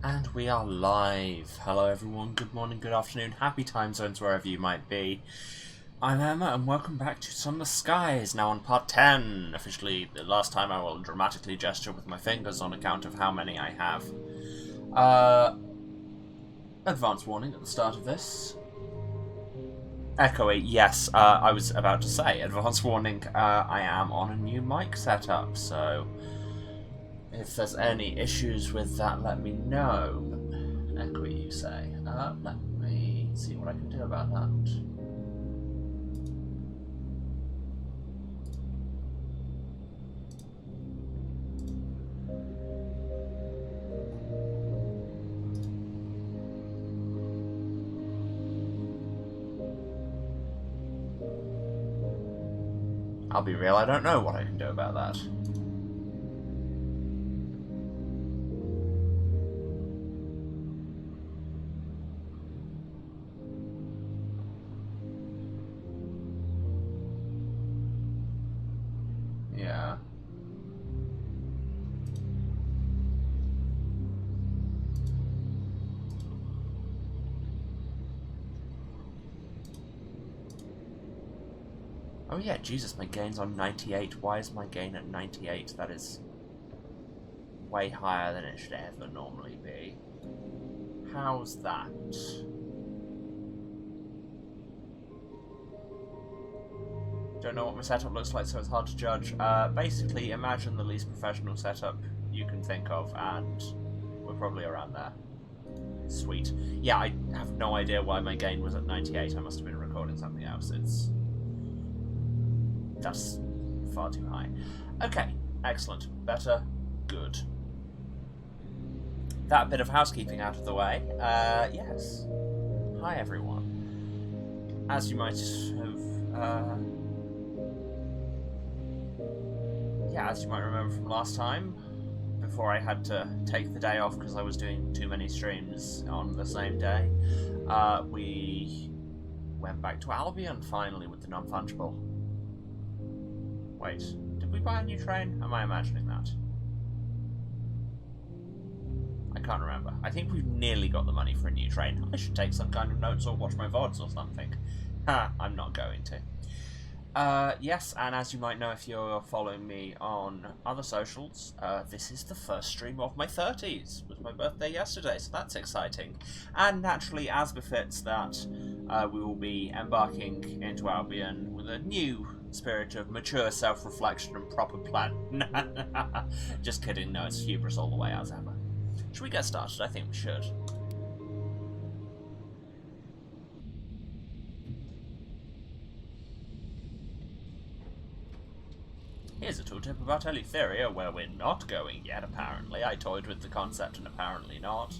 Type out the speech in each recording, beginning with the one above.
And we are live. Hello everyone, good morning, good afternoon, happy time zones wherever you might be. I'm Emma and welcome back to Sunless Skies, now on part 10. Officially, the last time I will dramatically gesture with my fingers on account of how many I have. Advance warning at the start of this. Echoey, yes, I was about to say, advance warning, I am on a new mic setup, so if there's any issues with that, let me know. Echoey, you say. Let me see what I can do about that. I'll be real, I don't know what I can do about that. Yeah. Oh yeah, Jesus, my gain's on 98. Why is my gain at 98? That is way higher than it should ever normally be. How's that? Don't know what my setup looks like, so it's hard to judge. Basically, imagine the least professional setup you can think of, and we're probably around there. Sweet. Yeah, I have no idea why my gain was at 98. I must have been recording something else. That's far too high. Okay, excellent. Better. Good. That bit of housekeeping out of the way. Yes. Hi, everyone. As you might have... as you might remember from last time, before I had to take the day off because I was doing too many streams on the same day, we went back to Albion finally with the non-fungible. Wait, did we buy a new train? Am I imagining that? I can't remember. I think we've nearly got the money for a new train. I should take some kind of notes or watch my VODs or something. Ha, I'm not going to. Yes, and as you might know if you're following me on other socials, this is the first stream of my 30s. It was my birthday yesterday, so that's exciting. And naturally, as befits that, we will be embarking into Albion with a new spirit of mature self-reflection and proper plan. Just kidding, no, it's hubris all the way as ever. Should we get started? I think we should. Here's a tooltip about Eleutheria, where we're not going yet, apparently. I toyed with the concept and apparently not.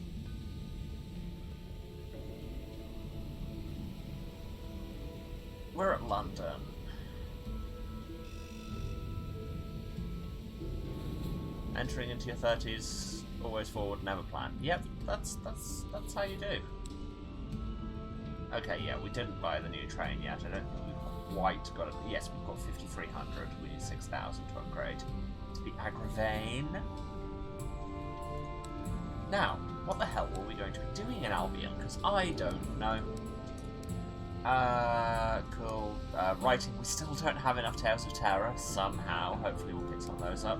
We're at London. Entering into your 30s, always forward, never plan. Yep, that's how you do. Okay, yeah, we didn't buy the new train yet. I don't think we've quite got it. Yes, we've got 5,300. We need 6,000 to upgrade to be Agravain. Now, what the hell were we going to be doing in Albion? Because I don't know. Cool. Writing, we still don't have enough Tales of Terror, somehow. Hopefully we'll pick some of those up.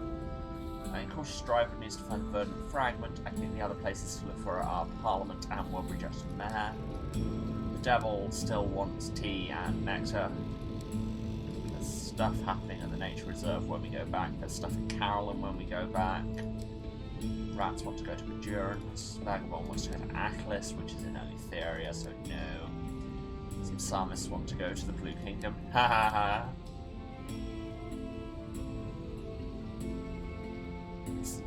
Cautious Driver needs to find the Verdant Fragment. I think the other places to look for are Parliament and Woodbridge Mayor. The Devil still wants tea and nectar. There's stuff happening at the Nature Reserve when we go back. There's stuff in Carolyn when we go back. Rats want to go to Endurance. Vagabond wants to go to Aklis, which is in Eleutheria, so no. Some Psalmists want to go to the Blue Kingdom. Ha ha ha.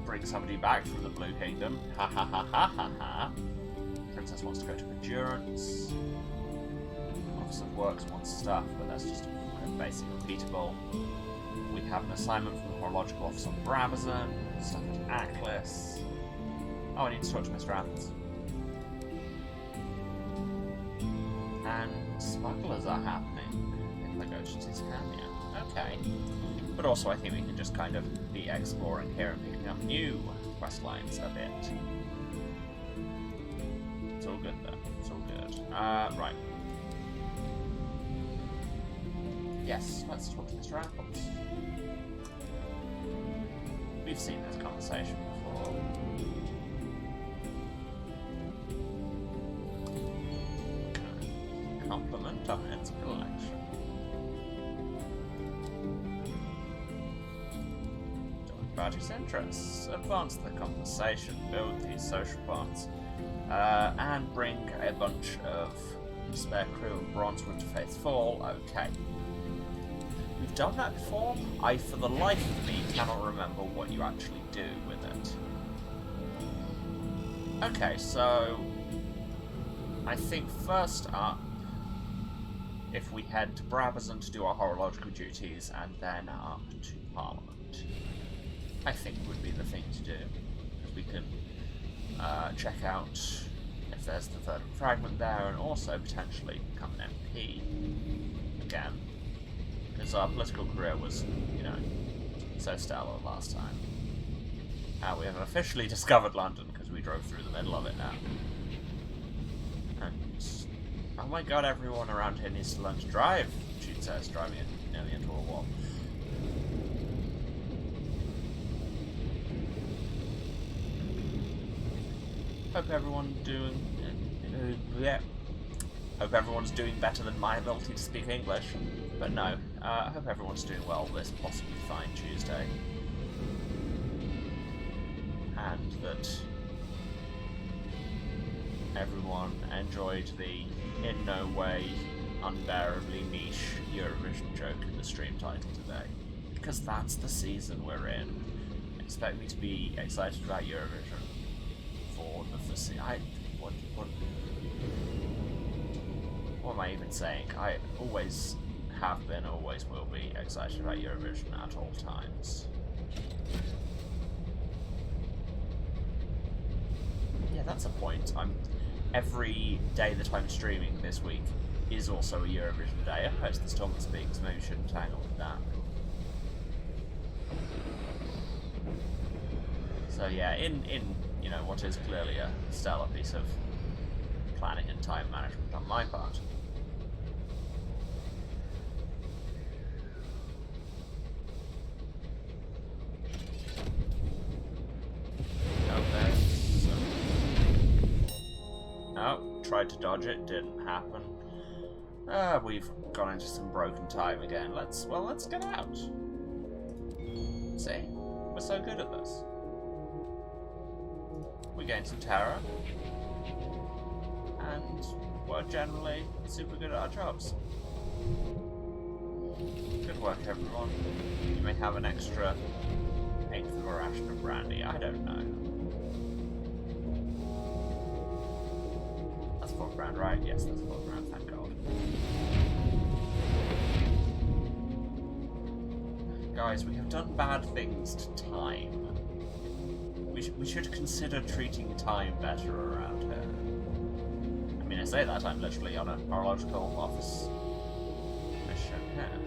Bring somebody back from the Blue Kingdom. Ha ha ha ha ha ha. Princess wants to go to Endurance. Office of Works wants stuff, but that's just kind of basic repeatable. We have an assignment from the Horological Office on Brabazon. Stuff at Aklis. Oh, I need to talk to Mr. Athens. And smugglers are happening if I go to Titania. Okay. But also I think we can just kind of be exploring here and picking up new quest lines a bit. It's all good though. It's all good. Right. Yes, let's talk to Mr. Apples. We've seen this conversation before. Compliment on its collection. Talk about his interests, advance the conversation, build these social bonds, and bring a bunch of spare crew of Bronzewood to Faith's Fall. Okay. We've done that before. I, for the life of me, cannot remember what you actually do with it. Okay, so I think first up, if we head to Brabazon to do our horological duties, and then up to Parliament, I think would be the thing to do. Because we can check out if there's the third fragment there, and also potentially become an MP again. Because our political career was, you know, so stellar last time. We have officially discovered London because we drove through the middle of it now. And, oh my god, everyone around here needs to learn to drive, she says, driving it nearly into a wall. Hope everyone's doing better than my ability to speak English. But no, I hope everyone's doing well this possibly fine Tuesday. And that everyone enjoyed the in no way unbearably niche Eurovision joke in the stream title today. Because that's the season we're in. Expect me to be excited about Eurovision for the foreseeable. What am I even saying? I always have been, always will be excited about Eurovision at all times. Yeah, that's a point. Every day that I'm streaming this week is also a Eurovision day. I post the Storm that Speaks, maybe we shouldn't tangle with that. So yeah, in you know what is clearly a stellar piece of planning and time management on my part. Oh, tried to dodge it, didn't happen. We've gone into some broken time again. Let's get out. See? We're so good at this. We gained some terror. And we're generally super good at our jobs. Good work, everyone. You may have an extra eighth of a ration of brandy. I don't know. That's £4 right? Yes, that's £4, thank God. Guys, we have done bad things to time. We should consider treating time better around here. I mean, I say that, I'm literally on a horological office mission here.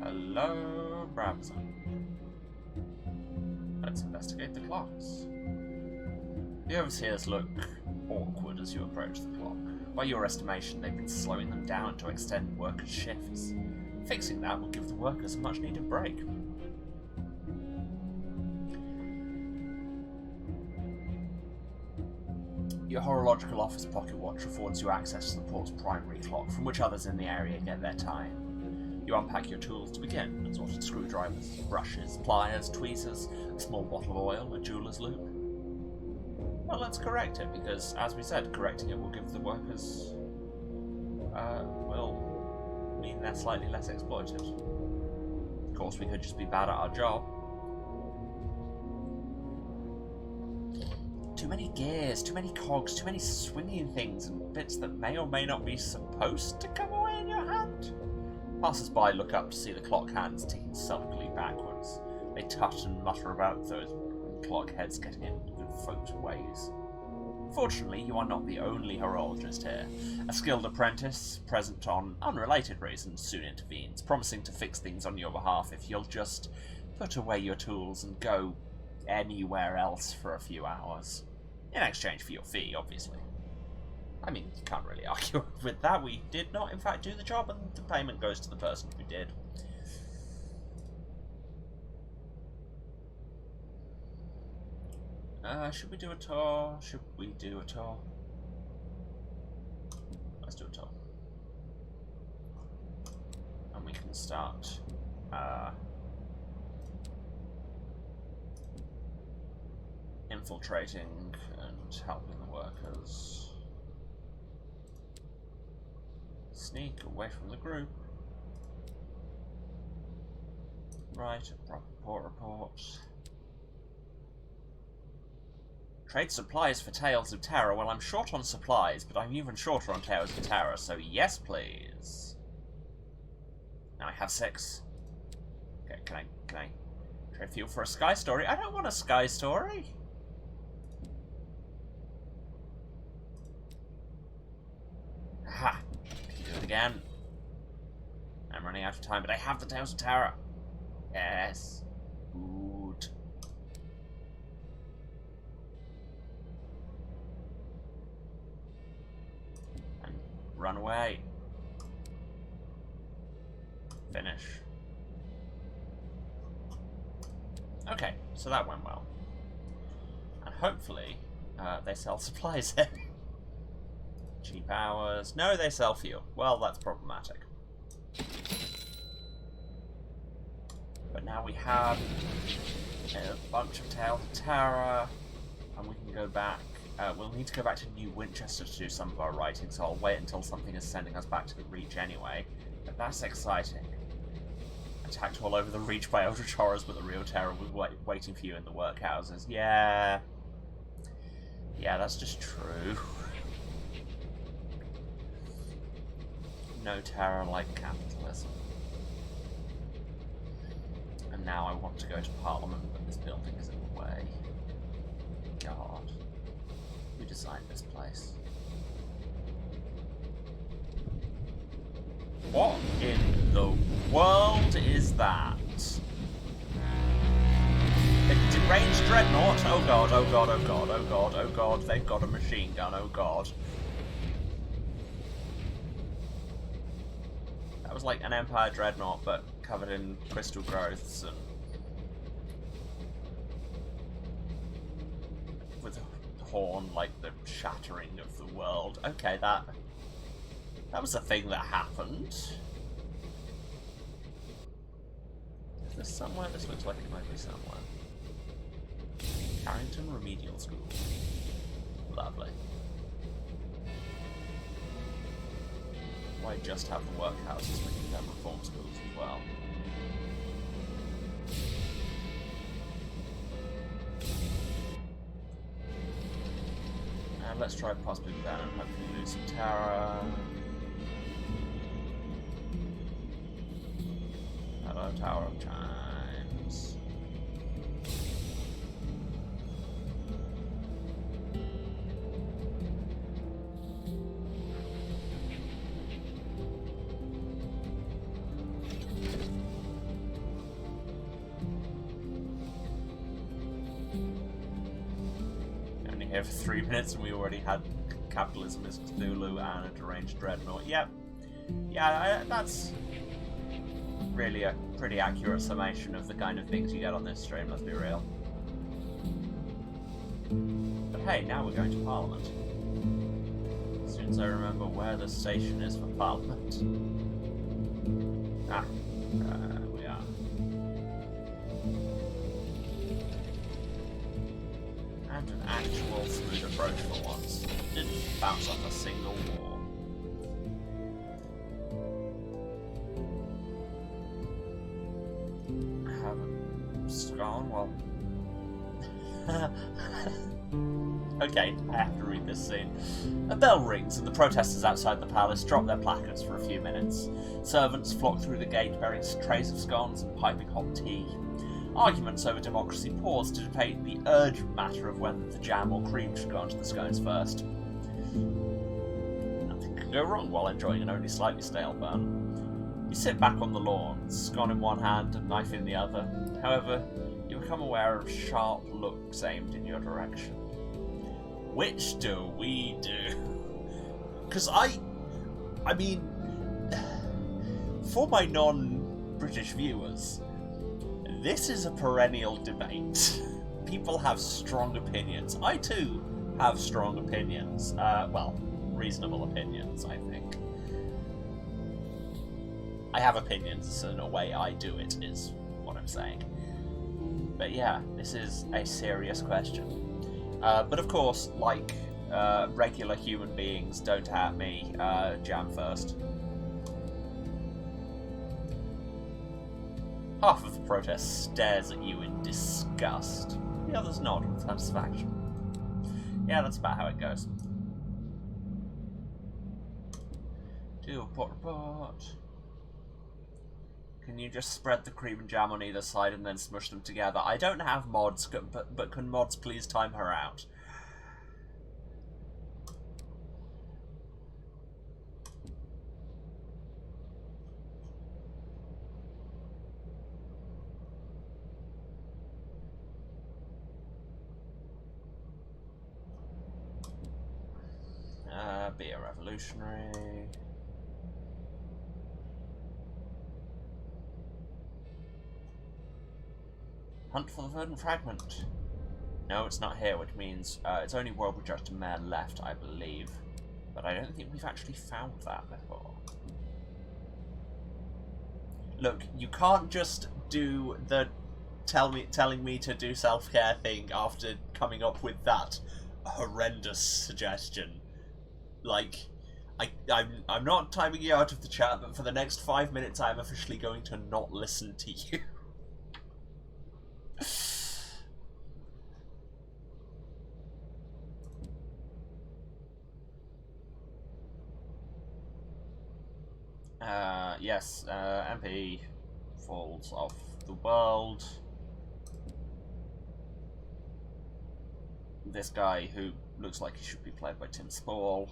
Hello, Brabazon. Let's investigate the clocks. The overseers look awkward as you approach the clock. By your estimation, they've been slowing them down to extend workers' shifts. Fixing that will give the workers a much-needed break. Your horological office pocket watch affords you access to the port's primary clock, from which others in the area get their time. You unpack your tools to begin, assorted screwdrivers, brushes, pliers, tweezers, a small bottle of oil, a jeweler's loop. Well, let's correct it, because, as we said, correcting it will give the workers, will mean they're slightly less exploited. Of course, we could just be bad at our job. Too many gears, too many cogs, too many swinging things and bits that may or may not be supposed to come away in your hand. Passers-by look up to see the clock hands ticking sulkily backwards. They tut and mutter about those clock heads getting in good folks' ways. Unfortunately, you are not the only horologist here. A skilled apprentice, present on unrelated reasons, soon intervenes, promising to fix things on your behalf if you'll just put away your tools and go anywhere else for a few hours. In exchange for your fee, obviously. I mean, you can't really argue with that. We did not, in fact, do the job, and the payment goes to the person who did. Should we do a tour? Should we do a tour? Let's do a tour. And we can start infiltrating and helping the workers. Sneak away from the group. Right, report. Trade supplies for Tales of Terror. Well, I'm short on supplies, but I'm even shorter on Tales of Terror, so yes, please. Now I have 6. Okay, can I trade fuel for a sky story? I don't want a sky story. Aha! Do it again. I'm running out of time, but I have the Tales of Terror. Yes. Good. And run away. Finish. Okay, so that went well. And hopefully, they sell supplies here. Cheap hours. No, they sell fuel. Well, that's problematic. But now we have a bunch of Tales of Terror, and we can go back. We'll need to go back to New Winchester to do some of our writing, so I'll wait until something is sending us back to the Reach anyway. But that's exciting. Attacked all over the Reach by Eldritch Horrors, but the real terror was waiting for you in the workhouses. Yeah. Yeah, that's just true. No terror like capitalism. And now I want to go to Parliament, but this building is in the way. God. Who designed this place? What in the world is that? A deranged dreadnought? Oh god, oh god, oh god, oh god, oh god, they've got a machine gun, oh god. That was like an Empire dreadnought, but covered in crystal growths and with a horn like the shattering of the world. Okay, that was a thing that happened. Is this somewhere? This looks like it might be somewhere. Carrington Remedial School. Lovely. Why just have the workhouses when you can have reform schools as well? And let's try possibly that and hopefully lose some terror. Hello, Tower of Chimes. Only here for 3 minutes and we already had Capitalism is Cthulhu and a deranged dreadnought. Yep. Yeah, that's really a pretty accurate summation of the kind of things you get on this stream, let's be real. But hey, now we're going to Parliament. As soon as I remember where the station is for Parliament. Ah, we are. And an actual smooth approach for once. Didn't bounce off a single wall. Gone, well. Okay, I have to read this scene. A bell rings and the protesters outside the palace drop their placards for a few minutes. Servants flock through the gate bearing trays of scones and piping hot tea. Arguments over democracy paused to debate the urgent matter of whether the jam or cream should go onto the scones first. Nothing could go wrong while enjoying an only slightly stale bun. You sit back on the lawn, scone in one hand and knife in the other. However, you become aware of sharp looks aimed in your direction. Which do we do? Because I mean, for my non-British viewers, this is a perennial debate. People have strong opinions. I too have strong opinions. Well, reasonable opinions, I think. I have opinions, and the way I do it is what I'm saying. But yeah, this is a serious question. But of course, like regular human beings, don't at me, jam first. Half of the protest stares at you in disgust. The others nod with satisfaction. Yeah, that's about how it goes. Do report. Can you just spread the cream and jam on either side and then smush them together? I don't have mods, but can mods please time her out? Be a revolutionary. Hunt for the verdant fragment. No, it's not here, which means it's only World Judge Mayor left, I believe. But I don't think we've actually found that before. Look, you can't just do the telling me to do self-care thing after coming up with that horrendous suggestion. Like, I'm not timing you out of the chat, but for the next 5 minutes I'm officially going to not listen to you. Yes, MP falls off the world. This guy who looks like he should be played by Tim Spall.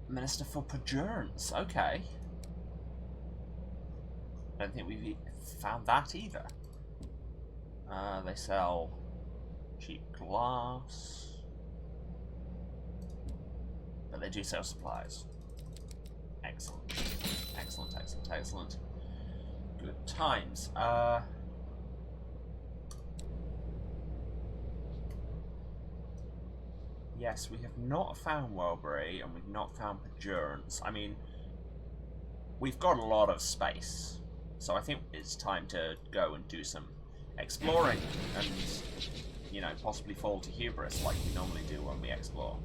Minister for Perjurance, okay. I don't think we've found that either. They sell cheap glass. But they do sell supplies. Excellent. Excellent, excellent, excellent. Good times. Yes, we have not found Welbury, and we've not found Perjurance. I mean, we've got a lot of space, so I think it's time to go and do some exploring, and, you know, possibly fall to hubris like we normally do when we explore.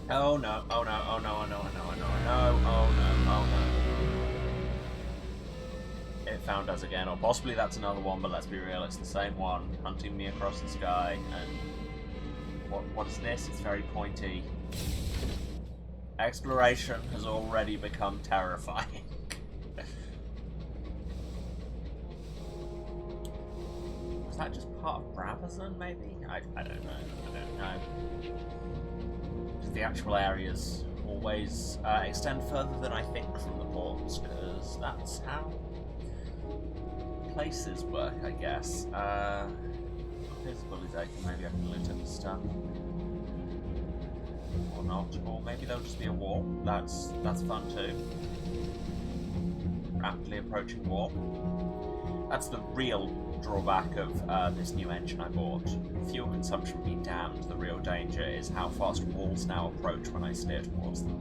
Oh no, oh no, oh no, oh no, oh no, oh no, oh no, oh no, oh no. It found us again, or possibly that's another one, but let's be real, it's the same one, hunting me across the sky, and what is this? It's very pointy. Exploration has already become terrifying. Was that just part of Brabazon, maybe? I don't know, I don't know. The actual areas always extend further than I think from the ports, because that's how places work, I guess. Here's a bully's egg, maybe I can loot up the stuff. Or not, or maybe there'll just be a wall. That's fun too. Rapidly approaching wall. That's the real drawback of this new engine I bought. Fuel consumption be damned, the real danger is how fast walls now approach when I steer towards them.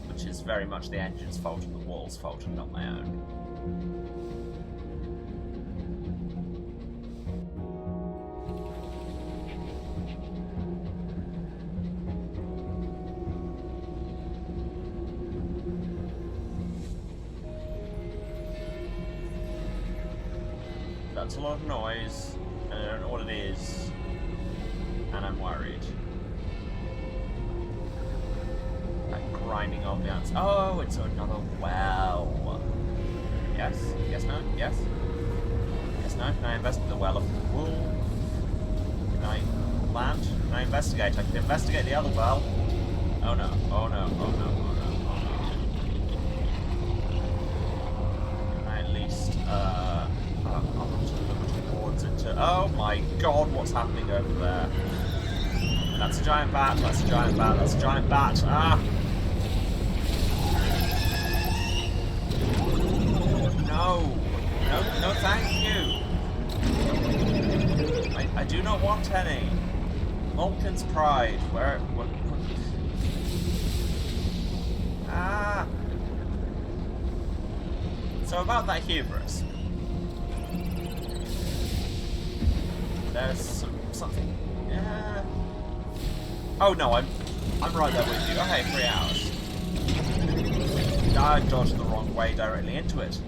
Which is very much the engine's fault and the wall's fault and not my own. That's a lot of noise, and I don't know what it is, and I'm worried. grinding on the answer. Oh, it's another well. Yes? Yes, no? Yes? Yes, no? Can I invest in the well of the wool? Can I land? Can I investigate? I can investigate the other well. Oh no, oh no, oh no, oh no, oh no. Can I at least, I'll look towards it to... Oh my god, what's happening over there? That's a giant bat, that's a giant bat, that's a giant bat. Ah! No! No, no thank you! I do not want any. Malkin's pride. Where... Ah! So about that hubris. There's something... Yeah... Oh no, I'm right there with you. Okay, 3 hours. I dodged the wrong way directly into it.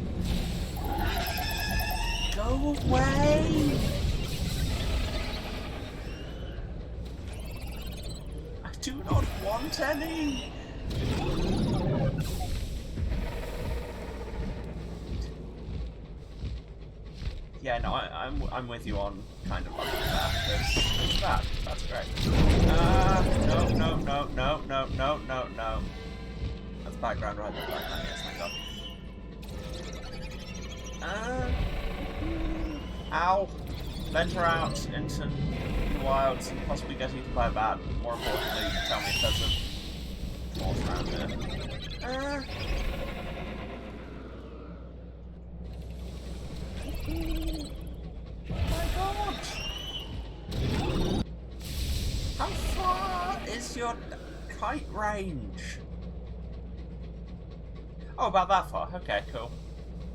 Go away! I do not want any! Yeah, no, I'm with you on kind of like that. There's that. That's great. No. That's background right there. Background, yes, thank God. Ow! Venture out into the wilds and possibly get eaten by a bat. More importantly, tell me if there's a force around here. Oh my god! How far is your kite range? Oh, about that far. Okay, cool.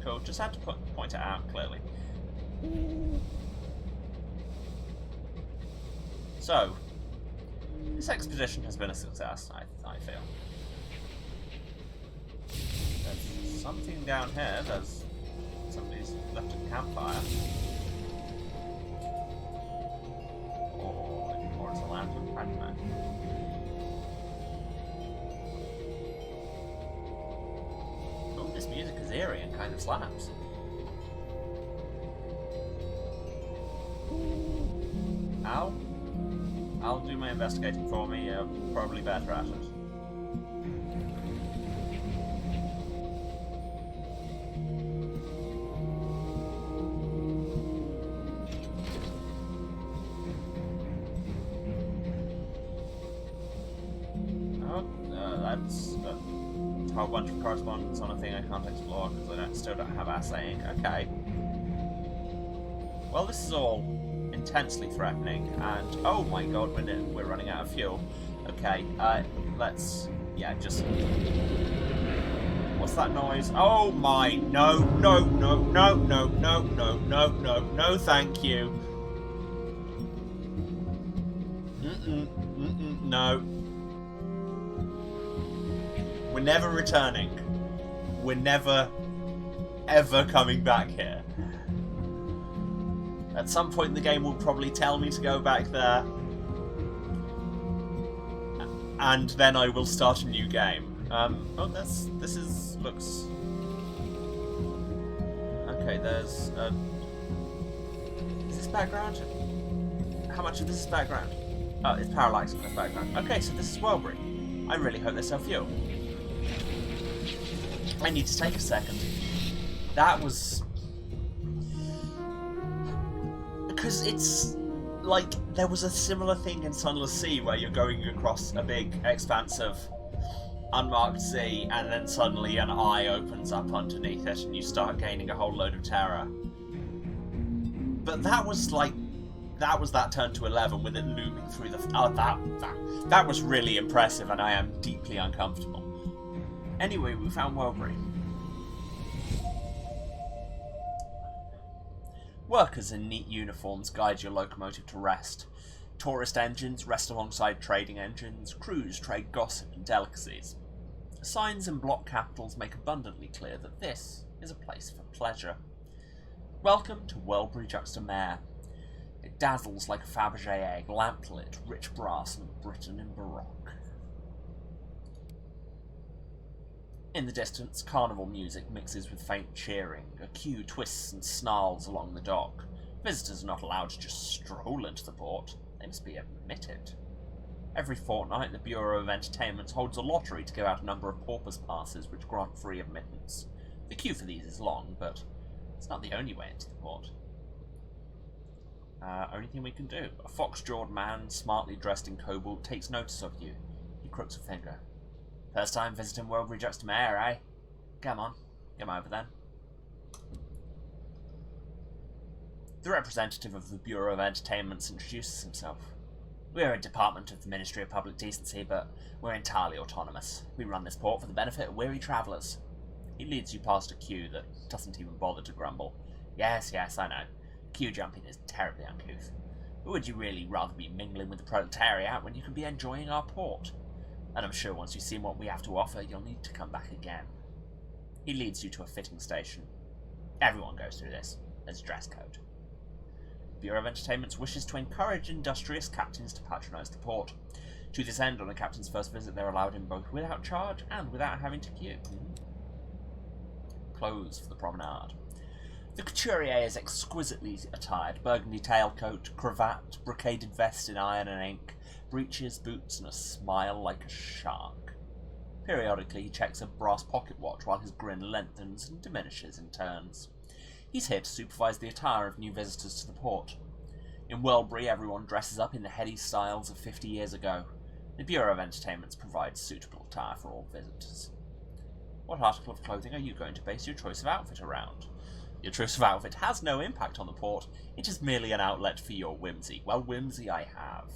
Cool. Just had to point it out clearly. So, this expedition has been a success, I feel. There's something down here. There's... Somebody's left a campfire. Or it's a lantern. I don't know. Oh, this music is eerie and kind of slaps. Al? I'll do my investigating for me. You're probably better at it. That's a whole bunch of correspondence on a thing I can't explore because I still don't have assaying. Okay. Well, this is all intensely threatening, and oh my god, we're running out of fuel. Okay, let's... yeah, just... What's that noise? Oh my... No, thank you. No. We're never returning. We're never, ever coming back here. At some point the game will probably tell me to go back there. And then I will start a new game. Oh, this looks... Okay, there's is this background? How much of this is background? Oh, it's parallax in the background. Okay, so this is Wellbury. I really hope they sell fuel. I need to take a second. That was... Because it's... like, there was a similar thing in Sunless Sea where you're going across a big expanse of unmarked sea and then suddenly an eye opens up underneath it and you start gaining a whole load of terror. But that was like... that was that turn to 11 with it looming through the... Oh, that was really impressive and I am deeply uncomfortable. Anyway, we found Wellbury. Workers in neat uniforms guide your locomotive to rest. Tourist engines rest alongside trading engines. Crews trade gossip and delicacies. Signs in block capitals make abundantly clear that this is a place for pleasure. Welcome to Wellbury Juxta-Mare. It dazzles like a Fabergé egg, lamplit, rich brass, and Britain in Baroque. In the distance, carnival music mixes with faint cheering. A queue twists and snarls along the dock. Visitors are not allowed to just stroll into the port. They must be admitted. Every fortnight, the Bureau of Entertainment holds a lottery to give out a number of paupers passes which grant free admittance. The queue for these is long, but it's not the only way into the port. Only thing we can do. A fox-jawed man, smartly dressed in cobalt, takes notice of you. He crooks a finger. First time visiting Worldbridge Mayor, eh? Come on, come over then. The representative of the Bureau of Entertainment introduces himself. We're a department of the Ministry of Public Decency, but we're entirely autonomous. We run this port for the benefit of weary travellers. He leads you past a queue that doesn't even bother to grumble. Yes, I know. Queue jumping is terribly uncouth. But would you really rather be mingling with the proletariat when you could be enjoying our port? And I'm sure once you've seen what we have to offer, you'll need to come back again. He leads you to a fitting station. Everyone goes through this. There's a dress code. Bureau of Entertainment wishes to encourage industrious captains to patronise the port. To this end, on a captain's first visit, they're allowed in both without charge and without having to queue. Clothes for the promenade. The couturier is exquisitely attired. Burgundy tailcoat, cravat, brocaded vest in iron and ink, breeches, boots, and a smile like a shark. Periodically, he checks a brass pocket watch while his grin lengthens and diminishes in turns. He's here to supervise the attire of new visitors to the port. In Welbury, everyone dresses up in the heady styles of 50 years ago. The Bureau of Entertainment provides suitable attire for all visitors. What article of clothing are you going to base your choice of outfit around? Your choice of outfit has no impact on the port. It is merely an outlet for your whimsy. Well, whimsy I have.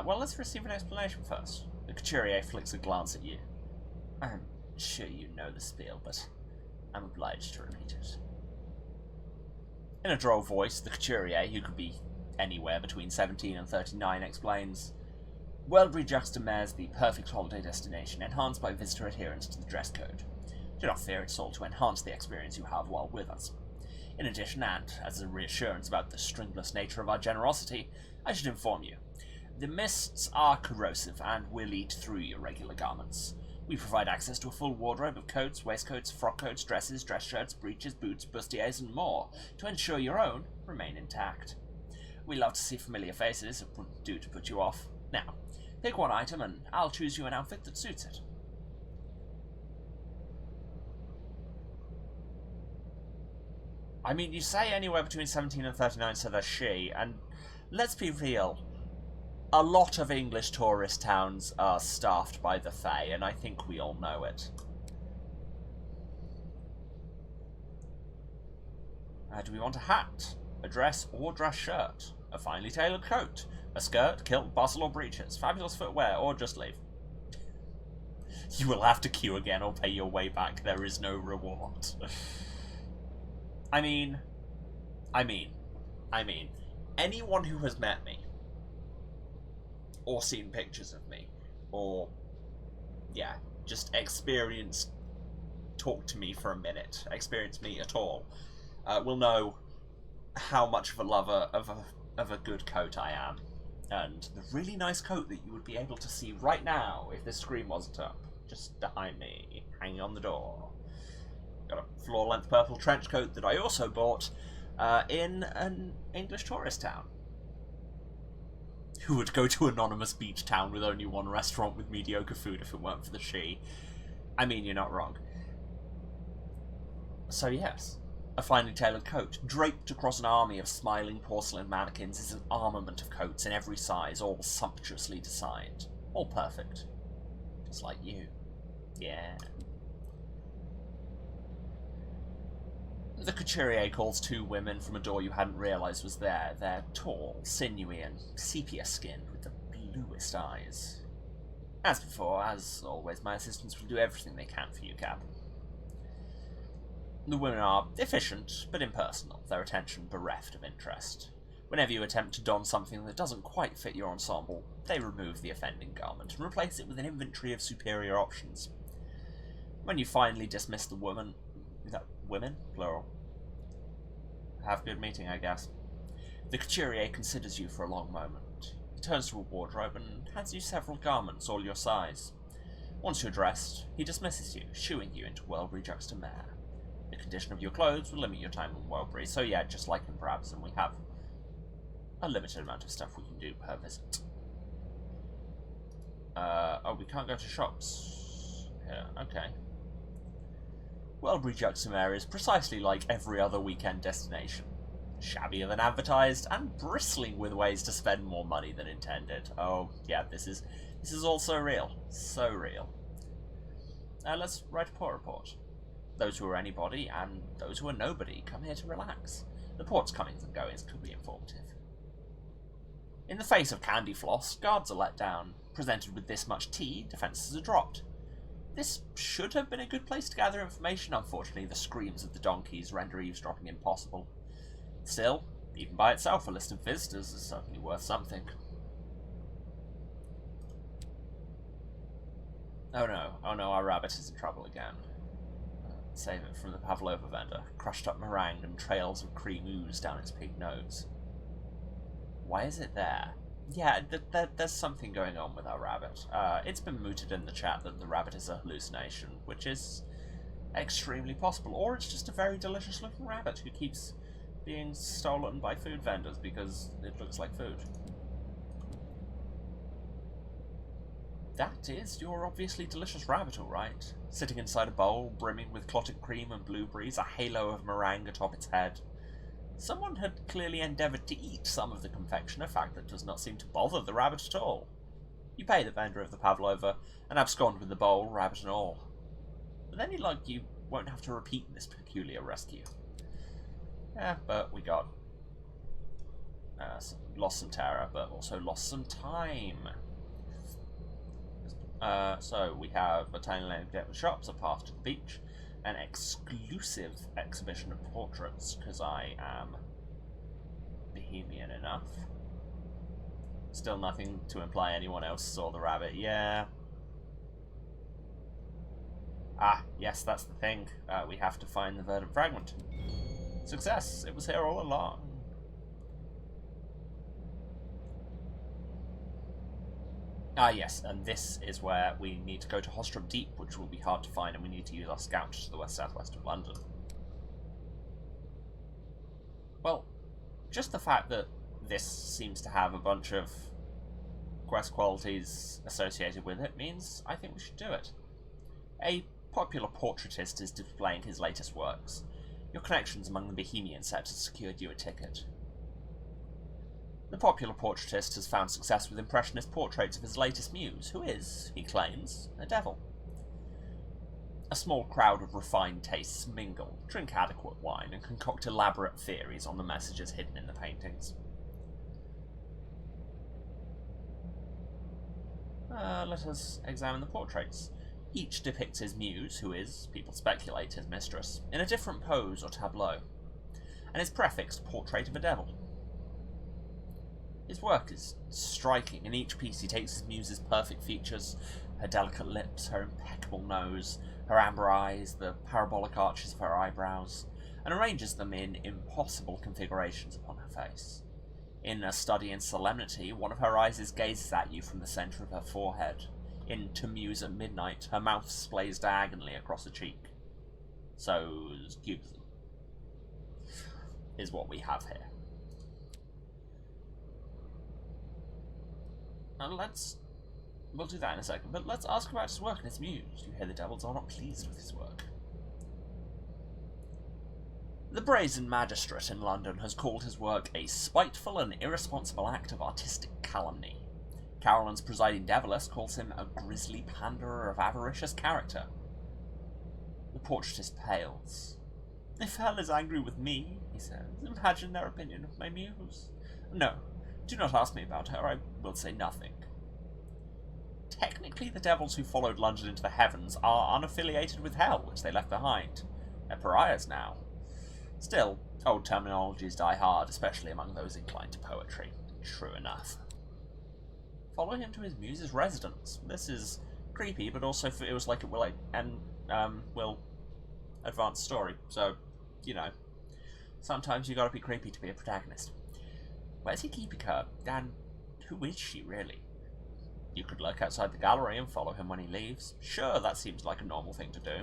Well, let's receive an explanation first. The couturier flicks a glance at you. I'm sure you know the spiel, but I'm obliged to repeat it. In a droll voice, the couturier, who could be anywhere between 17 and 39, explains, Welbury Mayor's the perfect holiday destination, enhanced by visitor adherence to the dress code. Do not fear, it's all to enhance the experience you have while with us. In addition, and as a reassurance about the stringless nature of our generosity, I should inform you, the mists are corrosive and will eat through your regular garments. We provide access to a full wardrobe of coats, waistcoats, frock coats, dresses, dress shirts, breeches, boots, bustiers, and more, to ensure your own remain intact. We love to see familiar faces, it wouldn't do to put you off. Now, pick one item and I'll choose you an outfit that suits it. I mean, you say anywhere between 17 and 39, so there's she, and let's be real, a lot of English tourist towns are staffed by the Fae, and I think we all know it. Do we want a hat, a dress or dress shirt, a finely tailored coat, a skirt, kilt, bustle or breeches, fabulous footwear, or just leave? You will have to queue again or pay your way back. There is no reward. I mean, anyone who has met me, or seen pictures of me, or, yeah, just experienced, talk to me for a minute, experience me at all, will know how much of a lover of a good coat I am. And the really nice coat that you would be able to see right now if this screen wasn't up, just behind me, hanging on the door. Got a floor-length purple trench coat that I also bought in an English tourist town. Who would go to anonymous beach town with only one restaurant with mediocre food if it weren't for the she? I mean, you're not wrong. So yes, a finely tailored coat, draped across an army of smiling porcelain mannequins, is an armament of coats in every size, all sumptuously designed. All perfect. Just like you. Yeah. The couturier calls two women from a door you hadn't realised was there. They're tall, sinewy, and sepia-skinned with the bluest eyes. As before, as always, my assistants will do everything they can for you, Cap. The women are efficient, but impersonal, their attention bereft of interest. Whenever you attempt to don something that doesn't quite fit your ensemble, they remove the offending garment and replace it with an inventory of superior options. When you finally dismiss the women, women? Plural. Have a good meeting, I guess. The couturier considers you for a long moment. He turns to a wardrobe and hands you several garments, all your size. Once you're dressed, he dismisses you, shooing you into Welbury Juxta-Mare. The condition of your clothes will limit your time on Welbury, so yeah, just like in Brabazon, we have a limited amount of stuff we can do per visit. Oh, we can't go to shops here. Okay. Welbury Juxta-Mare is precisely like every other weekend destination. Shabbier than advertised, and bristling with ways to spend more money than intended. Oh, yeah, this is all so real. So real. Let's write a port report. Those who are anybody, and those who are nobody, come here to relax. The port's comings and goings could be informative. In the face of candy floss, guards are let down. Presented with this much tea, defences are dropped. This should have been a good place to gather information. Unfortunately, the screams of the donkeys render eavesdropping impossible. Still, even by itself, a list of visitors is certainly worth something. Oh no, our rabbit is in trouble again. Save it from the pavlova vendor. Crushed up meringue and trails of cream ooze down its pig nose. Why is it there? Yeah, there's something going on with our rabbit. It's been mooted in the chat that the rabbit is a hallucination, which is extremely possible. Or it's just a very delicious looking rabbit who keeps being stolen by food vendors because it looks like food. That is your obviously delicious rabbit, alright. Sitting inside a bowl, brimming with clotted cream and blueberries, a halo of meringue atop its head. Someone had clearly endeavoured to eat some of the confection, a fact that does not seem to bother the rabbit at all. You pay the vendor of the pavlova, and abscond with the bowl, rabbit and all. But then you won't have to repeat this peculiar rescue. Yeah, but we got... lost some terror, but also lost some time. So we have a tiny lane of decorative shops, a path to the beach, an exclusive exhibition of portraits, because I am bohemian enough. Still nothing to imply anyone else saw the rabbit. Yeah. Ah, yes, that's the thing. We have to find the verdant fragment. Success! It was here all along. Ah, yes, and this is where we need to go to Hostrom Deep, which will be hard to find, and we need to use our scout to the west-southwest of London. Well, just the fact that this seems to have a bunch of quest qualities associated with it means I think we should do it. A popular portraitist is displaying his latest works. Your connections among the Bohemian set has secured you a ticket. The popular portraitist has found success with impressionist portraits of his latest muse, who is, he claims, a devil. A small crowd of refined tastes mingle, drink adequate wine, and concoct elaborate theories on the messages hidden in the paintings. Let us examine the portraits. Each depicts his muse, who is, people speculate, his mistress, in a different pose or tableau, and is prefixed Portrait of a Devil. His work is striking. In each piece he takes his muse's perfect features, her delicate lips, her impeccable nose, her amber eyes, the parabolic arches of her eyebrows, and arranges them in impossible configurations upon her face. In A Study in Solemnity, one of her eyes gazes at you from the centre of her forehead. In To Muse at Midnight, her mouth splays diagonally across a cheek. So, cubism is what we have here. And we'll do that in a second, but let's ask about his work and his muse. You hear the devils are not pleased with his work. The brazen magistrate in London has called his work a spiteful and irresponsible act of artistic calumny. Carolyn's presiding deviless calls him a grisly panderer of avaricious character. The portraitist pales. If hell is angry with me, he says, imagine their opinion of my muse. No, do not ask me about her, I will say nothing. Technically, the devils who followed London into the heavens are unaffiliated with hell, which they left behind. They're pariahs now. Still, old terminologies die hard, especially among those inclined to poetry. True enough. Follow him to his muse's residence. This is creepy, but also feels like it will will advance the story. So, you know, sometimes you gotta be creepy to be a protagonist. Where's he keeping her? And Who is she, really? You could lurk outside the gallery and follow him when he leaves. Sure, that seems like a normal thing to do.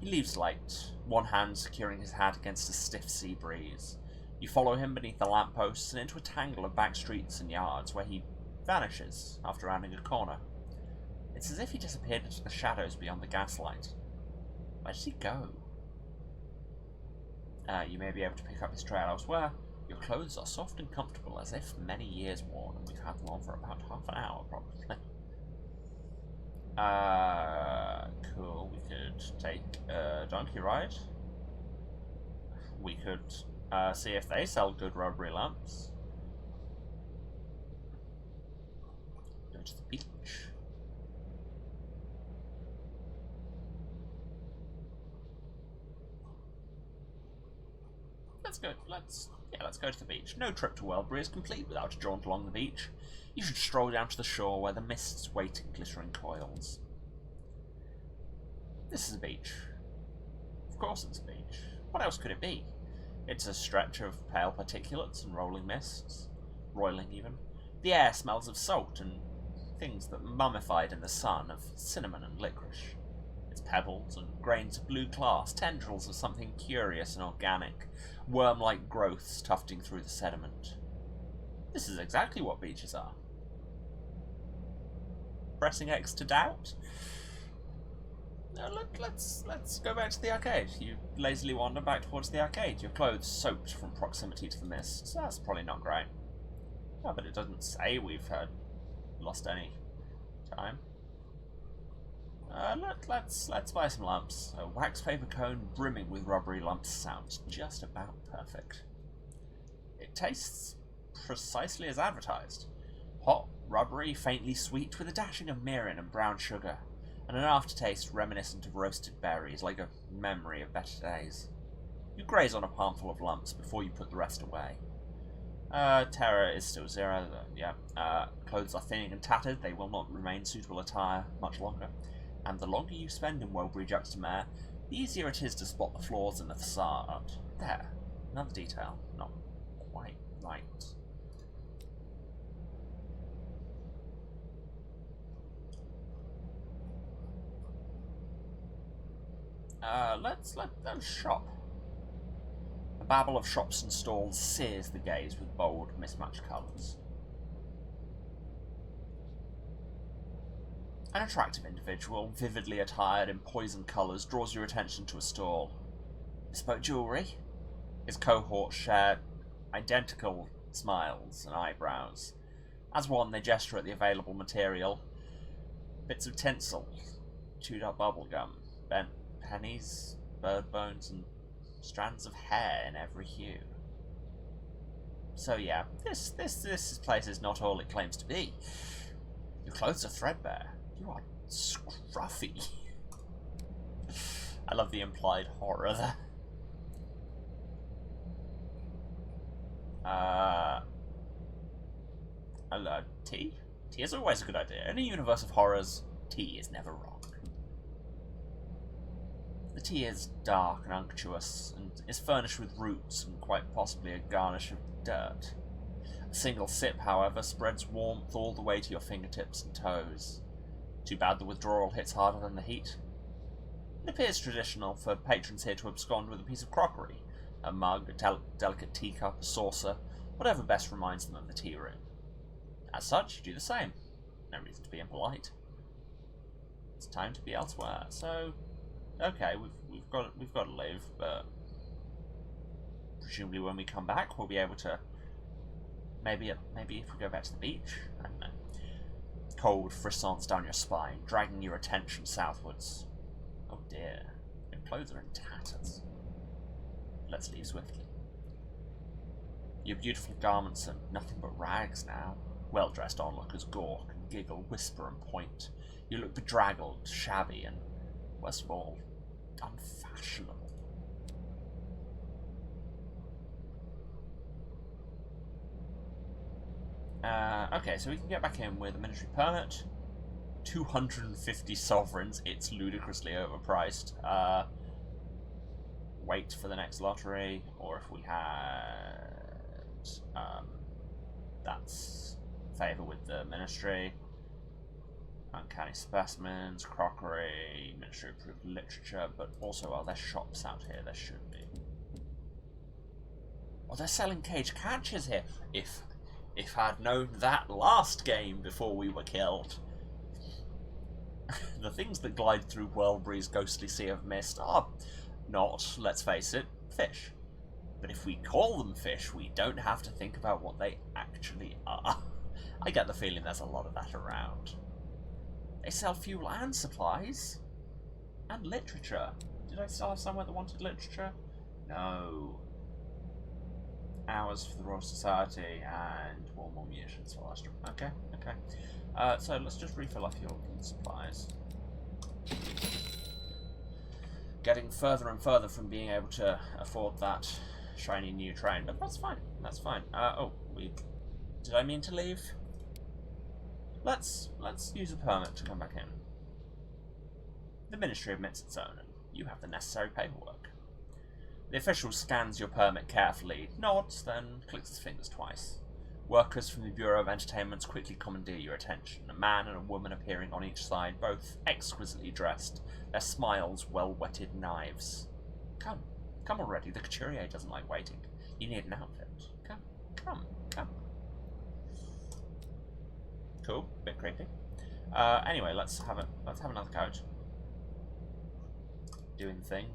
He leaves light, one hand securing his hat against a stiff sea breeze. You follow him beneath the lampposts and into a tangle of back streets and yards where he vanishes after rounding a corner. It's as if he disappeared into the shadows beyond the gaslight. Where did he go? You may be able to pick up his trail elsewhere. Your clothes are soft and comfortable, as if many years worn, and we've had them on for about half an hour, probably. Cool. We could take a donkey ride. We could see if they sell good rubbery lamps. Go to the beach. Let's go to the beach. No trip to Welbury is complete without a jaunt along the beach. You should stroll down to the shore where the mists wait in glittering coils. This is a beach. Of course it's a beach. What else could it be? It's a stretch of pale particulates and rolling mists. Roiling, even. The air smells of salt and things that mummified in the sun, of cinnamon and licorice. It's pebbles and grains of blue glass, tendrils of something curious and organic, worm-like growths tufting through the sediment. This is exactly what beaches are. Pressing X to doubt? Let's go back to the arcade. You lazily wander back towards the arcade, your clothes soaked from proximity to the mist, so that's probably not great. Oh, but it doesn't say we've lost any time. Let's buy some lamps. A wax paper cone brimming with rubbery lumps sounds just about perfect. It tastes precisely as advertised. Hot, rubbery, faintly sweet, with a dashing of mirin and brown sugar, and an aftertaste reminiscent of roasted berries, like a memory of better days. You graze on a palmful of lumps before you put the rest away. Terror is still 0, clothes are thinning and tattered, they will not remain suitable attire much longer. And the longer you spend in Welbury Juxtamare, the easier it is to spot the flaws in the facade. There, another detail, not quite right. Let's let them shop. A babble of shops and stalls sears the gaze with bold, mismatched colours. An attractive individual, vividly attired in poison colours, draws your attention to a stall. Bespoke jewellery? His cohorts share identical smiles and eyebrows. As one, they gesture at the available material. Bits of tinsel, chewed up bubblegum, bent pennies, bird bones, and strands of hair in every hue. So yeah, this place is not all it claims to be. Your clothes are threadbare. You are scruffy. I love the implied horror there. Tea? Tea is always a good idea. In a universe of horrors, tea is never wrong. The tea is dark and unctuous, and is furnished with roots and quite possibly a garnish of dirt. A single sip, however, spreads warmth all the way to your fingertips and toes. Too bad the withdrawal hits harder than the heat. It appears traditional for patrons here to abscond with a piece of crockery, a mug, a delicate teacup, a saucer, whatever best reminds them of the tea room. As such, you do the same. No reason to be impolite. It's time to be elsewhere. So, okay, we've got to leave, but presumably when we come back, we'll be able to maybe if we go back to the beach. I don't know. Cold frissons down your spine, dragging your attention southwards. Oh dear, your clothes are in tatters. Let's leave swiftly. Your beautiful garments are nothing but rags now. Well-dressed onlookers gawk and giggle, whisper and point. You look bedraggled, shabby, and, worst of all, unfashionable. Okay, so we can get back in with a military permit. 250 sovereigns. It's ludicrously overpriced. Wait for the next lottery, or if we had That's favour with the Ministry. Uncanny specimens, crockery, Ministry approved literature, but also are there shops out here? There should be. Oh, they're selling cage catchers here. If I'd known that last game before we were killed. The things that glide through Welbury's ghostly sea of mist are not, let's face it, fish. But if we call them fish, we don't have to think about what they actually are. I get the feeling there's a lot of that around. They sell fuel and supplies. And literature. Did I still have somewhere that wanted literature? No. Hours for the Royal Society and one more munitions for last room. Okay, okay. So let's just refill our fuel and supplies. Getting further and further from being able to afford that shiny new train, but that's fine. That's fine. Did I mean to leave? Let's use a permit to come back in. The Ministry admits its own, and you have the necessary paperwork. The official scans your permit carefully, nods, then clicks his fingers twice. Workers from the Bureau of Entertainments quickly commandeer your attention, a man and a woman appearing on each side, both exquisitely dressed, their smiles well-whetted knives. Come already, the couturier doesn't like waiting. You need an outfit. Come. Cool, bit creepy. Anyway, let's have another coach. Doing the thing.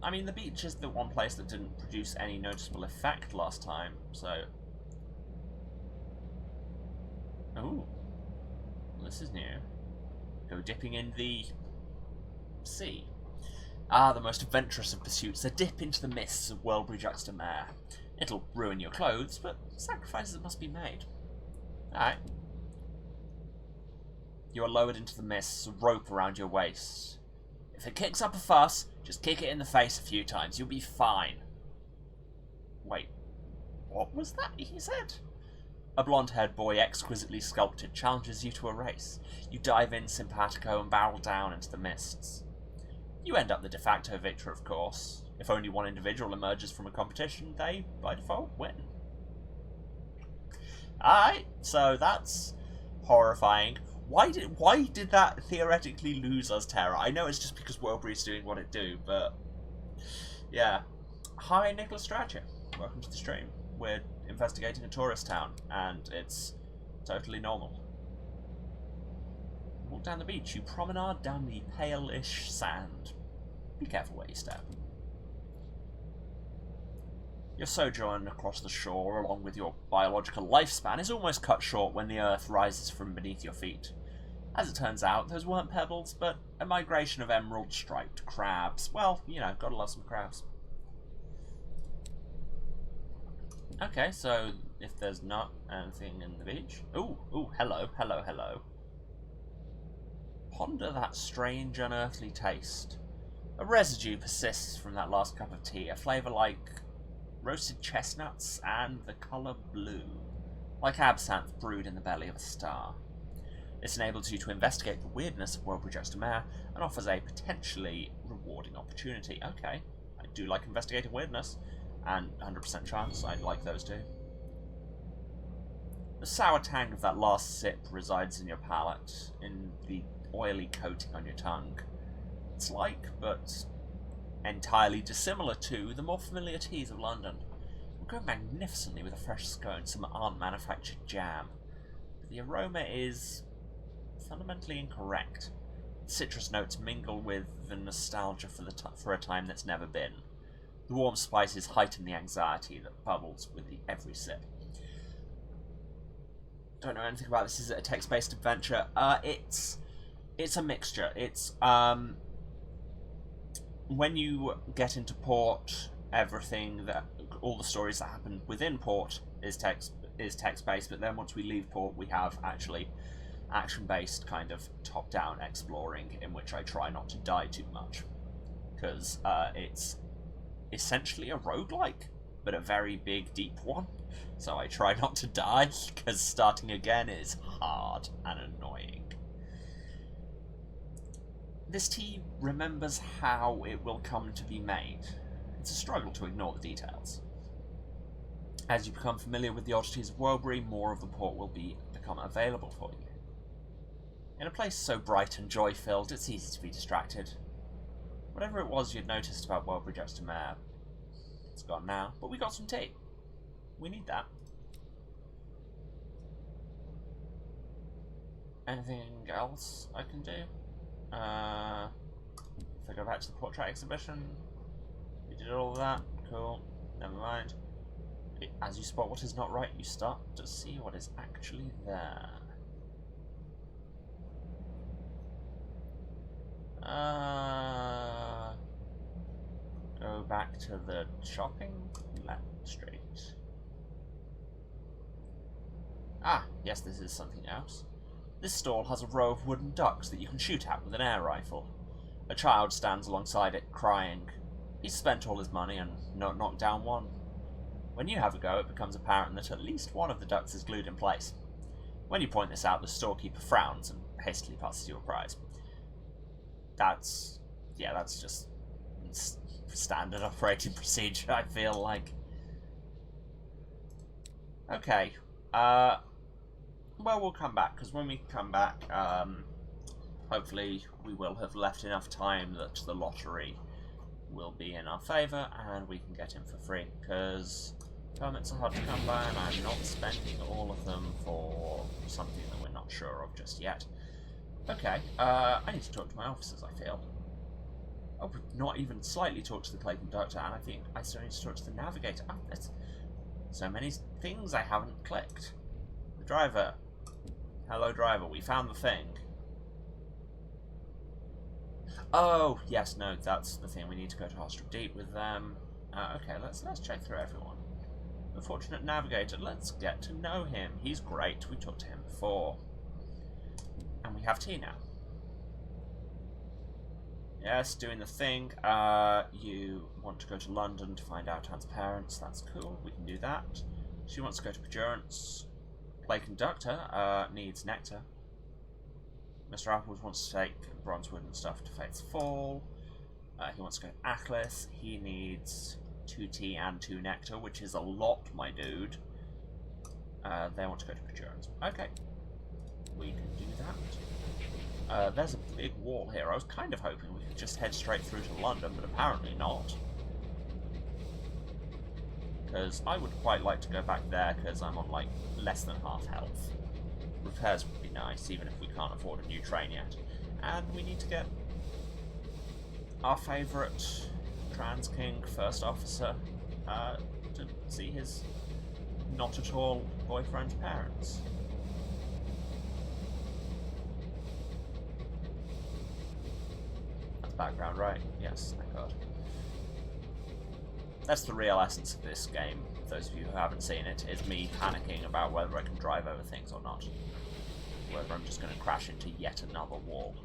I mean, the beach is the one place that didn't produce any noticeable effect last time, so... Ooh. This is new. Go dipping in the... sea. The most adventurous of pursuits, a dip into the mists of Welbury-Juxta-Mare. It'll ruin your clothes, but sacrifices must be made. Alright. You are lowered into the mists, a rope around your waist. If it kicks up a fuss, just kick it in the face a few times. You'll be fine. Wait. What was that he said? A blonde-haired boy, exquisitely sculpted, challenges you to a race. You dive in simpatico and barrel down into the mists. You end up the de facto victor, of course. If only one individual emerges from a competition, they, by default, win. Alright, so that's horrifying. Why did that theoretically lose us terror? I know it's just because Welbury's doing what it do, but... yeah. Hi, Nicholas Stratcher. Welcome to the stream. We're investigating a tourist town, and it's totally normal. Walk down the beach, you promenade down the pale-ish sand. Be careful where you step. Your sojourn across the shore, along with your biological lifespan, is almost cut short when the earth rises from beneath your feet. As it turns out, those weren't pebbles, but a migration of emerald-striped crabs. Well, you know, gotta love some crabs. Okay, so if there's not anything in the beach... Ooh, hello. Ponder that strange, unearthly taste. A residue persists from that last cup of tea, a flavour like roasted chestnuts and the colour blue, like absinthe brewed in the belly of a star. This enables you to investigate the weirdness of Welbury-Juxta-Mare and offers a potentially rewarding opportunity. Okay, I do like investigating weirdness, and 100% chance I'd like those too. The sour tang of that last sip resides in your palate, in the oily coating on your tongue. It's like, but entirely dissimilar to, the more familiar teas of London. Will go magnificently with a fresh scone, some aunt-manufactured jam. But the aroma is fundamentally incorrect. Citrus notes mingle with the nostalgia for a time that's never been. The warm spices heighten the anxiety that bubbles with every sip. Don't know anything about this. Is it a text-based adventure? It's a mixture. It's when you get into port, all the stories that happen within port is text-based, but then once we leave port, we have actually action-based kind of top-down exploring, in which I try not to die too much, because it's essentially a roguelike, but a very big, deep one. So I try not to die, because starting again is hard and annoying. This tea remembers how it will come to be made. it's a struggle to ignore the details. As you become familiar with the oddities of Wobury, more of the port will become available for you. In a place so bright and joy-filled, it's easy to be distracted. Whatever it was you'd noticed about Wobury just a mare, it's gone now, but we got some tea. We need that. Anything else I can do? If I go back to the portrait exhibition, we did all of that. Cool. Never mind. As you spot what is not right, you start to see what is actually there. Go back to the shopping street. Ah, yes, this is something else. This stall has a row of wooden ducks that you can shoot at with an air rifle. A child stands alongside it, crying. He's spent all his money and not knocked down one. When you have a go, it becomes apparent that at least one of the ducks is glued in place. When you point this out, the storekeeper frowns and hastily passes you a prize. That's just standard operating procedure, I feel like. Okay, well, we'll come back, because when we come back, hopefully we will have left enough time that the lottery will be in our favour and we can get him for free, because permits are hard to come by and I'm not spending all of them for something that we're not sure of just yet. Okay, I need to talk to my officers, I feel. Oh, but not even slightly talk to the play conductor, and I think I still need to talk to the navigator. Oh, there's so many things I haven't clicked. The driver. Hello, driver, we found the thing. Oh, yes, no, that's the thing. We need to go to Hostrop Deep with them. Okay, let's check through everyone. The fortunate navigator, let's get to know him. He's great, we talked to him before. And we have tea now. Yes, doing the thing. You want to go to London to find out Anne's parents. That's cool, we can do that. She wants to go to Pejurance. Play conductor needs nectar. Mr. Apples wants to take Bronzewood and stuff to Fate's Fall. He wants to go to Achlis. He needs 2 tea and 2 nectar, which is a lot, my dude. They want to go to Pejurance. Okay. We can do that. There's a big wall here. I was kind of hoping we could just head straight through to London, but apparently not. Because I would quite like to go back there, because I'm on, like, less than half health. Repairs would be nice, even if we can't afford a new train yet. And we need to get our favourite trans king first officer to see his not at all boyfriend's parents. That's background, right? Yes, thank God. That's the real essence of this game, those of you who haven't seen it, is me panicking about whether I can drive over things or not. Whether I'm just going to crash into yet another wall.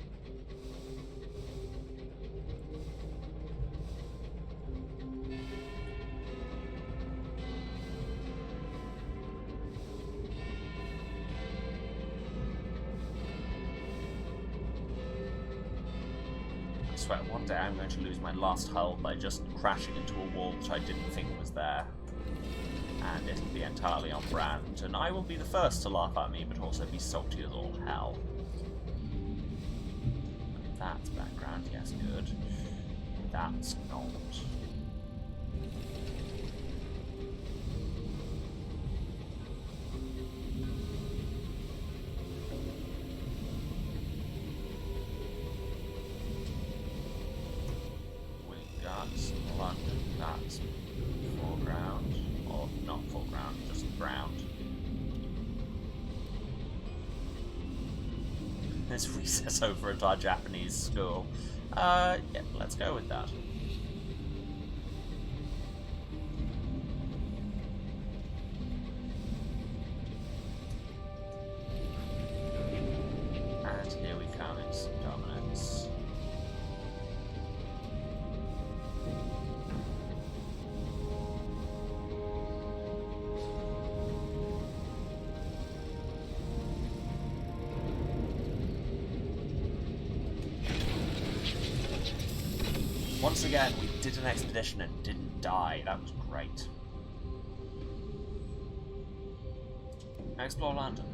I swear, one day I'm going to lose my last hull by just crashing into a wall that I didn't think was there. And it'll be entirely on brand, and I will be the first to laugh at me, but also be salty as all hell. That's background, yes, good. That's not. We got London, that's foreground. Or not foreground, just ground. There's recess over at our Japanese school. Yeah, let's go with that. And here we come, it's dominance. Once again, we did an expedition and didn't die. That was great. Now explore London.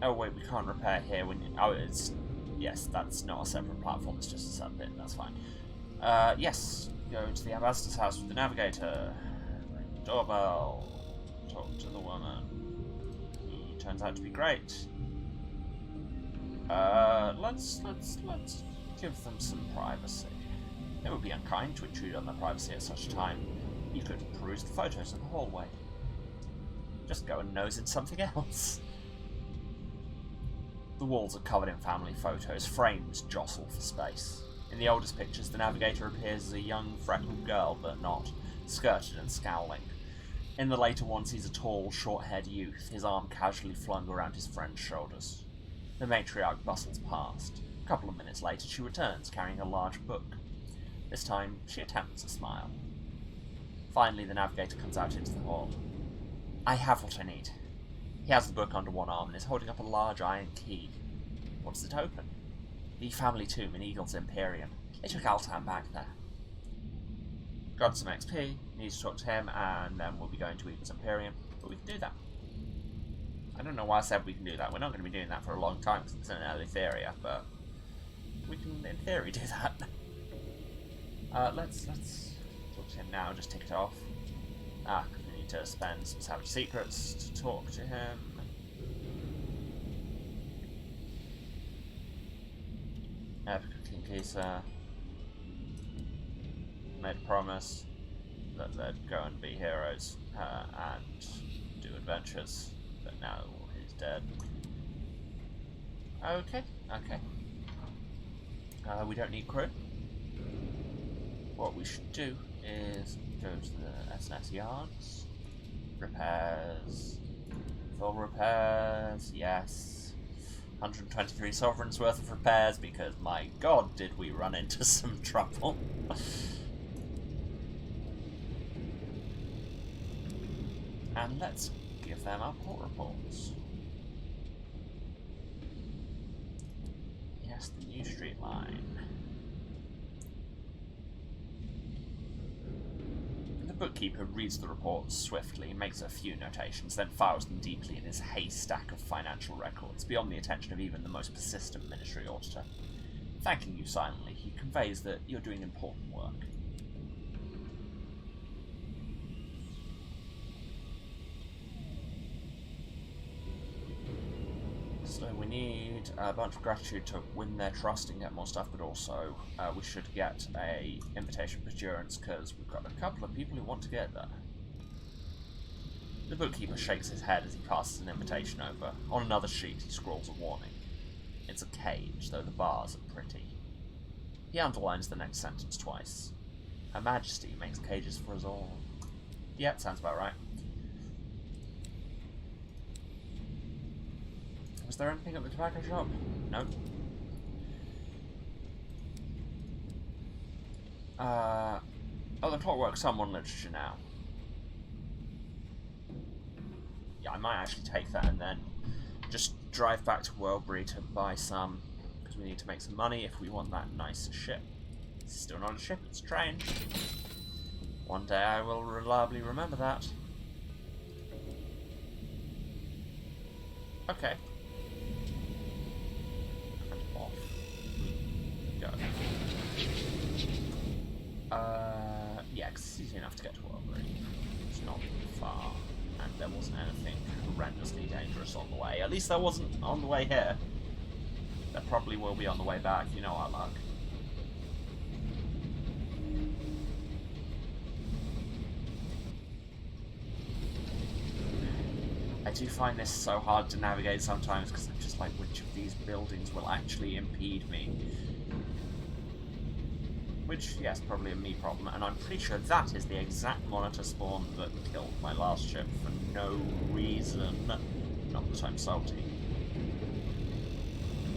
Oh wait, we can't repair here. Oh, it's... Yes, that's not a separate platform, it's just a sub-bit, that's fine. Yes, go to the ambassador's house with the navigator. Ring the doorbell. Talk to the woman. Who turns out to be great. Let's give them some privacy. It would be unkind to intrude on their privacy at such a time. You could peruse the photos in the hallway. Just go and nose in something else. The walls are covered in family photos, frames jostle for space. In the oldest pictures, the navigator appears as a young, freckled girl, but not, skirted and scowling. In the later ones, he's a tall, short-haired youth, his arm casually flung around his friend's shoulders. The matriarch bustles past. A couple of minutes later, she returns, carrying a large book. This time, she attempts a smile. Finally, the navigator comes out into the hall. I have what I need. He has the book under one arm and is holding up a large iron key. What does it open? The family tomb in Eagle's Imperium. They took Altan back there. Got some XP, need to talk to him, and then we'll be going to Eagle's Imperium, but we can do that. I don't know why I said we can do that. We're not going to be doing that for a long time because it's an Eleutheria, but we can, in theory, do that. Let's talk to him now, just tick it off. Because we need to spend some savage secrets to talk to him. Epic King Kisa made a promise that they'd go and be heroes and do adventures, but now he's dead. Okay. We don't need crew. What we should do is go to the SNS yards. Repairs. Full repairs, yes. 123 sovereigns worth of repairs because, my god, did we run into some trouble. And let's give them our port reports. Yes, the new street line. The bookkeeper reads the reports swiftly, makes a few notations, then files them deeply in his haystack of financial records, beyond the attention of even the most persistent ministry auditor. Thanking you silently, he conveys that you're doing important work. So we need a bunch of gratitude to win their trust and get more stuff, but also we should get a invitation for endurance because we've got a couple of people who want to get there. The bookkeeper shakes his head as he passes an invitation over. On another sheet he scrawls a warning. It's a cage, though the bars are pretty. He underlines the next sentence twice. Her Majesty makes cages for us all. Yeah, sounds about right. Was there anything at the tobacco shop? No. Oh, the Clockwork Someone literature now. Yeah, I might actually take that and then just drive back to Worldbury to buy some, because we need to make some money if we want that nice ship. It's still not a ship, it's a train. One day I will reliably remember that. Okay. Yeah, because it's easy enough to get to Worldbury. It's not far, and there wasn't anything horrendously dangerous on the way. At least there wasn't on the way here. There probably will be on the way back, you know our luck. I do find this so hard to navigate sometimes, because I'm just like, which of these buildings will actually impede me? Which, yes, probably a me problem, and I'm pretty sure that is the exact monitor spawn that killed my last ship for no reason. Not that I'm salty.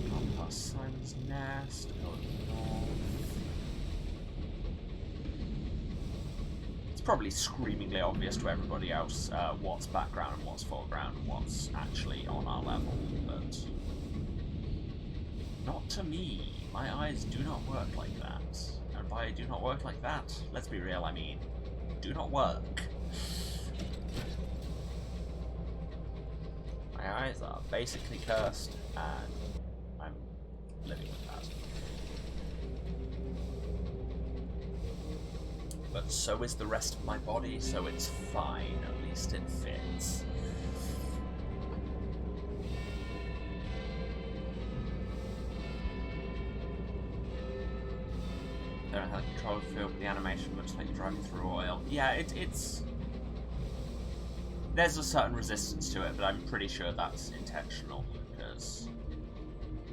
Gone past Simon's Nest, go north. It's probably screamingly obvious to everybody else what's background and what's foreground and what's actually on our level, but not to me. My eyes do not work like that. And by do not work like that, let's be real, I mean, do not work. My eyes are basically cursed, and I'm living with that. But so is the rest of my body, so it's fine, at least it fits. Don't know how to control the field, but the animation looks like you're driving through oil. Yeah, it's... There's a certain resistance to it, but I'm pretty sure that's intentional, because...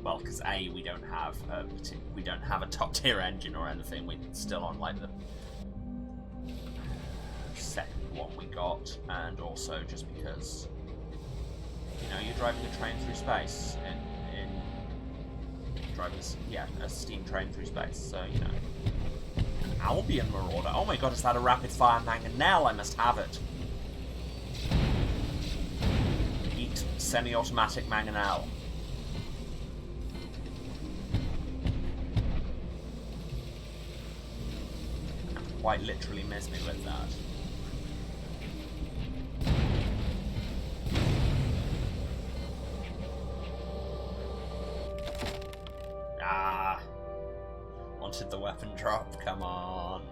Well, because A, we don't have a top-tier engine or anything, we're still on, like, the second one we got, and also just because, you know, you're driving a train through space, in driving, yeah, a steam train through space, so, you know. An Albion Marauder, oh my god, is that a rapid-fire mangonel? I must have it. Eat semi-automatic mangonel. Quite literally miss me with that. Ah! Wanted the weapon drop, come on.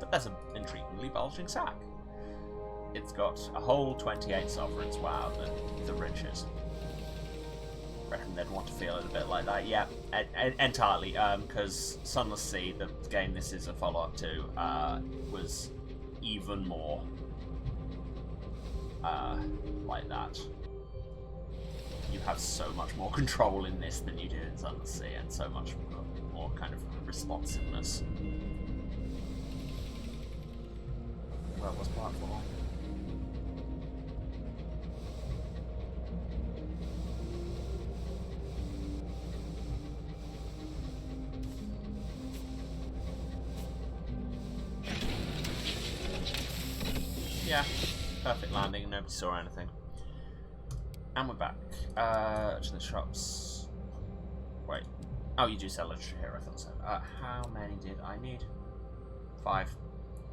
But there's an intriguingly bulging sack. It's got a whole 28 sovereigns, wow, the riches. Reckon they'd want to feel it a bit like that. Yeah, entirely, because Sunless Sea, the game this is a follow-up to, was even more like that. You have so much more control in this than you did in Sunless Sea, and so much more kind of responsiveness. Where was part 4? Yeah, perfect landing, nobody saw anything. And we're back to the shops. Wait. Oh, you do sell literature here, I thought so. How many did I need? 5.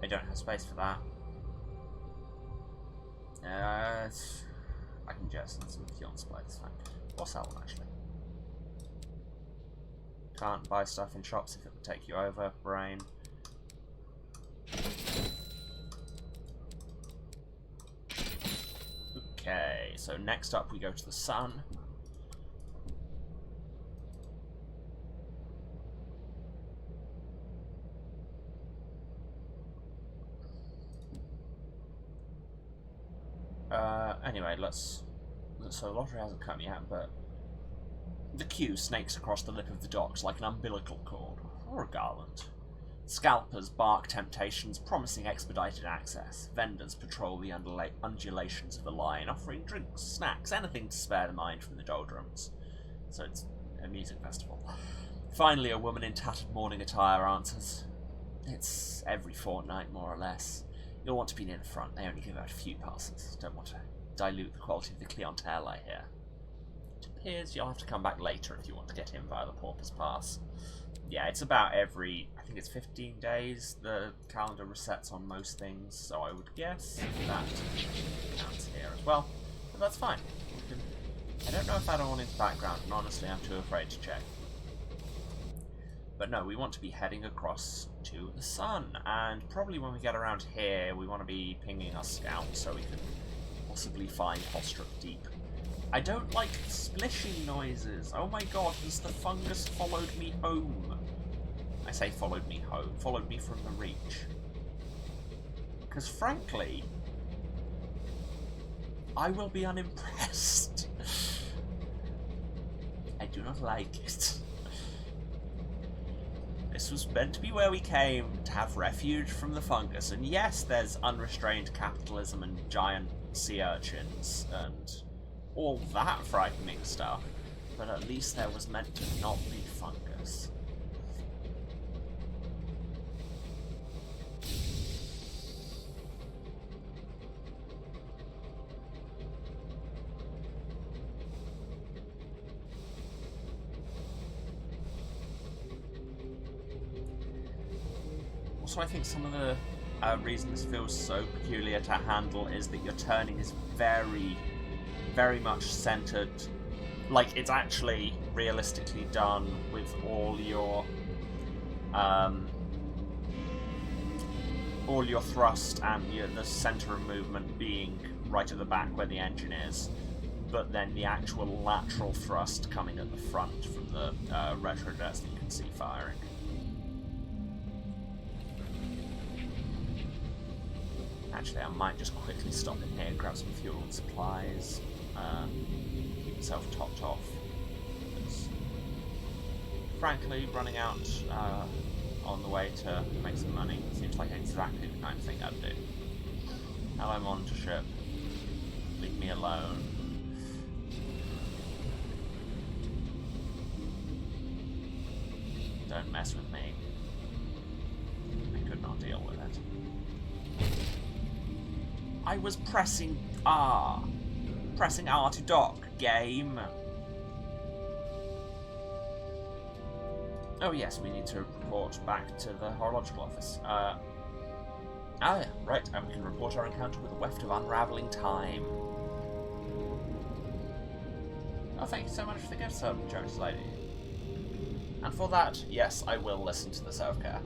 I don't have space for that. I can jettison some kiln splits, fine. Or sell them, actually. Can't buy stuff in shops if it would take you over, brain. Okay, so next up we go to the sun. Anyway, so the lottery hasn't come yet, but the queue snakes across the lip of the docks like an umbilical cord, or a garland. Scalpers bark temptations promising expedited access. Vendors patrol the undulations of the line, offering drinks, snacks, anything to spare the mind from the doldrums. So it's a music festival. Finally, a woman in tattered morning attire answers. It's every fortnight, more or less. You'll want to be near the front. They only give out a few passes. Don't want to dilute the quality of the clientele, I hear. It appears you'll have to come back later if you want to get in via the Pauper's Pass. Yeah, it's about every, I think it's 15 days, the calendar resets on most things, so I would guess that counts here as well. But that's fine. I don't know if that on in the background, and honestly I'm too afraid to check. But no, we want to be heading across to the sun, and probably when we get around here, we want to be pinging our scouts so we can possibly find Hostruck Deep. I don't like splishing noises. Oh my god, has the fungus followed me home? I say followed me home, followed me from the reach. Because frankly, I will be unimpressed. I do not like it. This was meant to be where we came, to have refuge from the fungus, and yes, there's unrestrained capitalism and giant sea urchins, and all that frightening stuff, but at least there was meant to not be fungus. also, I think some of the reason this feels so peculiar to handle is that your turning is very, very much centered. Like, it's actually realistically done with all your thrust and the center of movement being right at the back where the engine is, but then the actual lateral thrust coming at the front from the retro disc you can see firing. Actually, I might just quickly stop in here, grab some fuel and supplies, keep myself topped off. Because, frankly, running out on the way to make some money seems like exactly the kind of thing I'd do. Now I'm on to ship. Leave me alone. Don't mess with me. I could not deal with it. I was pressing R. Pressing R to dock, game. Oh yes, we need to report back to the horological office. Yeah, right, and we can report our encounter with a weft of unravelling time. Oh, thank you so much for the gift, sir, Jones lady. And for that, yes, I will listen to the self-care.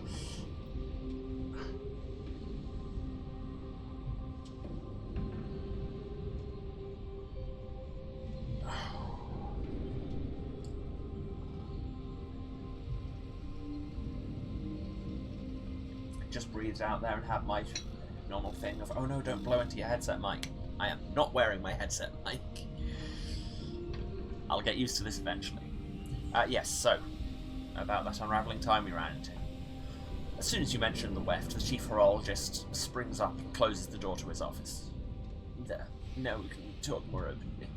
Just breathe out there and have my normal thing of, oh no, don't blow into your headset mic. I am not wearing my headset mic. I'll get used to this eventually. Yes, so, about that unravelling time we ran into. As soon as you mention the weft, the chief horologist springs up and closes the door to his office. There, now we can talk more openly.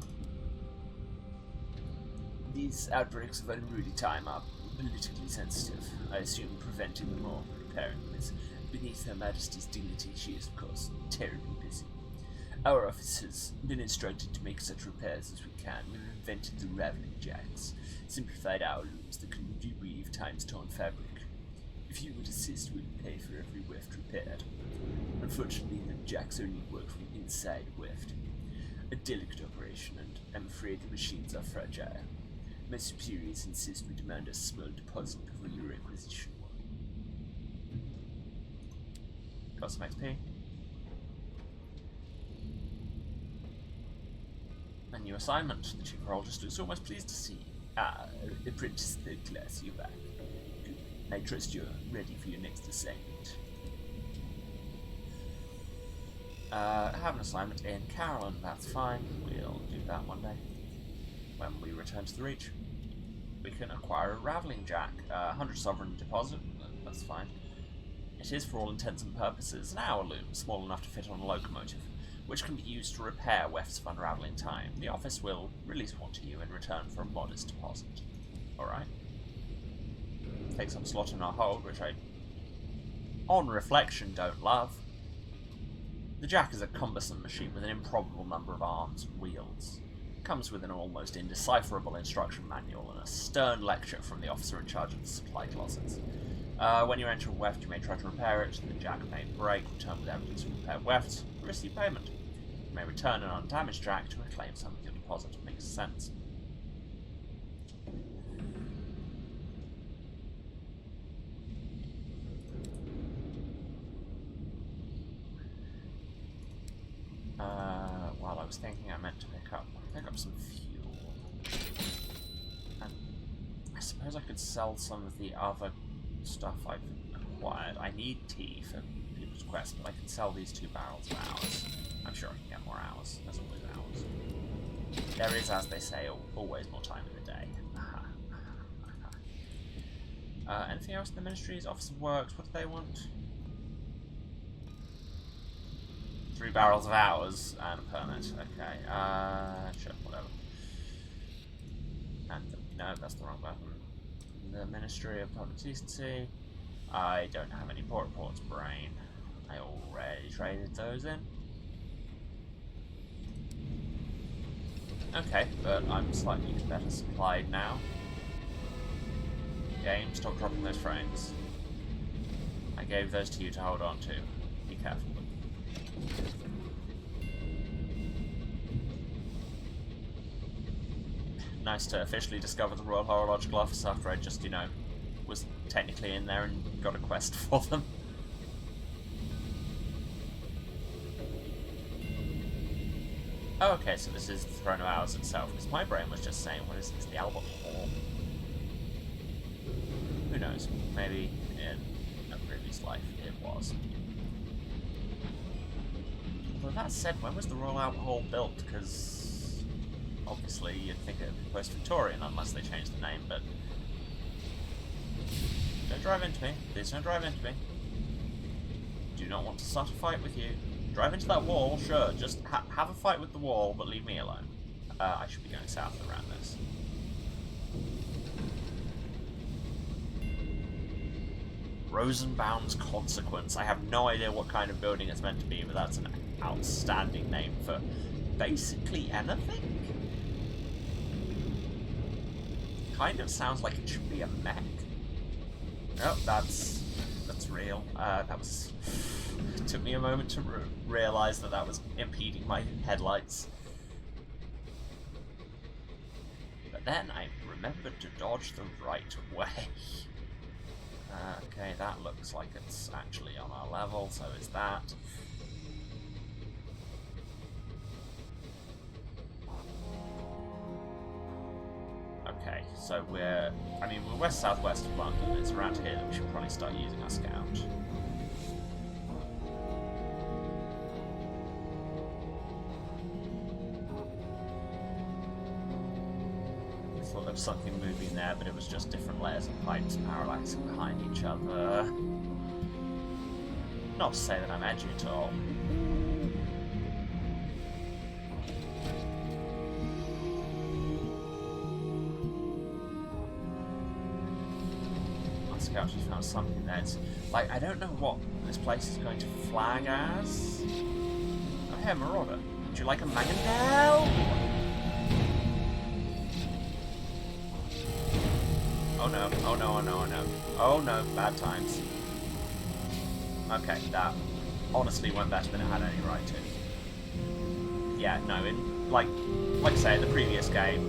These outbreaks of unruly time are politically sensitive. I assume preventing them or repairing them is beneath Her Majesty's dignity. She is, of course, terribly busy. Our office has been instructed to make such repairs as we can. We've invented the raveling jacks, simplified our looms that can reweave time's-torn fabric. If you would assist, we'll pay for every weft repaired. Unfortunately, the jacks only work from inside a weft. A delicate operation, and I'm afraid the machines are fragile. My superiors insist we demand a small deposit before your requisition. Got some XP. A new assignment. The chief horologist is almost pleased to see. Apprentice third class, you're back. Good. I trust you're ready for your next assignment. I have an assignment in Carolyn, that's fine. We'll do that one day. When we return to the Reach, we can acquire a raveling jack. 100 sovereign deposit, that's fine. It is, for all intents and purposes, an hour loom, small enough to fit on a locomotive, which can be used to repair wefts of unravelling time. The office will release one to you in return for a modest deposit. Alright. Takes up a slot in our hold, which I, on reflection, don't love. The jack is a cumbersome machine with an improbable number of arms and wheels. It comes with an almost indecipherable instruction manual and a stern lecture from the officer in charge of the supply closets. When you enter a weft, you may try to repair it. The jack may break, return with evidence of repaired weft, and receive payment. You may return an undamaged jack to reclaim some of your deposit. Makes sense. While I was thinking, I meant to pick up some fuel. And I suppose I could sell some of the other stuff I've acquired. I need tea for People's Quest, but I can sell these 2 barrels of hours. I'm sure I can get more hours. There's always hours. There is, as they say, always more time in the day. Anything else in the Ministry's Office of Works? What do they want? 3 barrels of hours and a permit. Okay. Sure, whatever. And no, that's the wrong button. The Ministry of Public Decency. I don't have any port reports, brain. I already traded those in. Okay, but I'm slightly better supplied now. Game, stop dropping those frames. I gave those to you to hold on to. Be careful. Nice to officially discover the Royal Horological Office after I just, you know, was technically in there and got a quest for them. Oh, okay, so this is the Throne of Hours itself, because my brain was just saying, what is this, the Albert Hall? Who knows? Maybe in a previous life it was. Although that said, when was the Royal Albert Hall built? Because obviously you'd think it would be post-Victorian unless they changed the name, but... Don't drive into me. Please don't drive into me. Do not want to start a fight with you. Drive into that wall, sure, just have a fight with the wall, but leave me alone. I should be going south around this. Rosenbaum's Consequence. I have no idea what kind of building it's meant to be, but that's an outstanding name for basically anything. Kind of sounds like it should be a mech. Nope, that's real. That was... It took me a moment to realise that that was impeding my headlights. But then I remembered to dodge the right way. Okay, that looks like it's actually on our level, so is that. Okay, so we're west-southwest of London. It's around here that we should probably start using our scout. There was something moving there, but it was just different layers of pipes parallaxing behind each other. Not to say that I'm edgy at all. My scout just found something there. It's, like, I don't know what this place is going to flag as. Oh, hey, Marauder. Would you like a Magandel? Oh no, oh no, oh no, oh no. Oh no, bad times. Okay, that honestly went better than it had any right to. Yeah, no, like I say, in the previous game,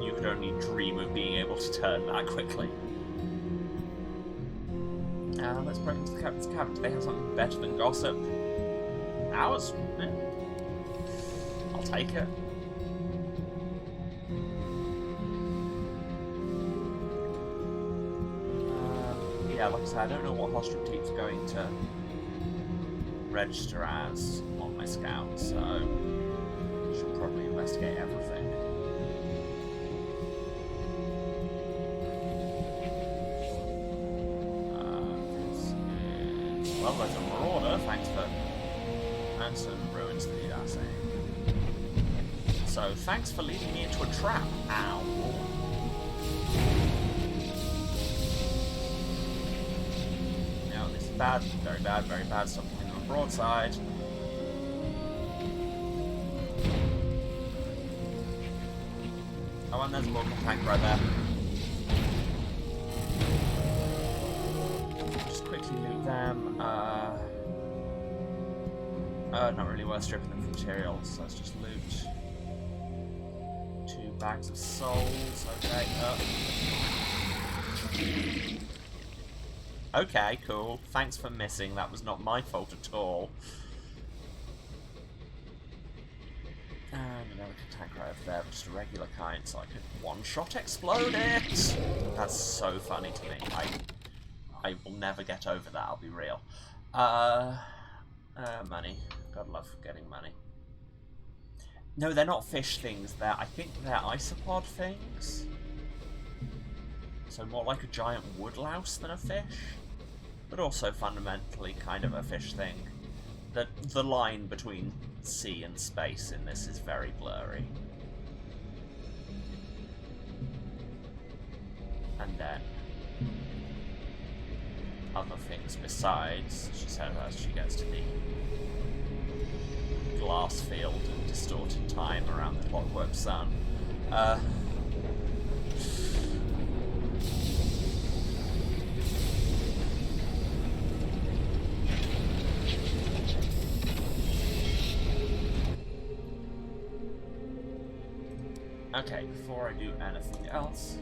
you could only dream of being able to turn that quickly. Let's break into the captain's cabin. Do they have something better than gossip? Ours? Eh. I'll take it. Yeah, like I said, I don't know what Hostrupteep's going to register as on my scout, so I should probably investigate everything. This is... Well, there's a Marauder, thanks for ruins that you are saying. So, thanks for leading me into a trap. Ow. Bad, very bad. Stop hitting on the broadside. Oh, and there's a local tank right there. Just quickly loot them. Not really worth stripping them of materials, so let's just loot. 2 bags of souls. Okay, Okay, cool. Thanks for missing. That was not my fault at all. And another tank right over there, just a regular kind, so I could one-shot explode it! That's so funny to me. I will never get over that, I'll be real. Money. God love getting money. No, they're not fish things. I think they're isopod things. So more like a giant woodlouse than a fish. But also fundamentally kind of a fish thing. The line between sea and space in this is very blurry. And then other things besides, she said as she gets to the glass field and distorted time around the clockwork sun. Okay, before I do anything else,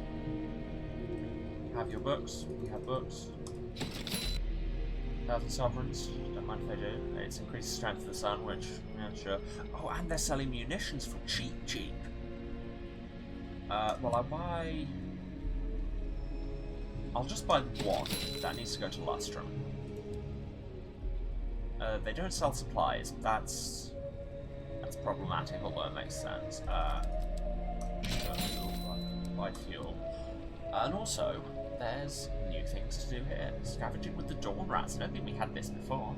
have your books. We have books. 1,000 sovereigns. Don't mind if I do. It's increased strength of the sun, which, yeah, sure. Oh, and they're selling munitions for cheap. Well, I'll just buy one. That needs to go to Lustrum. They don't sell supplies. That's problematic, although it makes sense. Buy fuel. And also, there's new things to do here. Scavenging with the Dawn Rats. I don't think we had this before.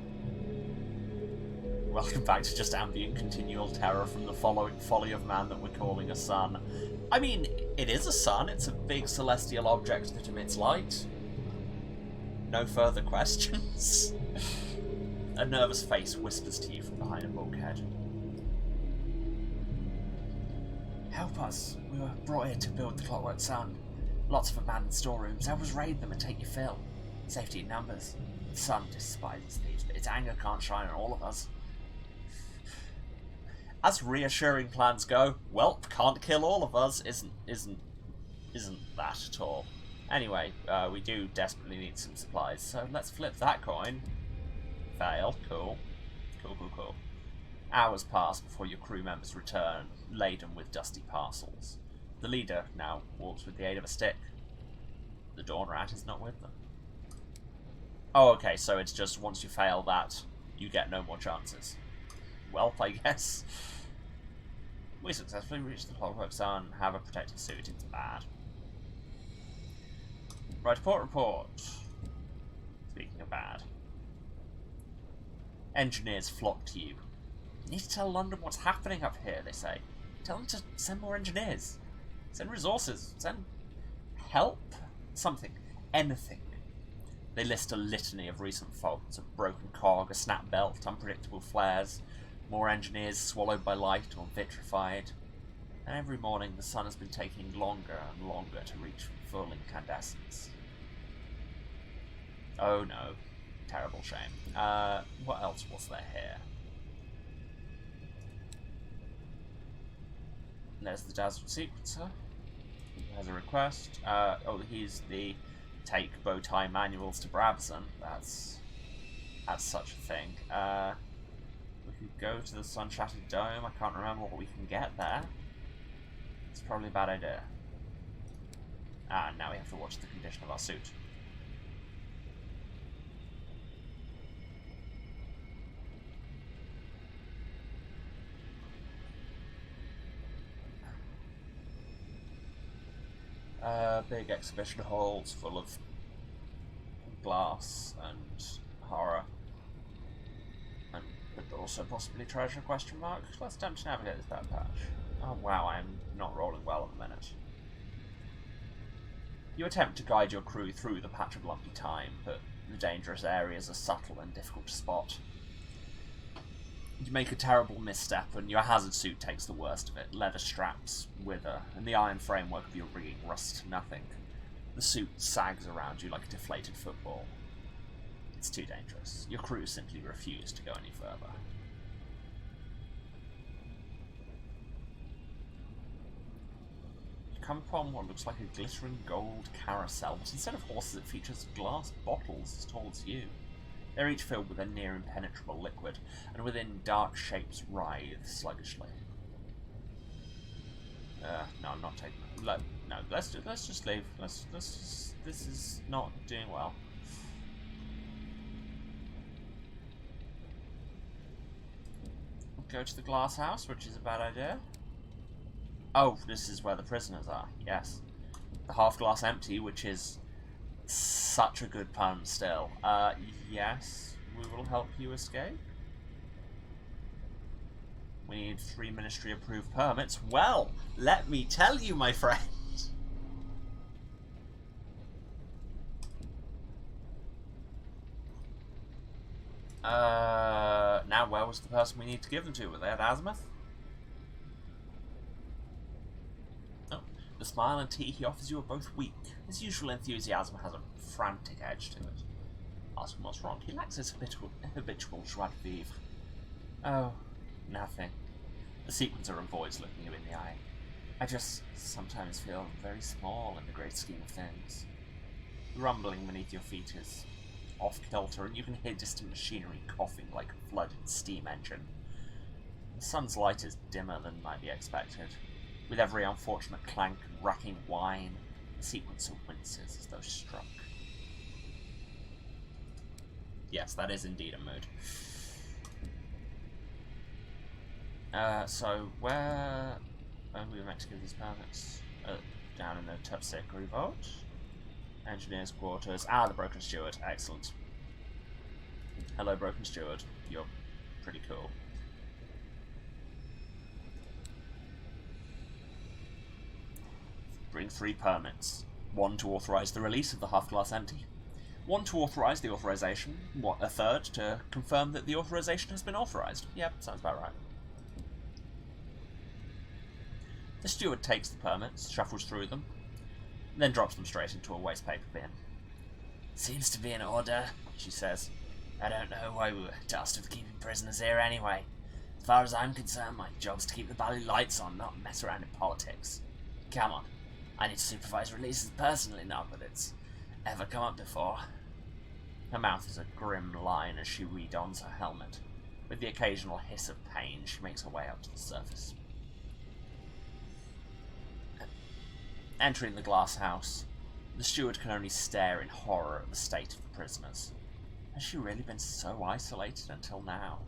Welcome back to just ambient continual terror from the folly of man that we're calling a sun. I mean, it is a sun. It's a big celestial object that emits light. No further questions. A nervous face whispers to you from behind a bulkhead. Help us. We were brought here to build the Clockwork Sun. Lots of abandoned storerooms. Help us raid them and take your fill. Safety in numbers. The sun despises thieves, but its anger can't shine on all of us. As reassuring plans go, well, can't kill all of us isn't that at all. Anyway, we do desperately need some supplies, so let's flip that coin. Fail. Cool. Cool. Hours pass before your crew members return, laden with dusty parcels. The leader now walks with the aid of a stick. The Dawn Rat is not with them. Oh, okay, so it's just once you fail that, you get no more chances. Well, I guess. We successfully reached the Clockwork Sun, have a protective suit, it's bad. Right, report. Speaking of bad. Engineers flock to you. You need to tell London what's happening up here, they say. Tell them to send more engineers. Send resources. Send help. Something. Anything. They list a litany of recent faults, a broken cog, a snap belt, unpredictable flares, more engineers swallowed by light or vitrified. And every morning the sun has been taking longer and longer to reach full incandescence. Oh no. Terrible shame. What else was there here? There's the Dazzled Sequencer. He has a request. Oh, he's the take bow tie manuals to Brabson. That's such a thing. We could go to the Sun-Shattered Dome. I can't remember what we can get there. It's probably a bad idea. And now we have to watch the condition of our suit. Big exhibition halls full of glass and horror, but also possibly treasure, question mark. Let's attempt to navigate this bad patch. Oh wow, I'm not rolling well at the minute. You attempt to guide your crew through the patch of lumpy time, but the dangerous areas are subtle and difficult to spot. You make a terrible misstep and your hazard suit takes the worst of it. Leather straps wither, and the iron framework of your rigging rusts to nothing. The suit sags around you like a deflated football. It's too dangerous. Your crew simply refuse to go any further. You come upon what looks like a glittering gold carousel, but instead of horses it features glass bottles as tall as you. They're each filled with a near impenetrable liquid, and within dark shapes writhe sluggishly. No, I'm not taking. No, let's just leave. This is not doing well. Go to the glass house, which is a bad idea. Oh, this is where the prisoners are. Yes, the half glass empty, which is such a good pun still. Yes, we will help you escape. We need 3 ministry approved permits. Well, let me tell you, my friend. Now where was the person we need to give them to? Were they at Azimuth? Oh, the smile and tea he offers you are both weak. His usual enthusiasm has a frantic edge to it. Ask him what's wrong. He lacks his habitual joie de vivre. Oh, nothing. The sequencer avoids looking you in the eye. I just sometimes feel very small in the great scheme of things. The rumbling beneath your feet is off-kilter, and you can hear distant machinery coughing like a flooded steam engine. The sun's light is dimmer than might be expected. With every unfortunate clank and racking whine, a sequence of winces as though struck. Yes, that is indeed a mood. So, where are we meant to give these permits? Down in the Terpsichore Vault. Engineer's quarters. Ah, the Broken Steward. Excellent. Hello, Broken Steward. You're pretty cool. Bring 3 permits. 1 to authorise the release of the half-glass empty. 1 to authorise the authorisation. A 3rd to confirm that the authorisation has been authorised. Yep, sounds about right. The steward takes the permits, shuffles through them, then drops them straight into a waste paper bin. Seems to be in order, she says. I don't know why we were tasked with keeping prisoners here anyway. As far as I'm concerned, my job's to keep the valley lights on, not mess around in politics. Come on. I need to supervise releases personally, not that it's ever come up before. Her mouth is a grim line as she redons her helmet. With the occasional hiss of pain, she makes her way up to the surface. Entering the glass house, the steward can only stare in horror at the state of the prisoners. Has she really been so isolated until now?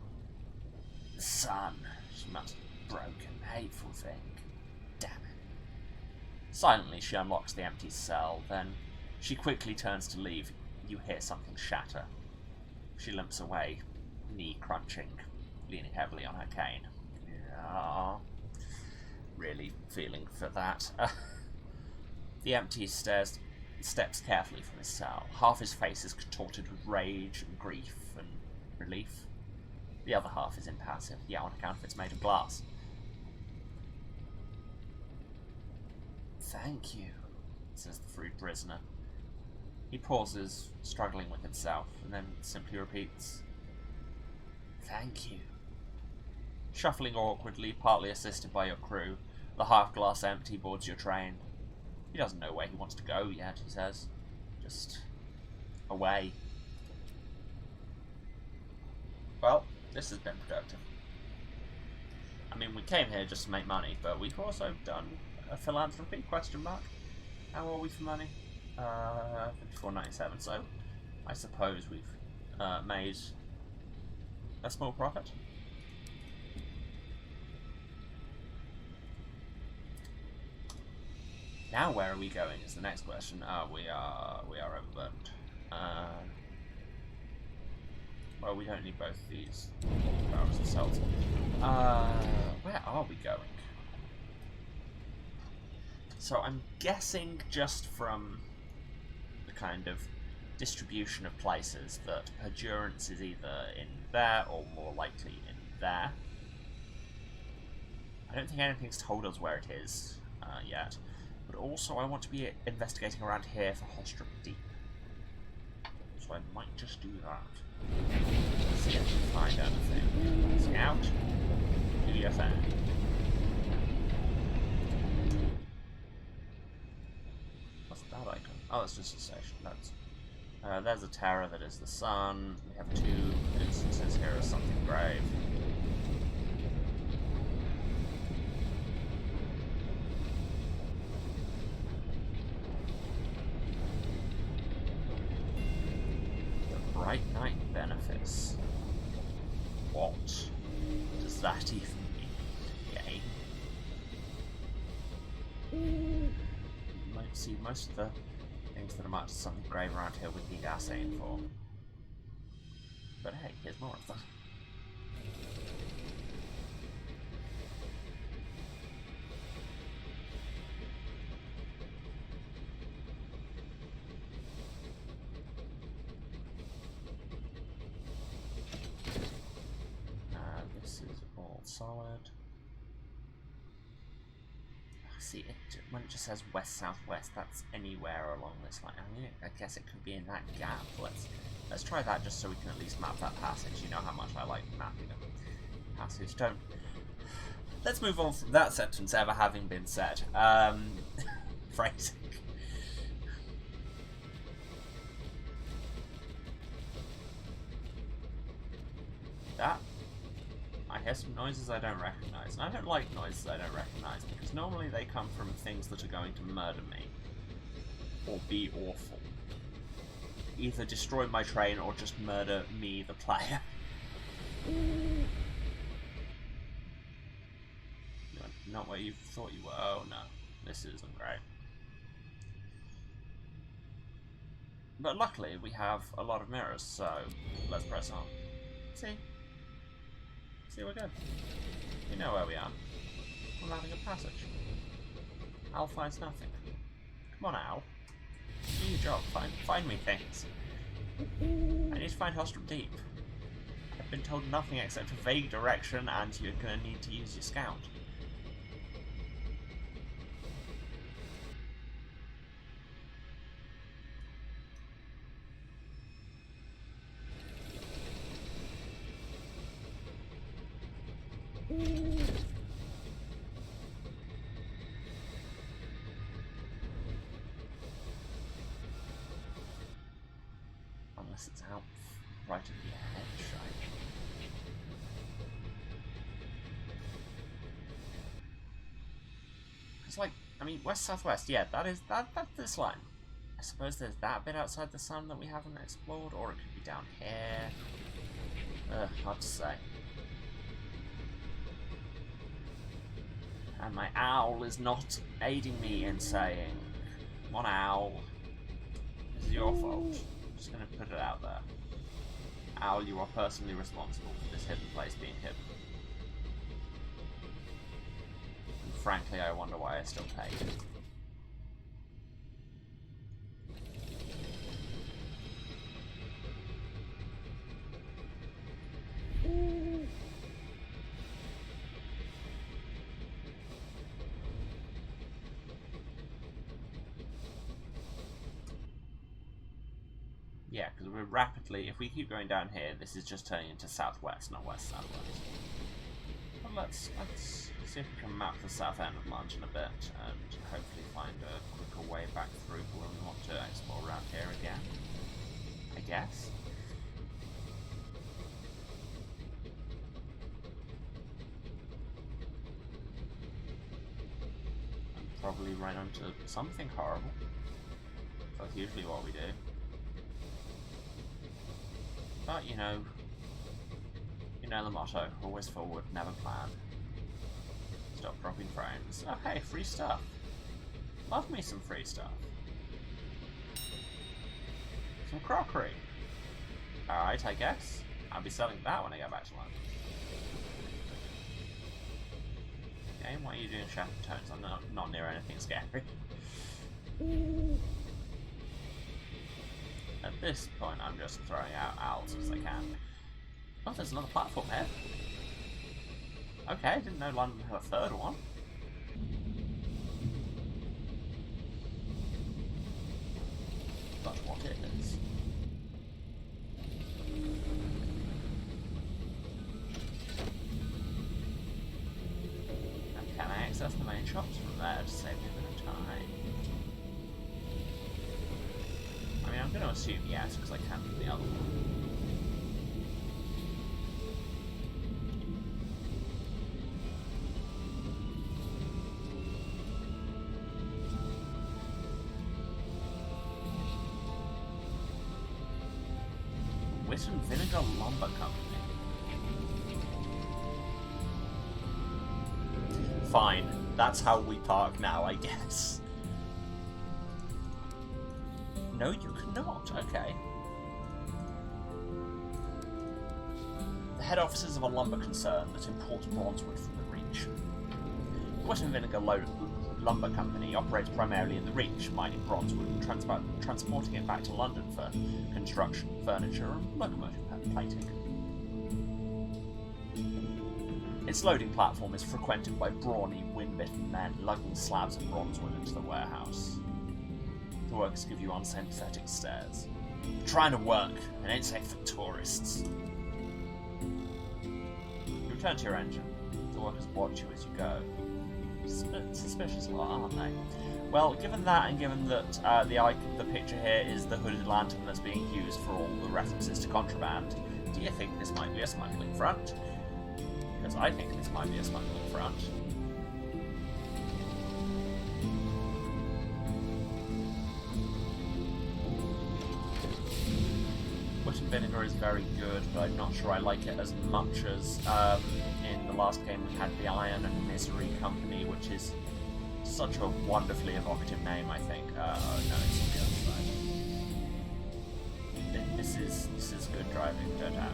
The sun, she mutters, broken, hateful thing. Damn it. Silently, she unlocks the empty cell, then she quickly turns to leave. You hear something shatter. She limps away, knee crunching, leaning heavily on her cane. Yeah, really feeling for that. The empty steps carefully from his cell. Half his face is contorted with rage and grief and relief. The other half is impassive, on account of it's made of glass. Thank you, says the freed prisoner. He pauses, struggling with himself, and then simply repeats, Thank you. Shuffling awkwardly, partly assisted by your crew, the half-glass empty boards your train. He doesn't know where he wants to go yet, he says. Just away. Well, this has been productive. I mean, we came here just to make money, but we've also done a philanthropy, question mark. How are we for money? 54.97, so I suppose we've made a small profit. Now where are we going is the next question. We are overburdened. Well, we don't need both of these barrels of salt. Where are we going? So I'm guessing just from the kind of distribution of places that Perdurance is either in there or more likely in there. I don't think anything's told us where it is yet. But also I want to be investigating around here for Hostrop Deep. So I might just do that. See if I can find anything. Scout, do your thing. What's that icon? Oh, that's just a station. Notes. There's a terror that is the sun. We have 2 instances here of something grave. Bright Night Benefice. What does that even mean? Game? See, most of the things that are marked as something grave around here we need assaying for. But hey, here's more of them. This is all solid. See, when it just says west southwest, that's anywhere along this line. I mean, I guess it could be in that gap. Let's try that just so we can at least map that passage. You know how much I like mapping a passage. Let's move on from that sentence ever having been said. Phrasing. That. I hear some noises I don't recognise, and I don't like noises I don't recognise, because normally they come from things that are going to murder me. Or be awful. Either destroy my train, or just murder me, the player. You're not where you thought you were. Oh no, this isn't great. But luckily, we have a lot of mirrors, so let's press on. See, we're good. We know where we are. We're having a passage. Owl finds nothing. Come on, Owl. Do your job. Find me things. I need to find Hostrom Deep. I've been told nothing except a vague direction, and you're going to need to use your scout. Unless it's out right at the edge, It's like, I mean, west-southwest, yeah, that's this line. I suppose there's that bit outside the sun that we haven't explored, or it could be down here. Hard to say. And my owl is not aiding me in saying, "Come on, Owl. This is your fault." I'm just going to put it out there. Owl, you are personally responsible for this hidden place being hidden. And frankly, I wonder why I still paid. Yeah, because we're rapidly, if we keep going down here, this is just turning into southwest, not west-southwest. But let's see if we can map the south end of London a bit, and hopefully find a quicker way back through when we want to explore around here again, I guess. And probably run into something horrible. That's usually what we do. But, you know the motto, always forward, never plan. Stop dropping frames. Oh hey, free stuff. Love me some free stuff. Some crockery. Alright, I guess. I'll be selling that when I go back to London. Game, what are you doing shattered tones? I'm not near anything scary. At this point, I'm just throwing out owls as I can. Oh, there's another platform here. Okay, didn't know London had a third one. But what it is. And can I access the main shops from there to save me a bit of time? I mean, I'm going to assume yes, because I can't do the other one. Wit and Vinegar Lumber Company. Fine, that's how we park now, I guess. No, you cannot. Okay. The head offices of a lumber concern that imports bronzewood from the Reach. The Wit and Vinegar Lumber Company operates primarily in the Reach, mining bronzewood and transporting it back to London for construction, furniture, and locomotive plating. Its loading platform is frequented by brawny, wind-bitten men lugging slabs of bronzewood into the warehouse. The workers give you unsympathetic stares. Trying to work, and ain't safe for tourists. You return to your engine. The workers watch you as you go. Suspicious lot, aren't they? Well, given that, and given that the picture here is the hooded lantern that's being used for all the references to contraband, do you think this might be a smuggling front? Because I think this might be a smuggling front. Wit and vinegar is very good, but I'm not sure I like it as much as in the last game we had the Iron and Misery Company, which is such a wonderfully evocative name, I think. No, it's on the other side. This is good driving, don't have.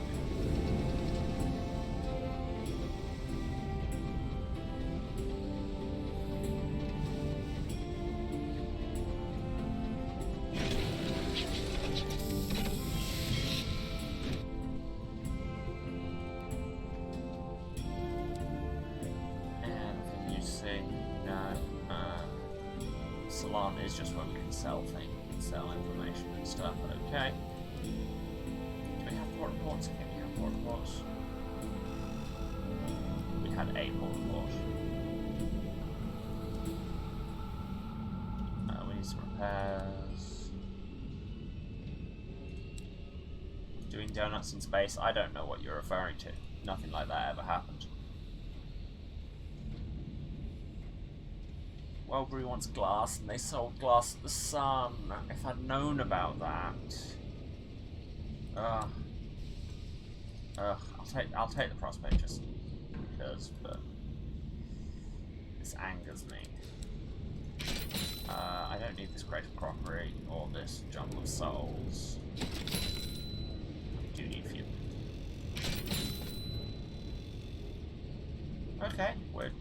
Salon is just where we can sell things, sell information and stuff. Okay. Do we have port reports? I think we have port reports. We had a port report. We need some repairs. Doing donuts in space? I don't know what you're referring to. Nothing like that ever happened. Wellbury wants glass, and they sold glass at the Sun. If I'd known about that, I'll take the prospectus because, but this angers me. I don't need this crate of crockery or this jumble of souls. I do need fuel. Okay, we've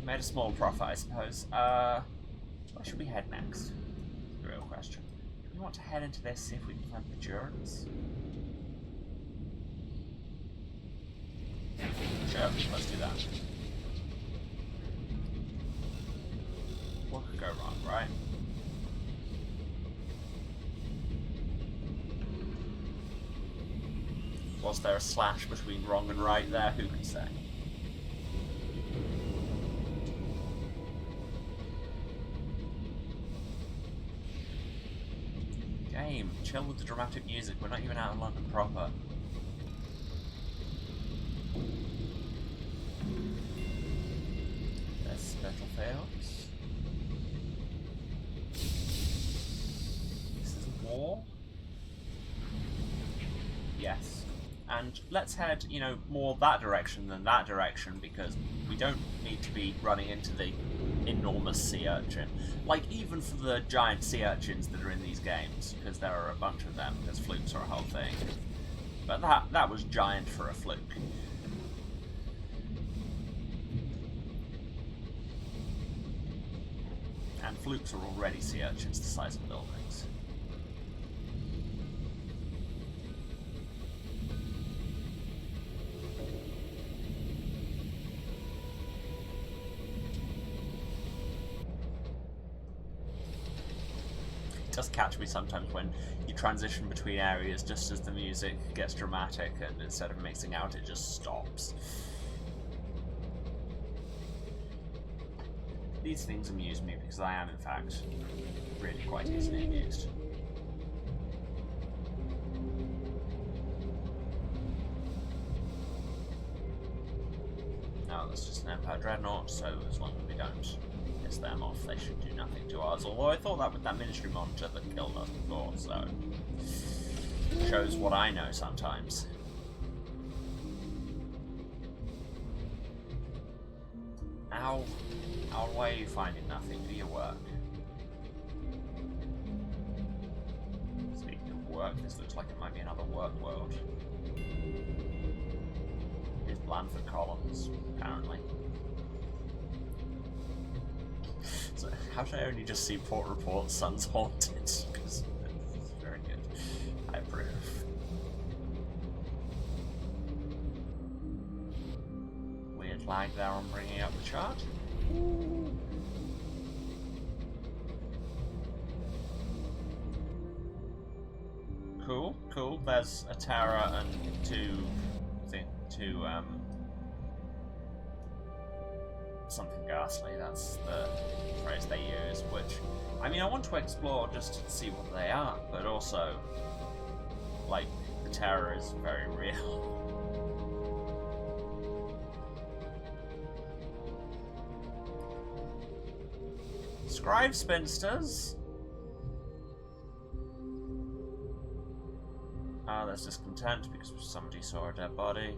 made a small profit, I suppose. Where should we head next? The real question. Do we want to head into this, see if we can find endurance? Sure, let's do that. What could go wrong, right? Was there a slash between wrong and right there? Who can say? Game, chill with the dramatic music. We're not even out in London proper. There's Spitalfields. This is war. Yes. And let's head, you know, more that direction than that direction, because we don't need to be running into the enormous sea urchin. Like, even for the giant sea urchins that are in these games, because there are a bunch of them, because flukes are a whole thing. But that was giant for a fluke. And flukes are already sea urchins the size of buildings. It does catch me sometimes when you transition between areas just as the music gets dramatic, and instead of mixing out it just stops. These things amuse me because I am in fact really quite easily amused. No, that's just an Empire Dreadnought, so as long as we don't piss them off, they should do nothing to us. Although I thought that with that Ministry monitor that killed us before, so shows what I know sometimes. Ow. Why are you finding nothing? Do your work. Speaking of work, this looks like it might be another work world. Here's Blandford Collins, apparently. So, how should I only just see port report Sun's haunted? Because this is very good. I approve. Weird lag there on bringing up the chart. Cool, cool. There's a Terra and two something ghastly, that's the phrase they use, which, I mean, I want to explore just to see what they are, but also, like, the terror is very real. Scribe spinsters? There's discontent because somebody saw a dead body.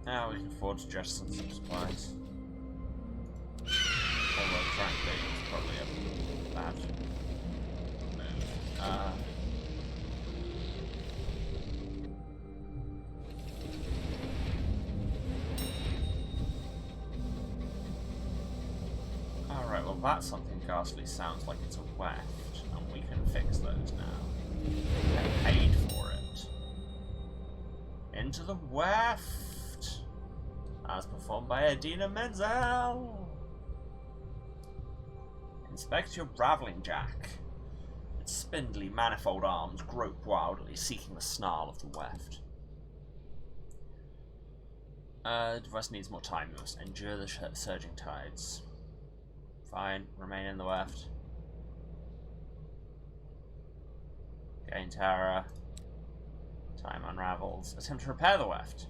Now we can afford to jettison some supplies. Although, frankly, it's probably a bad move. Alright, well that something ghastly sounds like it's a weft, and we can fix those now. I paid for it. Into the weft! As performed by Adina Menzel! Inspect your raveling jack. Its spindly, manifold arms grope wildly, seeking the snarl of the weft. The device needs more time. We must endure the surging tides. Fine, remain in the weft. Gain terror. Time unravels. Attempt to repair the weft.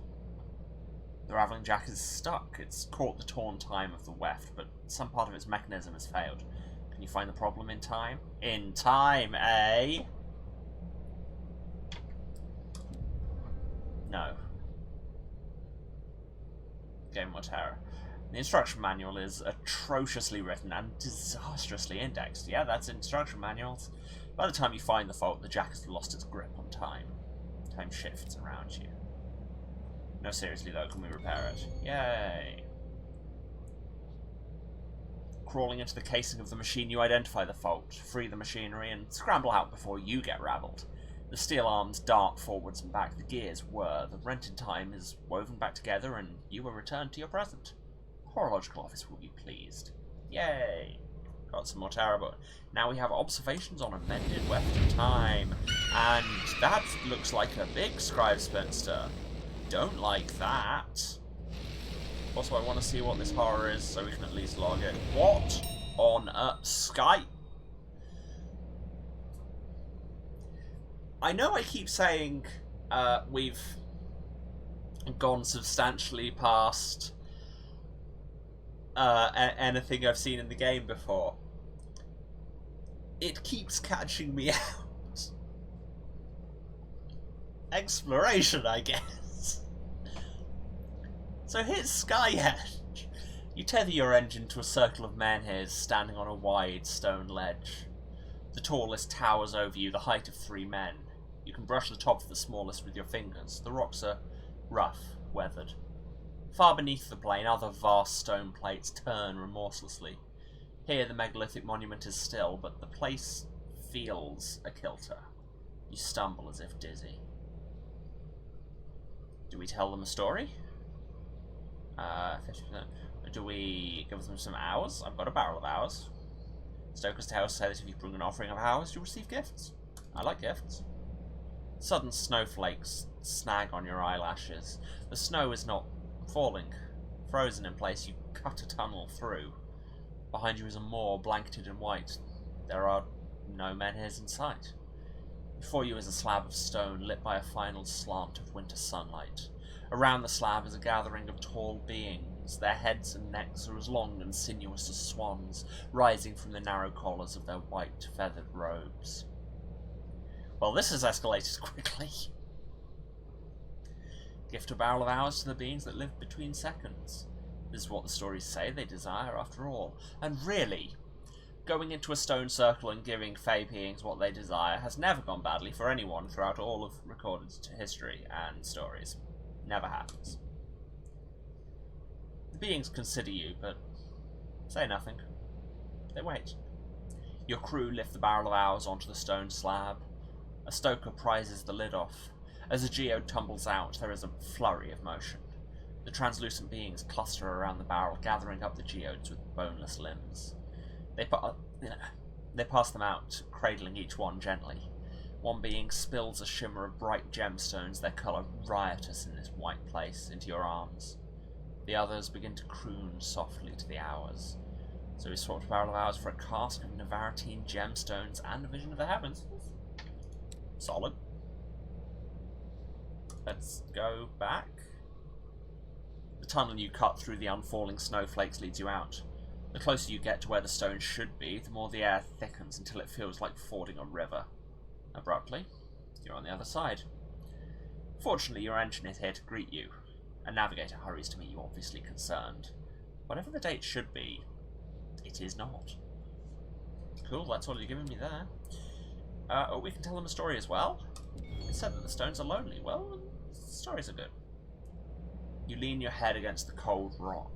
The raveling jack is stuck. It's caught the torn time of the weft, but some part of its mechanism has failed. Can you find the problem in time? In time, eh? No. Gain more terror. The instruction manual is atrociously written and disastrously indexed. Yeah, that's instruction manuals. By the time you find the fault, the jack has lost its grip on time. Time shifts around you. No, seriously though, can we repair it? Yay! Crawling into the casing of the machine, you identify the fault, free the machinery, and scramble out before you get ravelled. The steel arms dart forwards and back, the gears whir, the rented time is woven back together, and you are returned to your present. The horological office will be pleased. Yay! Got some more terror, but now we have observations on amended weft time. And that looks like a big scribe spinster. Don't like that. Also, I want to see what this horror is, so we can at least log it. What on Skype? I know I keep saying we've gone substantially past anything I've seen in the game before. It keeps catching me out. Exploration, I guess. So here's Skyedge. You tether your engine to a circle of menhirs standing on a wide stone ledge. The tallest towers over you, the height of 3 men. You can brush the top of the smallest with your fingers. The rocks are rough, weathered. Far beneath the plain, other vast stone plates turn remorselessly. Here, the megalithic monument is still, but the place feels a kilter. You stumble as if dizzy. Do we tell them a story? 50%. Do we give them some hours? I've got a barrel of hours. Stoker's tales say that if you bring an offering of hours, you'll receive gifts. I like gifts. Sudden snowflakes snag on your eyelashes. The snow is not falling. Frozen in place, you cut a tunnel through. Behind you is a moor, blanketed in white. There are no menhirs in sight. Before you is a slab of stone, lit by a final slant of winter sunlight. Around the slab is a gathering of tall beings. Their heads and necks are as long and sinuous as swans, rising from the narrow collars of their white, feathered robes. Well, this has escalated quickly. Gift a barrel of hours to the beings that live between seconds. This is what the stories say they desire, after all. And really, going into a stone circle and giving fey beings what they desire has never gone badly for anyone throughout all of recorded history and stories. Never happens. The beings consider you, but say nothing. They wait. Your crew lift the barrel of hours onto the stone slab. A stoker prizes the lid off. As a geode tumbles out, there is a flurry of motion. The translucent beings cluster around the barrel, gathering up the geodes with boneless limbs. They pass them out, cradling each one gently. One being spills a shimmer of bright gemstones, their colour riotous in this white place, into your arms. The others begin to croon softly to the hours. So we swapped a barrel of hours for a cask of Navartine gemstones and a vision of the heavens. Solid. Let's go back. The tunnel you cut through the unfalling snowflakes leads you out. The closer you get to where the stone should be, the more the air thickens until it feels like fording a river. Abruptly, you're on the other side. Fortunately, your engine is here to greet you. A navigator hurries to meet you, obviously concerned. Whatever the date should be, it is not. Cool, that's all you're giving me there. Oh, we can tell them a story as well? It said that the stones are lonely. Well, stories are good. You lean your head against the cold rock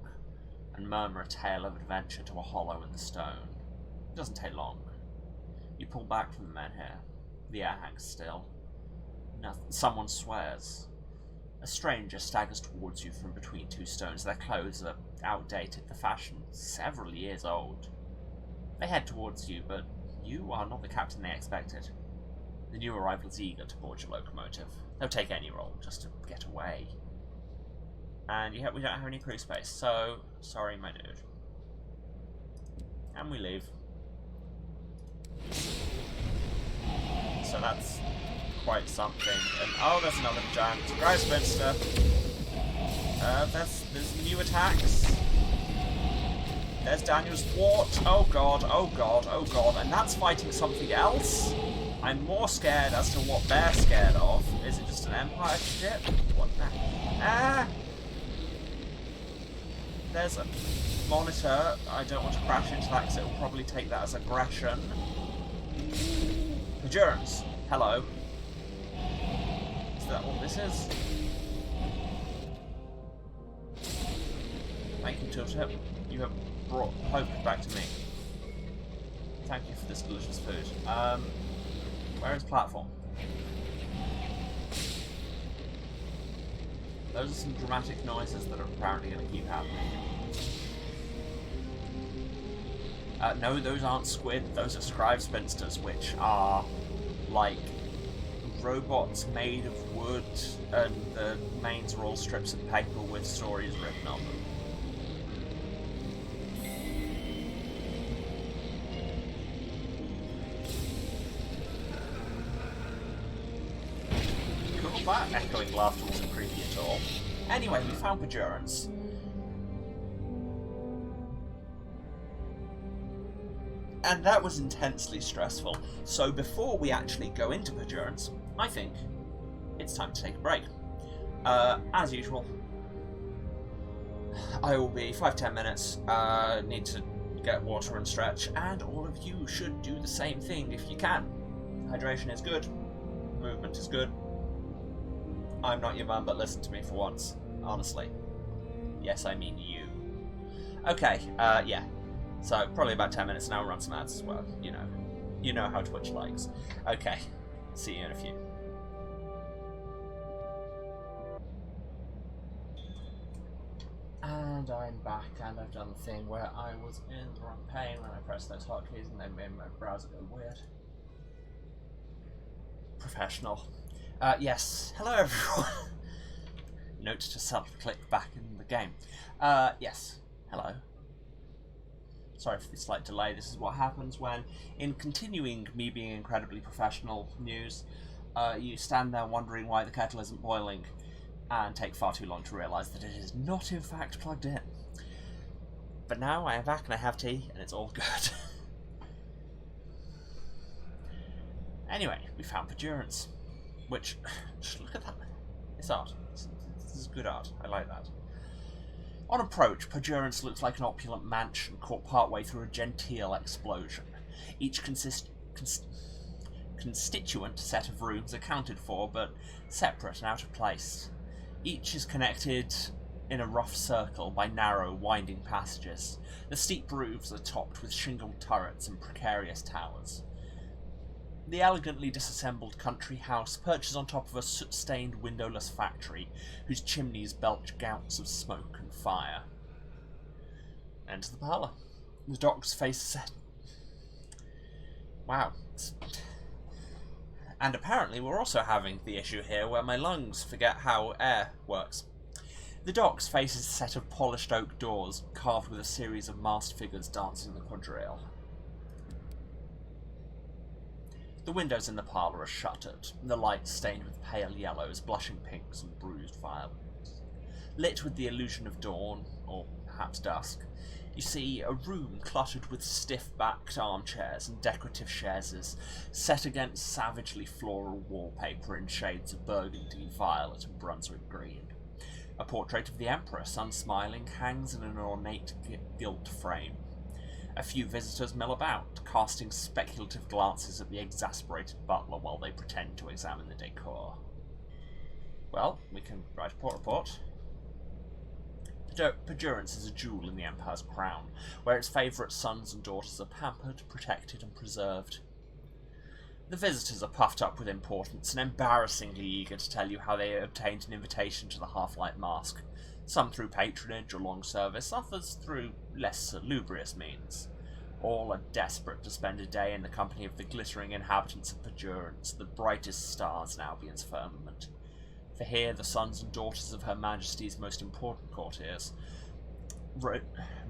and murmur a tale of adventure to a hollow in the stone. It doesn't take long. You pull back from the menhir. The air hangs still. Someone swears. A stranger staggers towards you from between two stones. Their clothes are outdated, the fashion several years old. They head towards you, but you are not the captain they expected. The new arrival is eager to board your locomotive. They'll take any role just to get away. And we don't have any crew space, so sorry, my dude. And we leave. So that's quite something. And oh, there's another giant Grouse Spinster. There's new attacks. There's Daniel's Thwart. Oh god, oh god, oh god. And that's fighting something else? I'm more scared as to what they're scared of. Is it just an Empire ship? What the... Ah! There's a monitor. I don't want to crash into that because it will probably take that as aggression. Endurance. Hello. Is that what this is? Thank you, Tooltip. You have brought hope back to me. Thank you for this delicious food. Where is platform? Those are some dramatic noises that are apparently going to keep happening. No, those aren't squid, those are scribe spinsters, which are like robots made of wood, and the mains are all strips of paper with stories written on them. Cool, that echoing laughter wasn't creepy at all. Anyway, we found Perdurance. And that was intensely stressful. So before we actually go into Perdurance, I think it's time to take a break. As usual, I will be 5-10 minutes. Need to get water and stretch, and all of you should do the same thing if you can. Hydration is good. Movement is good. I'm not your mum, but listen to me for once. Honestly. Yes, I mean you. Okay, yeah. So, probably about 10 minutes, and I'll run some ads as well. You know how Twitch likes. Okay, see you in a few. And I'm back, and I've done the thing where I was in the wrong pane when I pressed those hotkeys, and they made my browser go weird. Professional. Yes. Hello, everyone. Note to self, click back in the game. Yes. Hello. Sorry for the slight delay. This is what happens when, in continuing me being incredibly professional news, you stand there wondering why the kettle isn't boiling, and take far too long to realise that it is not in fact plugged in. But now I am back and I have tea, and it's all good. Anyway, we found Perdurance, which, just look at that. It's art. This is good art. I like that. On approach, Perdurance looks like an opulent mansion caught partway through a genteel explosion. Each constituent set of rooms accounted for, but separate and out of place. Each is connected in a rough circle by narrow, winding passages. The steep roofs are topped with shingled turrets and precarious towers. The elegantly disassembled country house perches on top of a soot-stained windowless factory whose chimneys belch gouts of smoke and fire. Enter the parlour. The doc's face set. Wow. And apparently we're also having the issue here where my lungs forget how air works. The docks faces a set of polished oak doors, carved with a series of masked figures dancing the quadrille. The windows in the parlour are shuttered, the lights stained with pale yellows, blushing pinks and bruised violets. Lit with the illusion of dawn, or perhaps dusk, you see a room cluttered with stiff-backed armchairs and decorative chaises, set against savagely floral wallpaper in shades of burgundy, violet and Brunswick green. A portrait of the Empress, unsmiling, hangs in an ornate gilt frame. A few visitors mill about, casting speculative glances at the exasperated butler while they pretend to examine the decor. Well, we can write a port report. Perdurance is a jewel in the Empire's crown, where its favourite sons and daughters are pampered, protected, and preserved. The visitors are puffed up with importance and embarrassingly eager to tell you how they obtained an invitation to the Half-Light Masque, some through patronage or long service, others through less salubrious means. All are desperate to spend a day in the company of the glittering inhabitants of Perdurance, the brightest stars in Albion's firmament. For here the sons and daughters of Her Majesty's most important courtiers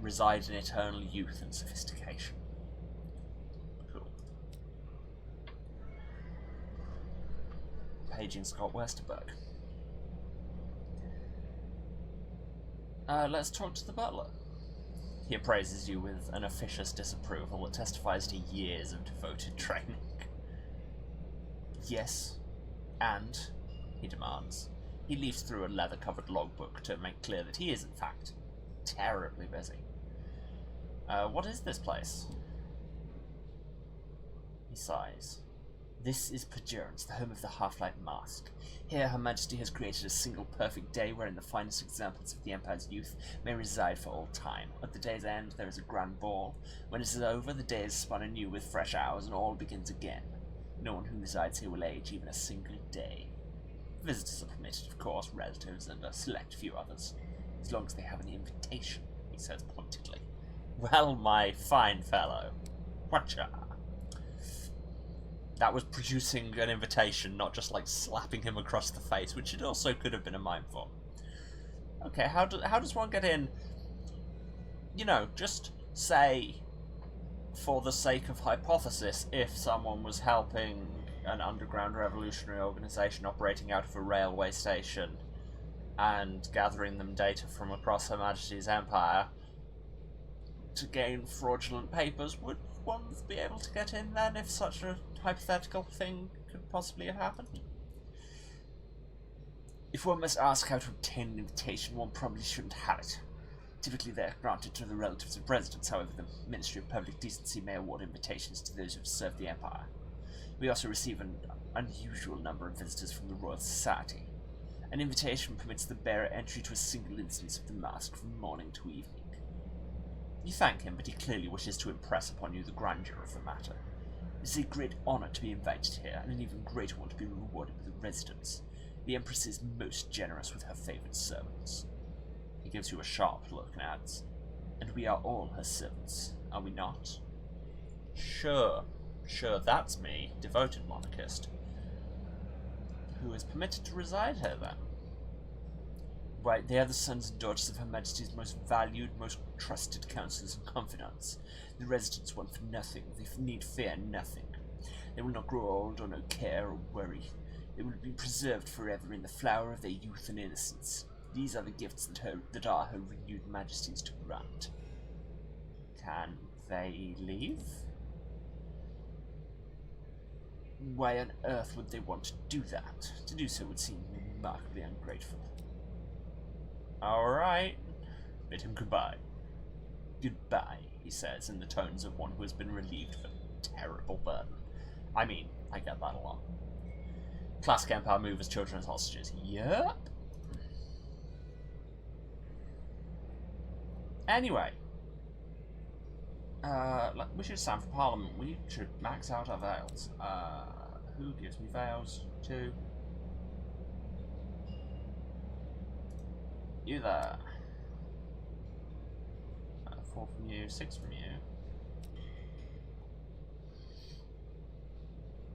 reside in eternal youth and sophistication. Cool. Paging Scott Westerberg. Let's talk to the butler. He appraises you with an officious disapproval that testifies to years of devoted training. Yes, and, he demands. He leafs through a leather-covered logbook to make clear that he is, in fact, terribly busy. What is this place? He sighs. This is Perdurance, the home of the Half-Light Masque. Here Her Majesty has created a single perfect day wherein the finest examples of the Empire's youth may reside for all time. At the day's end there is a grand ball. When it is over, the day is spun anew with fresh hours and all begins again. No one who resides here will age even a single day. Visitors are permitted, of course, relatives and a select few others, as long as they have an invitation, he says pointedly. Well, my fine fellow, whatcha? That was producing an invitation, not just like slapping him across the face, which it also could have been a mime for. Okay, how does one get in? You know, just say, for the sake of hypothesis, if someone was helping an underground revolutionary organisation operating out of a railway station and gathering them data from across Her Majesty's Empire to gain fraudulent papers, would one be able to get in then if such a hypothetical thing could possibly have happened? If one must ask how to obtain an invitation, one probably shouldn't have it. Typically they are granted to the relatives of residents, however the Ministry of Public Decency may award invitations to those who have served the Empire. We also receive an unusual number of visitors from the Royal Society. An invitation permits the bearer entry to a single instance of the masque from morning to evening. You thank him, but he clearly wishes to impress upon you the grandeur of the matter. It is a great honour to be invited here, and an even greater one to be rewarded with a residence. The Empress is most generous with her favoured servants. He gives you a sharp look and adds, and we are all her servants, are we not? Sure, that's me, devoted monarchist. Who is permitted to reside here, then? Right, they are the sons and daughters of Her Majesty's most valued, most trusted counsellors and confidants. The residents want for nothing, they need fear nothing. They will not grow old or know care or worry. They will be preserved forever in the flower of their youth and innocence. These are the gifts that are Her renewed Majesty's to grant. Can they leave? Why on earth would they want to do that? To do so would seem remarkably ungrateful. Alright. Bid him goodbye. Goodbye, he says, in the tones of one who has been relieved of a terrible burden. I mean, I get that a lot. Classic Empire move as children as hostages. Yep. Anyway. We should stand for Parliament. We should max out our veils. Who gives me veils? 2. You there. 4 from you, 6 from you.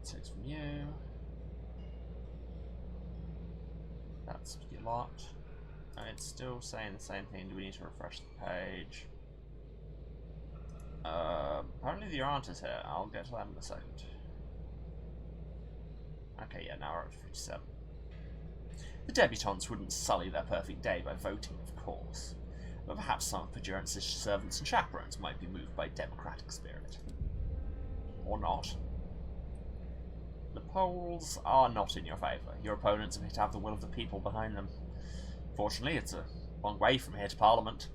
6 from you. That's your lot. And it's still saying the same thing. Do we need to refresh the page? Apparently the aunt is here. I'll get to that in a second. Okay, yeah, now we're up to 57. The debutantes wouldn't sully their perfect day by voting, of course. But perhaps some of Pedurance's servants and chaperones might be moved by democratic spirit. Or not. The polls are not in your favour. Your opponents appear to have the will of the people behind them. Fortunately, it's a long way from here to Parliament.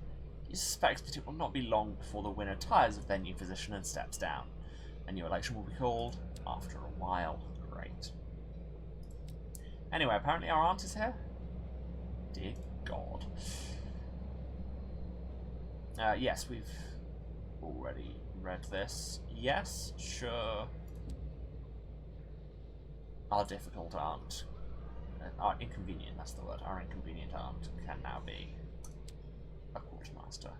You suspect that it will not be long before the winner tires of their new position and steps down. A new election will be called after a while. Great. Anyway, apparently our aunt is here. Dear God. Yes, we've already read this. Yes, sure. Our difficult aunt. Our inconvenient, that's the word. Our inconvenient aunt can now be a quartermaster.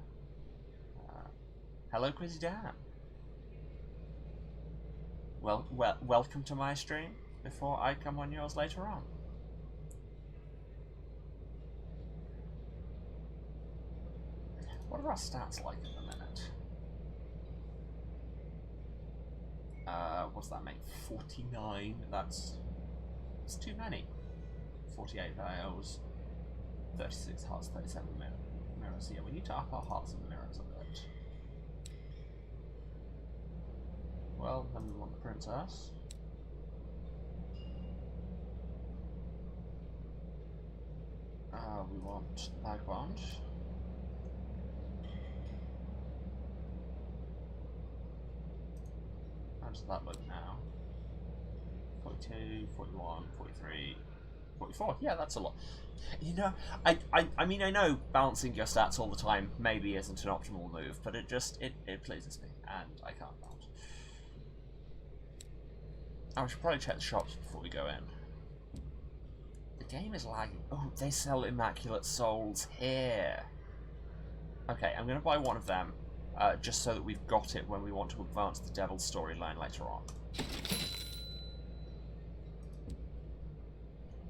Hello, Quizzy Dan. Well, welcome to my stream before I come on yours later on. What are our stats like at the minute? What's that make? 49? That's too many. 48 fails, 36 hearts, 37 mirrors. Yeah, we need to up our hearts and mirrors a bit. Well, then we want the princess. We want the vagabond. How does that look now? 42, 41, 43, 44. Yeah, that's a lot. You know, I mean, I know balancing your stats all the time maybe isn't an optimal move, but it pleases me, and I can't balance. I should probably check the shops before we go in. The game is lagging. Oh, they sell Immaculate Souls here. Okay, I'm going to buy one of them, just so that we've got it when we want to advance the Devil's storyline later on.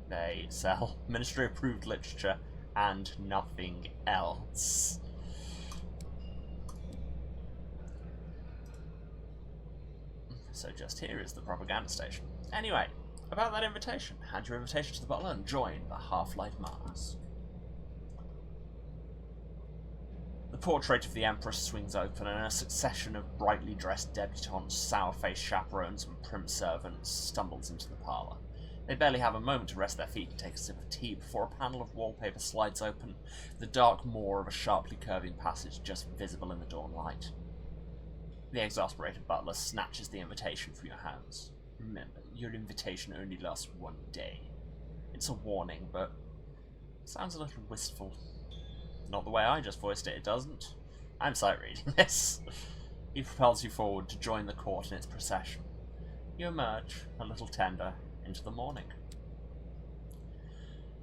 They sell ministry-approved literature and nothing else. So just here is the propaganda station. Anyway, about that invitation. Hand your invitation to the butler and join the Half-Life Mars. The portrait of the Empress swings open, and a succession of brightly dressed debutantes, sour-faced chaperones, and prim servants stumbles into the parlour. They barely have a moment to rest their feet and take a sip of tea before a panel of wallpaper slides open, the dark maw of a sharply curving passage just visible in the dawn light. The exasperated butler snatches the invitation from your hands. Remember, your invitation only lasts one day. It's a warning, but it sounds a little wistful. Not the way I just voiced it, it doesn't. I'm sight reading this. He propels you forward to join the court in its procession. You emerge, a little tender, into the morning.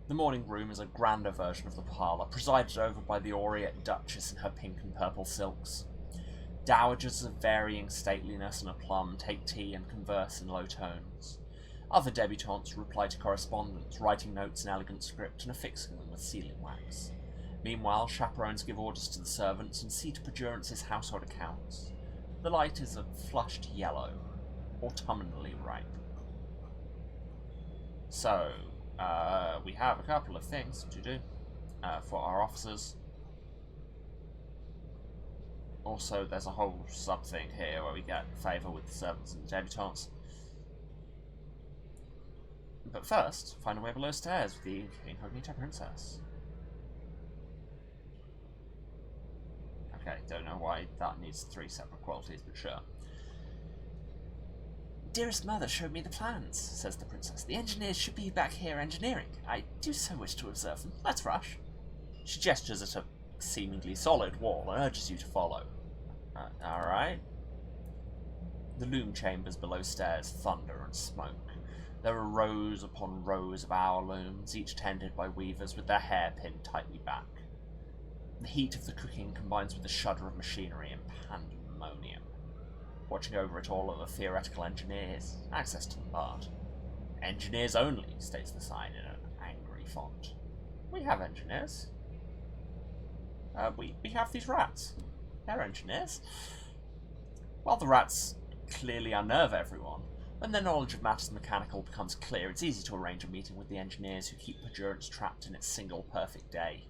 The morning room is a grander version of the parlour, presided over by the aureate Duchess in her pink and purple silks. Dowagers of varying stateliness and aplomb take tea and converse in low tones. Other debutantes reply to correspondence, writing notes in elegant script and affixing them with sealing wax. Meanwhile, chaperones give orders to the servants and see to Pedurance's household accounts. The light is a flushed yellow, autumnally ripe. So, we have a couple of things to do for our officers. Also, there's a whole sub-thing here where we get favour with the servants and the debutantes. But first, find a way below stairs with the incognito princess. Okay, don't know why that needs 3 separate qualities, but sure. Dearest mother showed me the plans, says the princess. The engineers should be back here engineering. I do so wish to observe them. Let's rush. She gestures at a seemingly solid wall and urges you to follow. Alright. The loom chambers below stairs thunder and smoke. There are rows upon rows of hour looms, each tended by weavers with their hair pinned tightly back. The heat of the cooking combines with the shudder of machinery and pandemonium. Watching over it all are the theoretical engineers, access to the bard. Engineers only, states the sign in an angry fond. We have engineers. We have these rats. They're engineers. While the rats clearly unnerve everyone, when their knowledge of matters mechanical becomes clear, it's easy to arrange a meeting with the engineers who keep Endurance trapped in its single perfect day.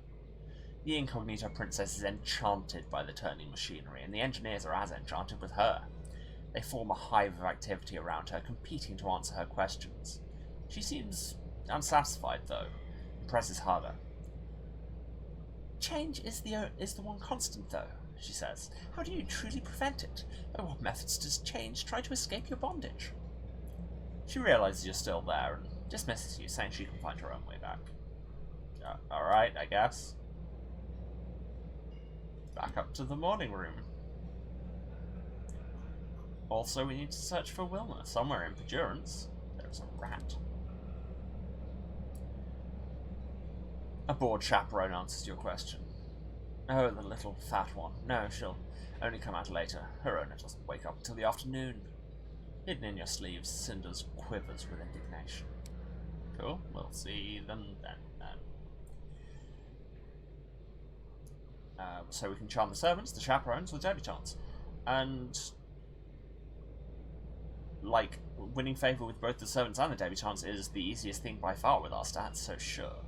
The incognito princess is enchanted by the turning machinery, and the engineers are as enchanted with her. They form a hive of activity around her, competing to answer her questions. She seems unsatisfied, though, and presses harder. Change is the one constant, though, she says. How do you truly prevent it? By what methods does change try to escape your bondage? She realizes you're still there and dismisses you, saying she can find her own way back. Alright, I guess. Back up to the morning room. Also, we need to search for Wilma. Somewhere in Endurance, there's a rat. A bored chaperone answers your question. Oh, the little fat one. No, she'll only come out later. Her owner doesn't wake up until the afternoon. Hidden in your sleeves, Cinders quivers with indignation. Cool, we'll see them then. So we can charm the servants, the chaperones, or the debutantes. And, like, winning favour with both the servants and the debutantes is the easiest thing by far with our stats, so sure.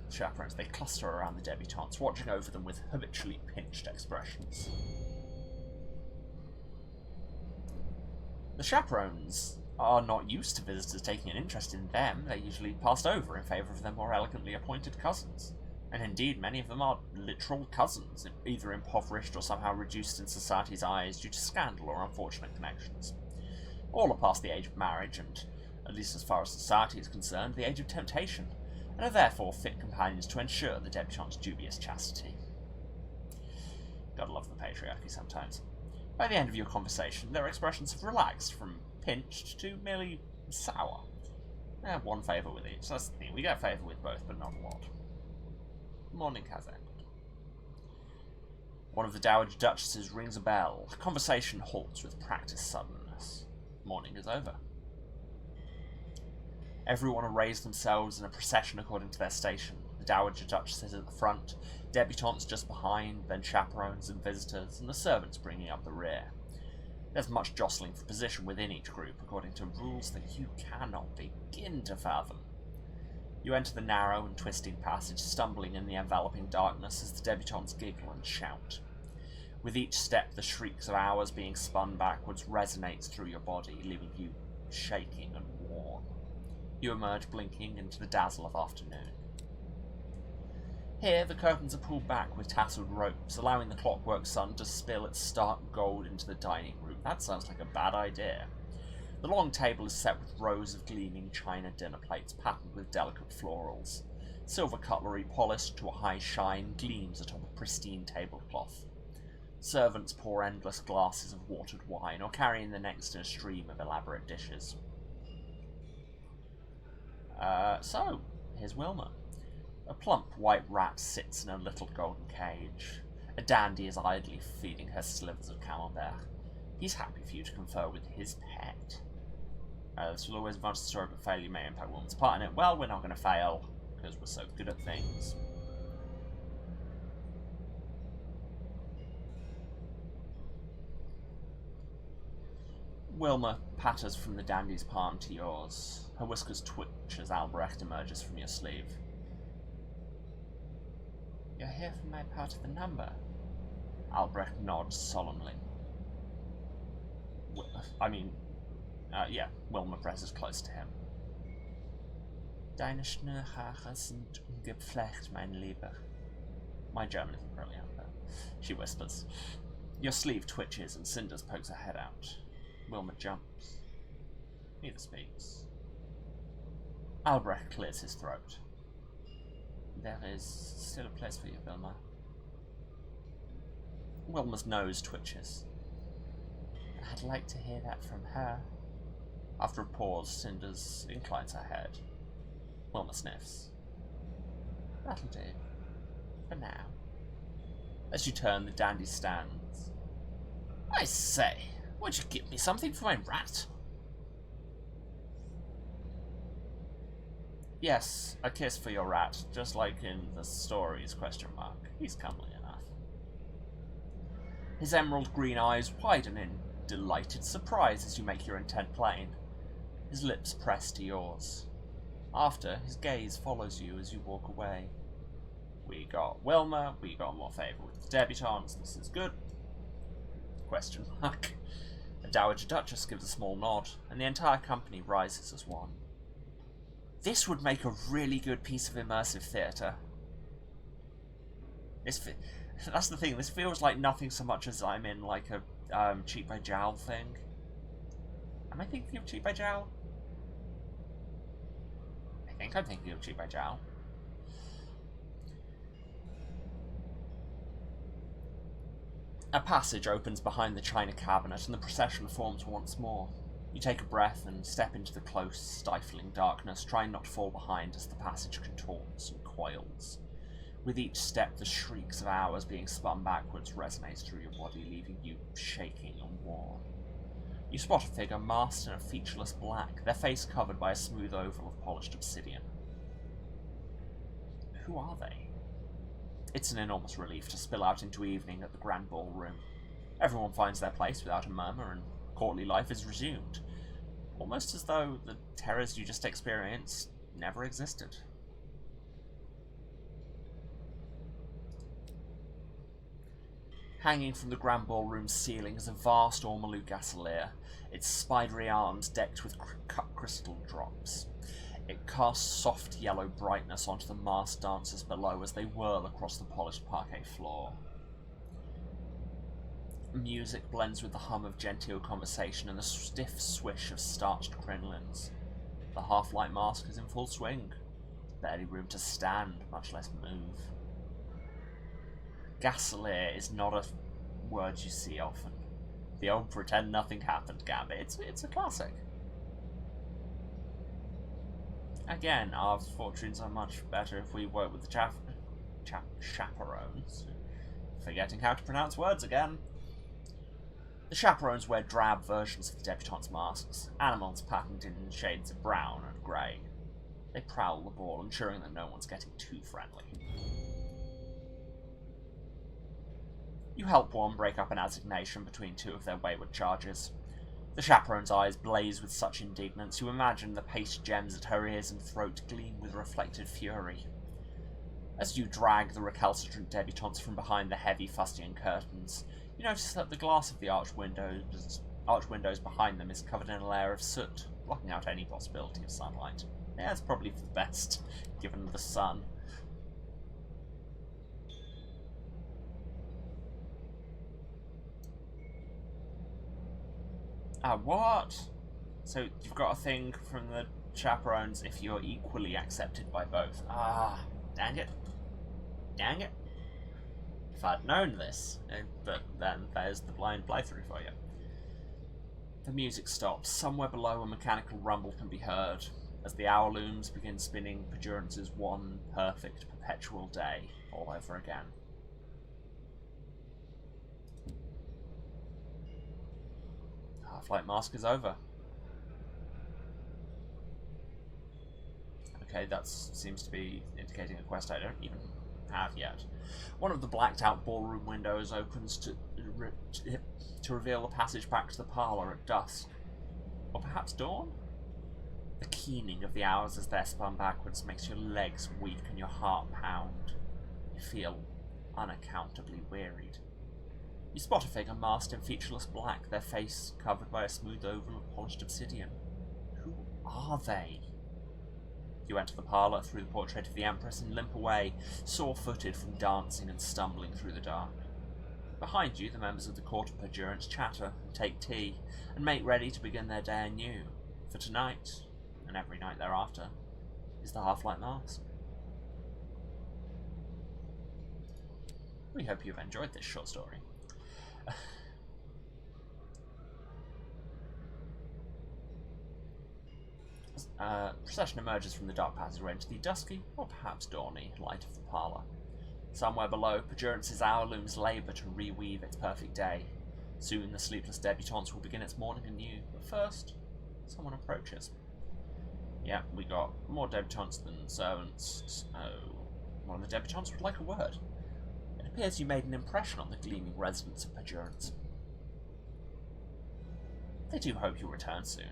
The chaperones, they cluster around the debutantes, watching over them with habitually pinched expressions. The chaperones are not used to visitors taking an interest in them. They're usually passed over in favour of their more elegantly appointed cousins. And indeed, many of them are literal cousins, either impoverished or somehow reduced in society's eyes due to scandal or unfortunate connections. All are past the age of marriage, and, at least as far as society is concerned, the age of temptation, and are therefore fit companions to ensure the debutante's dubious chastity. Gotta love the patriarchy sometimes. By the end of your conversation, their expressions have relaxed from pinched to merely sour. They have one favour with each, so that's the thing. We get favour with both, but not a lot. Morning has ended. One of the Dowager Duchesses rings a bell. The conversation halts with practiced suddenness. Morning is over. Everyone arrays themselves in a procession according to their station. The Dowager Duchesses at the front, debutantes just behind, then chaperones and visitors, and the servants bringing up the rear. There's much jostling for position within each group, according to rules that you cannot begin to fathom. You enter the narrow and twisting passage, stumbling in the enveloping darkness as the debutantes giggle and shout. With each step, the shrieks of hours being spun backwards resonates through your body, leaving you shaking and worn. You emerge blinking into the dazzle of afternoon. Here, the curtains are pulled back with tasseled ropes, allowing the clockwork sun to spill its stark gold into the dining room. That sounds like a bad idea. The long table is set with rows of gleaming china dinner plates patterned with delicate florals. Silver cutlery, polished to a high shine, gleams atop a pristine tablecloth. Servants pour endless glasses of watered wine, or carry in the next in a stream of elaborate dishes. So, here's Wilma. A plump white rat sits in a little golden cage. A dandy is idly feeding her slivers of camembert. He's happy for you to confer with his pet. This will always advance the story, but failure may impact Wilma's part in it. Well, we're not going to fail, because we're so good at things. Wilma patters from the dandy's palm to yours. Her whiskers twitch as Albrecht emerges from your sleeve. You're here for my part of the number. Albrecht nods solemnly. Wilma presses close to him. Deine Schnürhaare sind ungepflegt, mein Lieber. My German isn't brilliant, though. She whispers. Your sleeve twitches and Cinders pokes her head out. Wilma jumps. Neither speaks. Albrecht clears his throat. There is still a place for you, Wilma. Wilma's nose twitches. I'd like to hear that from her. After a pause, Cinders inclines her head. Wilma sniffs. That'll do. For now. As you turn, the dandy stands. I say, would you give me something for my rat? Yes, a kiss for your rat, just like in the stories, ? He's comely enough. His emerald green eyes widen in delighted surprise as you make your intent plain. His lips press to yours. After, his gaze follows you as you walk away. We got Wilma, we got more favour with the debutantes, this is good. ? A Dowager Duchess gives a small nod, and the entire company rises as one. This would make a really good piece of immersive theatre. That's the thing, this feels like nothing so much as I'm in like a Cheap by Jowl thing. Am I thinking of Cheap by Jowl? I think I'm thinking of Cheap by Jowl. A passage opens behind the china cabinet and the procession forms once more. You take a breath and step into the close, stifling darkness, trying not to fall behind as the passage contorts and coils. With each step, the shrieks of hours being spun backwards resonate through your body, leaving you shaking and worn. You spot a figure masked in a featureless black, their face covered by a smooth oval of polished obsidian. Who are they? It's an enormous relief to spill out into evening at the grand ballroom. Everyone finds their place without a murmur, and courtly life is resumed, almost as though the terrors you just experienced never existed. Hanging from the grand ballroom's ceiling is a vast ormolu gasolier, its spidery arms decked with cut crystal drops. It casts soft yellow brightness onto the masked dancers below as they whirl across the polished parquet floor. Music blends with the hum of genteel conversation and the stiff swish of starched crinolines. The half-light mask is in full swing. Barely room to stand, much less move. Gasolier is not a word you see often. The old pretend nothing happened gambit, it's a classic. Again, our fortunes are much better if we work with the chaperones. Forgetting how to pronounce words again. The chaperones wear drab versions of the debutantes' masks, animals patterned in shades of brown and grey. They prowl the ball, ensuring that no one's getting too friendly. You help one break up an assignation between two of their wayward charges. The chaperone's eyes blaze with such indignance, you imagine the paste gems at her ears and throat gleam with reflected fury. As you drag the recalcitrant debutantes from behind the heavy fustian curtains, you notice that the glass of the arch windows behind them is covered in a layer of soot, blocking out any possibility of sunlight. Yeah, it's probably for the best, given the sun. What? So you've got a thing from the chaperones if you're equally accepted by both. Dang it. Dang it. If I'd known this, but then there's the blind playthrough for you. The music stops. Somewhere below, a mechanical rumble can be heard as the hour looms begin spinning Perdurance's one perfect perpetual day all over again. Half-light mask is over. Okay, that seems to be indicating a quest I don't even have yet. One of the blacked-out ballroom windows opens to reveal a passage back to the parlour at dusk. Or perhaps dawn? The keening of the hours as they're spun backwards makes your legs weak and your heart pound. You feel unaccountably wearied. You spot a figure masked in featureless black, their face covered by a smooth oval of polished obsidian. Who are they? You enter the parlour through the portrait of the Empress and limp away, sore-footed from dancing and stumbling through the dark. Behind you, the members of the Court of Perdurance chatter and take tea, and make ready to begin their day anew, for tonight, and every night thereafter, is the Half-Light Mask. We hope you've enjoyed this short story. Procession emerges from the dark passageway into the dusky, or perhaps dawny, light of the parlour. Somewhere below, Perdurance's hour looms labour to reweave its perfect day. Soon the sleepless debutante will begin its morning anew, but first, someone approaches. Yeah, we got more debutantes than servants, so one of the debutantes would like a word. It appears you made an impression on the gleaming residents of Pajurance. They do hope you'll return soon.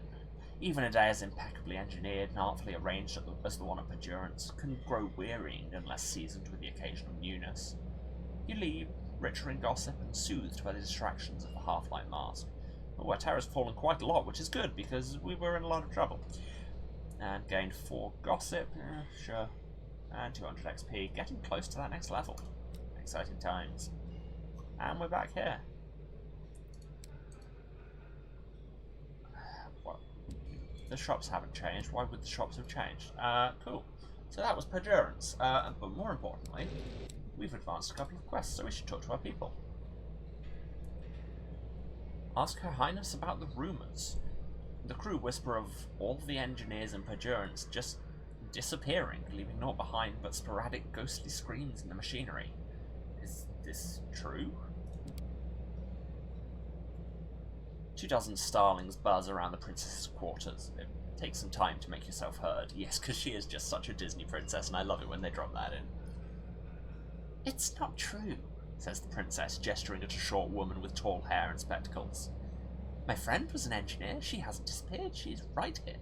Even a day as impeccably engineered and artfully arranged as the one at Pajurance can grow wearying unless seasoned with the occasional newness. You leave, richer in gossip and soothed by the distractions of the half-light mask. Our terror's fallen quite a lot, which is good, because we were in a lot of trouble. And gained 4 gossip, sure. And 200 XP, getting close to that next level. Exciting times. And we're back here. What? The shops haven't changed. Why would the shops have changed? Cool. So that was Pajurance. But more importantly, we've advanced a couple of quests, so we should talk to our people. Ask Her Highness about the rumours. The crew whisper of all the engineers in Pajurance just disappearing, leaving naught behind but sporadic ghostly screams in the machinery. Is this true? 24 starlings buzz around the princess's quarters. It takes some time to make yourself heard. Yes, because she is just such a Disney princess, and I love it when they drop that in. It's not true, says the princess, gesturing at a short woman with tall hair and spectacles. My friend was an engineer. She hasn't disappeared. She's right here.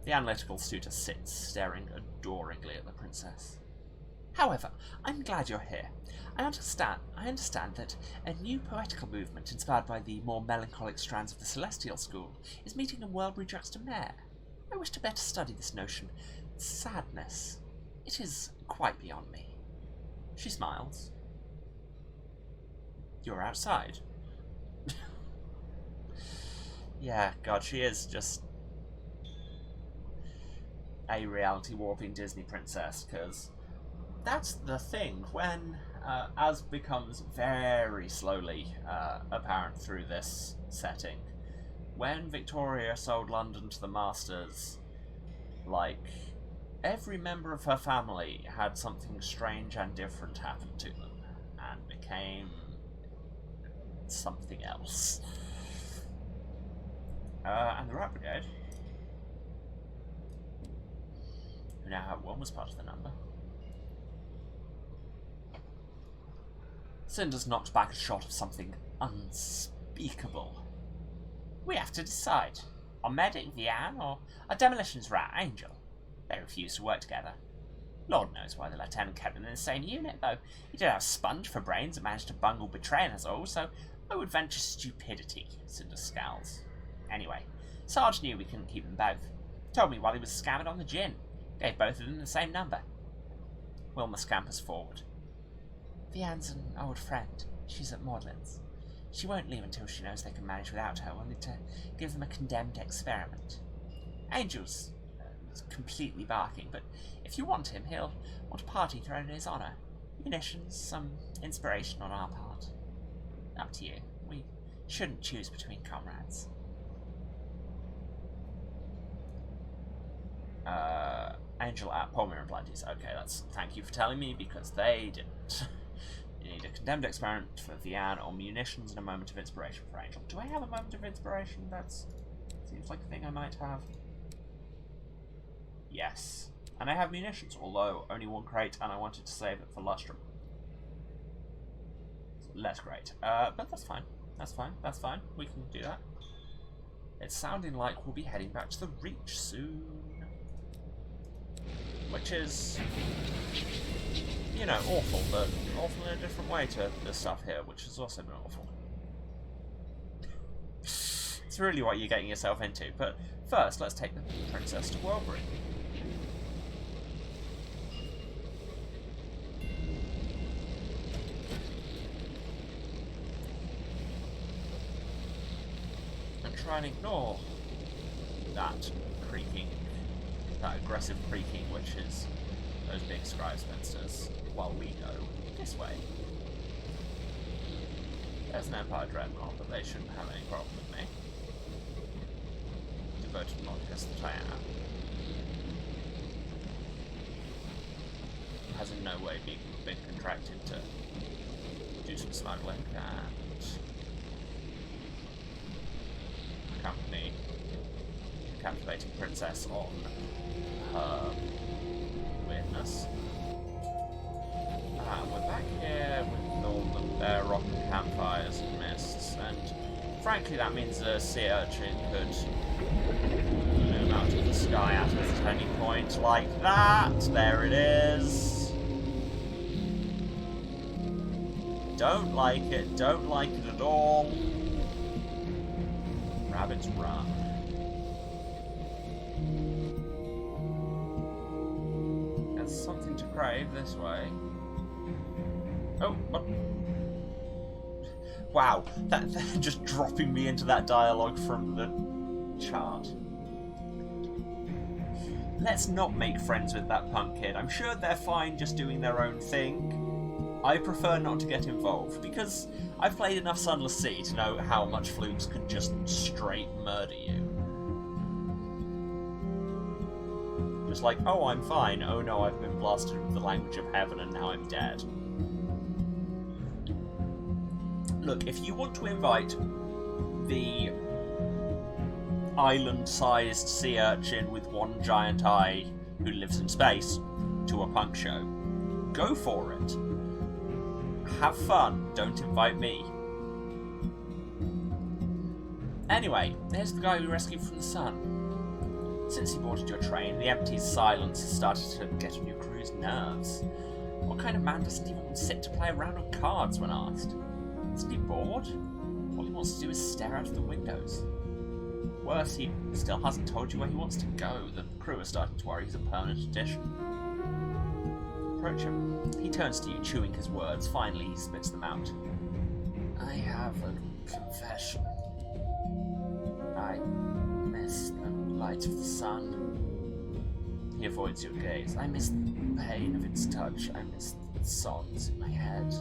The analytical suitor sits, staring adoringly at the princess. However, I'm glad you're here. I understand that a new poetical movement inspired by the more melancholic strands of the Celestial School is meeting in Worldbury Juxtamare. I wish to better study this notion. Sadness. It is quite beyond me. She smiles. You're outside. Yeah, God, she is just a reality warping Disney princess, because that's the thing. When, as becomes very slowly apparent through this setting, when Victoria sold London to the Masters, like, every member of her family had something strange and different happen to them, and became something else. And the Rat Brigade, who now have 1 was part of the number. Cinders knocked back a shot of something unspeakable. We have to decide. A medic, Vian, or a demolitions rat, Angel. They refuse to work together. Lord knows why the lieutenant kept them in the same unit, though. He did have Sponge for brains and managed to bungle betraying us all, so I would venture stupidity, Cinder scowls. Anyway, Sarge knew we couldn't keep them both. Told me while he was scamming on the gin. Gave both of them the same number. Wilma scampers forward. Vian's an old friend. She's at Maudlin's. She won't leave until she knows they can manage without her. We'll need to give them a condemned experiment. Angel's completely barking, but if you want him, he'll want a party thrown in his honour. Munitions, some inspiration on our part. Up to you. We shouldn't choose between comrades. Angel at Palmer and Blanty's. Okay, thank you for telling me, because they didn't. You need a condemned experiment for Vian, or munitions and a moment of inspiration for Angel. Do I have a moment of inspiration? That seems like a thing I might have. Yes. And I have munitions, although only 1 crate, and I wanted to save it for Lustrum. Less great. But that's fine. That's fine. That's fine. We can do that. It's sounding like we'll be heading back to the Reach soon. Which is, you know, awful, but awful in a different way to the stuff here, which has also been awful. It's really what you're getting yourself into. But first, let's take the princess to Worldbury. And try and ignore that creaking, that aggressive creaking, which is those big scribe spinsters, while we go this way. There's an Empire Dreadnought, but they shouldn't have any problem with me. Devoted Nauticus that I am. Has in no way been contracted to do some smuggling, and accompany captivating princess on her weirdness. And we're back here with all the bare rock and campfires and mists, and frankly that means a sea urchin could loom out of the sky at any point like that. There it is. Don't like it at all. Rabbits run. There's something to crave this way. Oh, what? Wow, they're just dropping me into that dialogue from the chart. Let's not make friends with that punk kid. I'm sure they're fine just doing their own thing. I prefer not to get involved, because I've played enough Sunless Sea to know how much flukes can just straight murder you. Just like, oh, I'm fine. Oh no, I've been blasted with the language of heaven and now I'm dead. Look, if you want to invite the island-sized sea urchin with one giant eye who lives in space to a punk show, go for it. Have fun, don't invite me. Anyway, there's the guy we rescued from the sun. Since he boarded your train, the empty silence has started to get on your crew's nerves. What kind of man doesn't even sit to play around with cards when asked? Isn't he bored? All he wants to do is stare out of the windows. Worse, he still hasn't told you where he wants to go. The crew are starting to worry he's a permanent addition. Approach him. He turns to you, chewing his words. Finally, he spits them out. I have a confession. I miss the light of the sun. He avoids your gaze. I miss the pain of its touch. I miss the songs in my head.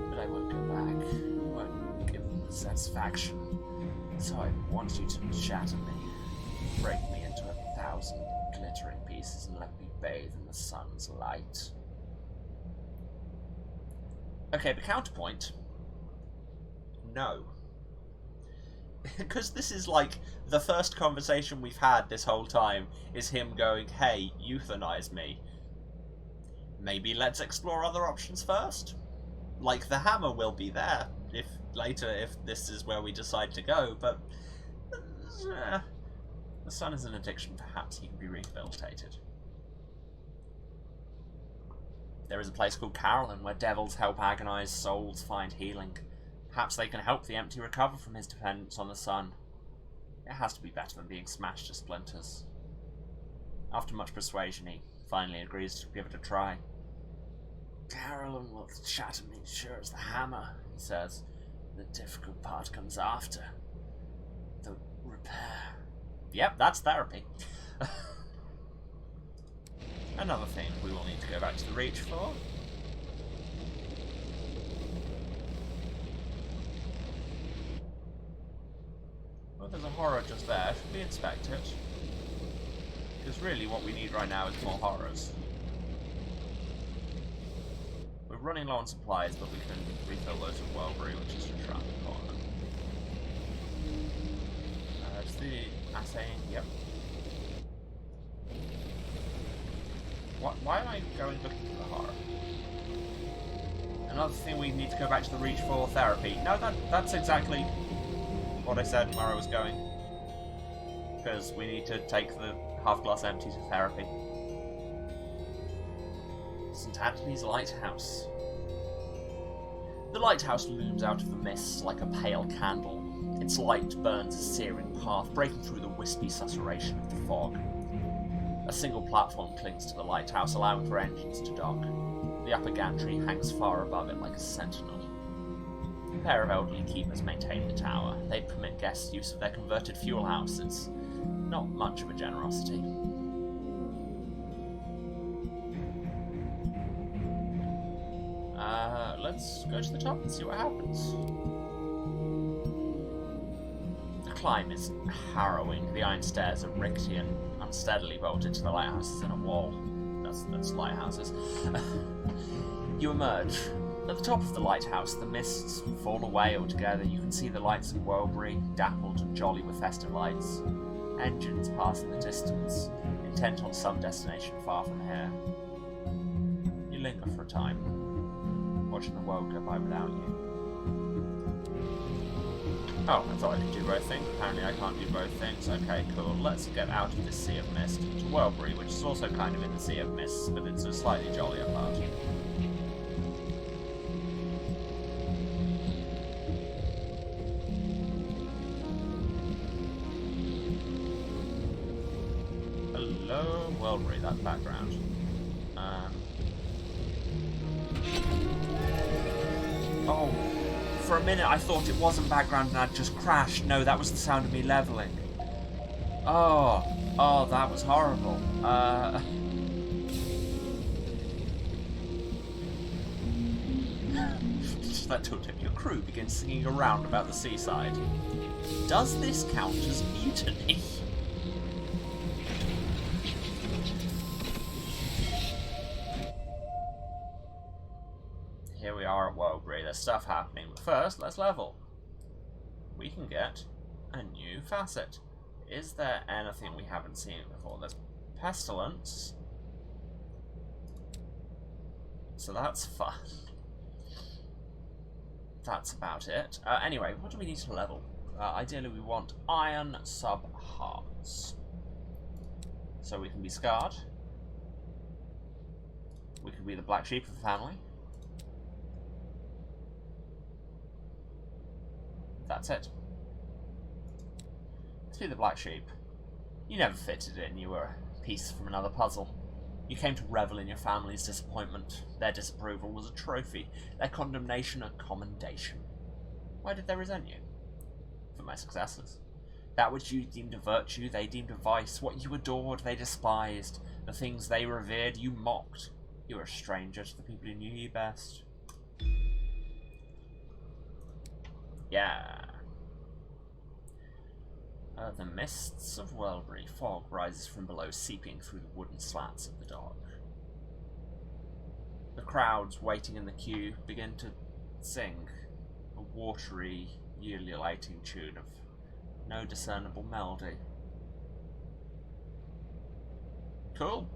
But I won't go back. I won't give them the satisfaction. So I want you to shatter me. Break me into 1,000 glittering pieces and let me bathe in the sun's light. Okay, the counterpoint. No. Because this is like the first conversation we've had this whole time is him going, hey, euthanize me. Maybe let's explore other options first. Like, the hammer will be there if this is where we decide to go, but the sun is an addiction. Perhaps he can be rehabilitated. There is a place called Carolyn where devils help agonized souls find healing. Perhaps they can help the empty recover from his dependence on the sun. It has to be better than being smashed to splinters. After much persuasion, he finally agrees to give it a try. Carolyn will shatter me sure as the hammer, he says. The difficult part comes after. The repair. Yep, that's therapy. Another thing we will need to go back to the Reach for. Well, there's a horror just there. Should we inspect it? Because really what we need right now is more horrors. We're running low on supplies, but we can refill those with Wellbury, which is just around the corner. It's the assaying, yep. Why am I going looking for the horror? Another thing we need to go back to the Reach for therapy. No, that's exactly what I said where I was going. Because we need to take the half-glass empty to therapy. St. Anthony's Lighthouse. The lighthouse looms out of the mist like a pale candle. Its light burns a searing path, breaking through the wispy susurration of the fog. A single platform clings to the lighthouse, allowing for engines to dock. The upper gantry hangs far above it like a sentinel. A pair of elderly keepers maintain the tower. They permit guests use of their converted fuel house. It's not much of a generosity. Let's go to the top and see what happens. The climb is harrowing. The iron stairs are rickety and unsteadily bolted to the lighthouses in a wall. That's lighthouses. You emerge. At the top of the lighthouse, the mists fall away altogether. You can see the lights of Wellbury, dappled and jolly with festive lights. Engines pass in the distance, intent on some destination far from here. You linger for a time, watching the world go by without you. Oh, I thought I could do both things. Apparently I can't do both things. Okay, cool. Let's get out of this sea of mist to Welbury, which is also kind of in the sea of mists, but it's a slightly jollier part. Hello, Welbury, that background. Oh, for a minute I thought it wasn't background and I'd just crashed. No, that was the sound of me leveling. Oh, that was horrible. Just let your crew begin singing around about the seaside. Does this count as mutiny? Here we are at Welbury. There's stuff happening, but first, let's level. We can get a new facet. Is there anything we haven't seen before? There's pestilence. So that's fun. That's about it. Anyway, what do we need to level? Ideally, we want iron sub-hearts. So we can be scarred. We can be the black sheep of the family. That's it. Let's be the black sheep. You never fitted in, you were a piece from another puzzle. You came to revel in your family's disappointment. Their disapproval was a trophy, their condemnation a commendation. Why did they resent you? For my successes. That which you deemed a virtue, they deemed a vice. What you adored, they despised. The things they revered, you mocked. You were a stranger to the people who knew you best. Yeah. The mists of Welbury. Fog rises from below, seeping through the wooden slats of the dock. The crowds waiting in the queue begin to sing a watery, ululating tune of no discernible melody. Cool.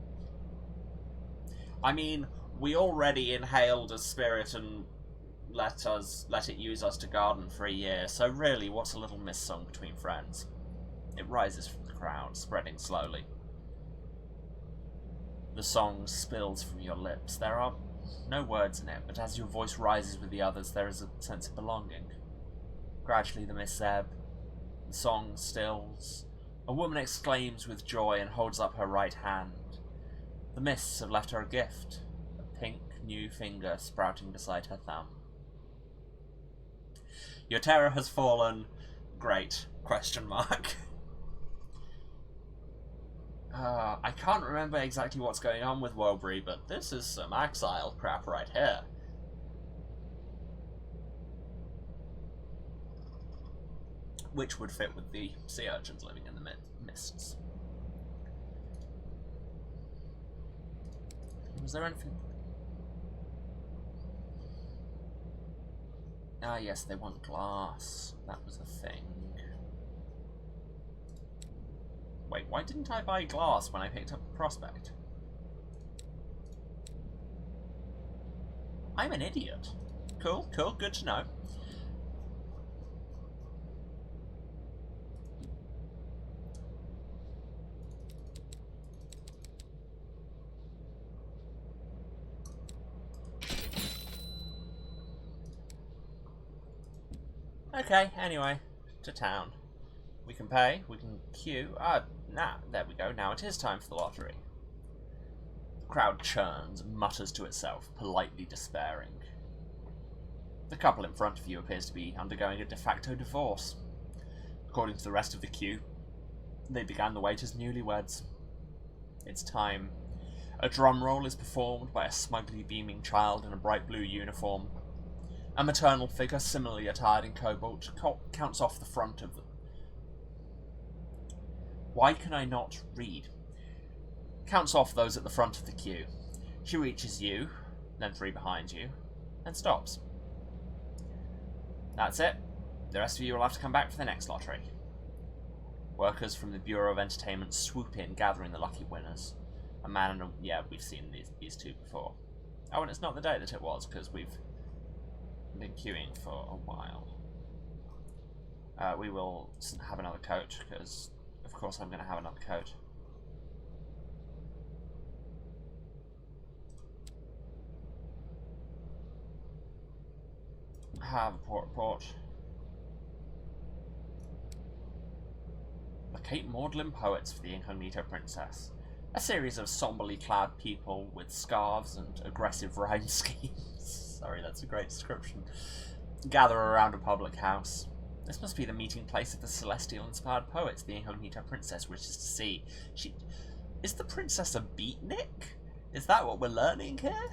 I mean, we already inhaled a spirit and let it use us to garden for a year, so really, what's a little mist song between friends? It rises from the crowd, spreading slowly. The song spills from your lips. There are no words in it, but as your voice rises with the others, there is a sense of belonging. Gradually the mists ebb. The song stills. A woman exclaims with joy and holds up her right hand. The mists have left her a gift, a pink new finger sprouting beside her thumb. Your terror has fallen. Great. Question mark. I can't remember exactly what's going on with Welbury, but this is some exile crap right here. Which would fit with the sea urchins living in the mists. Was there anything? Ah, yes, they want glass. That was a thing. Wait, why didn't I buy glass when I picked up a prospect? I'm an idiot. Cool, cool, good to know. Okay, anyway, to town. We can pay, we can queue. There we go, now it is time for the lottery. The crowd churns and mutters to itself, politely despairing. The couple in front of you appears to be undergoing a de facto divorce. According to the rest of the queue, they began the wait as newlyweds. It's time. A drum roll is performed by a smugly beaming child in a bright blue uniform. A maternal figure, similarly attired in cobalt, counts off the front of them. Why can I not read? Counts off those at the front of the queue. She reaches you, then 3 behind you, then stops. That's it. The rest of you will have to come back for the next lottery. Workers from the Bureau of Entertainment swoop in, gathering the lucky winners. A man and a... Yeah, we've seen these two before. Oh, and it's not the date that it was, because we've been queuing for a while. We will have another coat, because of course I'm going to have another coat. Have a port report. The Cape Maudlin Poets for the Incognito Princess. A series of somberly clad people with scarves and aggressive rhyme schemes. Sorry, that's a great description. Gather around a public house. This must be the meeting place of the celestial-inspired poets the Incognito Princess wishes to see. Is the princess a beatnik? Is that what we're learning here?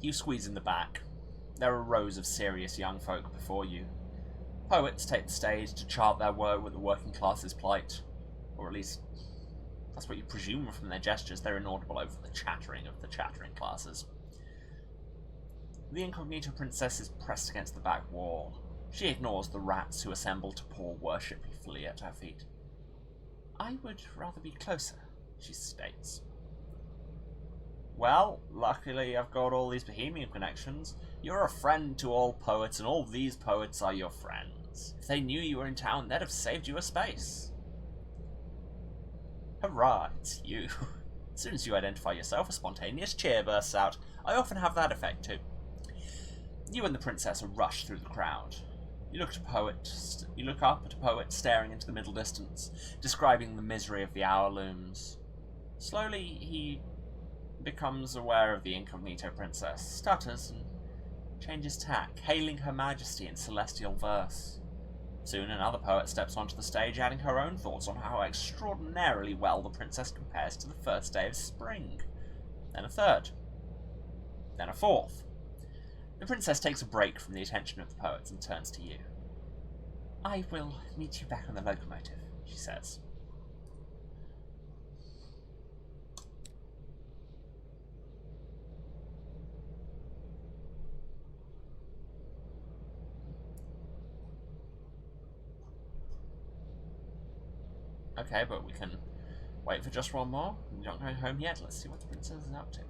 You squeeze in the back. There are rows of serious young folk before you. Poets take the stage to chart their woe with the working class's plight. Or at least, that's what you presume from their gestures. They're inaudible over the chattering of the chattering classes. The Incognito Princess is pressed against the back wall. She ignores the rats who assemble to pour worshipfully at her feet. I would rather be closer, she states. Well, luckily I've got all these Bohemian connections. You're a friend to all poets, and all these poets are your friends. If they knew you were in town, they'd have saved you a space. Hurrah, it's you. As soon as you identify yourself, a spontaneous cheer bursts out. I often have that effect too. You and the princess rush through the crowd. You look up at a poet staring into the middle distance, describing the misery of the hour looms. Slowly, he becomes aware of the Incognito Princess, stutters, and changes tack, hailing Her Majesty in celestial verse. Soon another poet steps onto the stage, adding her own thoughts on how extraordinarily well the princess compares to the first day of spring. Then a third. Then a fourth. The princess takes a break from the attention of the poets and turns to you. I will meet you back on the locomotive, she says. Okay, but we can wait for just one more. You're not going home yet. Let's see what the princess is up to.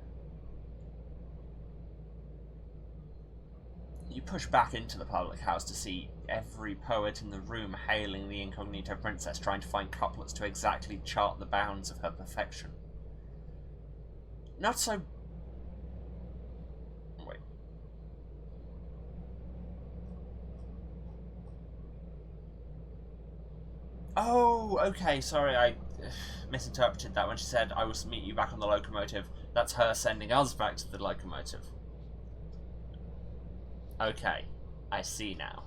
You push back into the public house to see every poet in the room hailing the Incognito Princess, trying to find couplets to exactly chart the bounds of her perfection. Not so... Wait. Oh, okay, sorry, I misinterpreted that when she said, I will meet you back on the locomotive. That's her sending us back to the locomotive. Okay, I see now.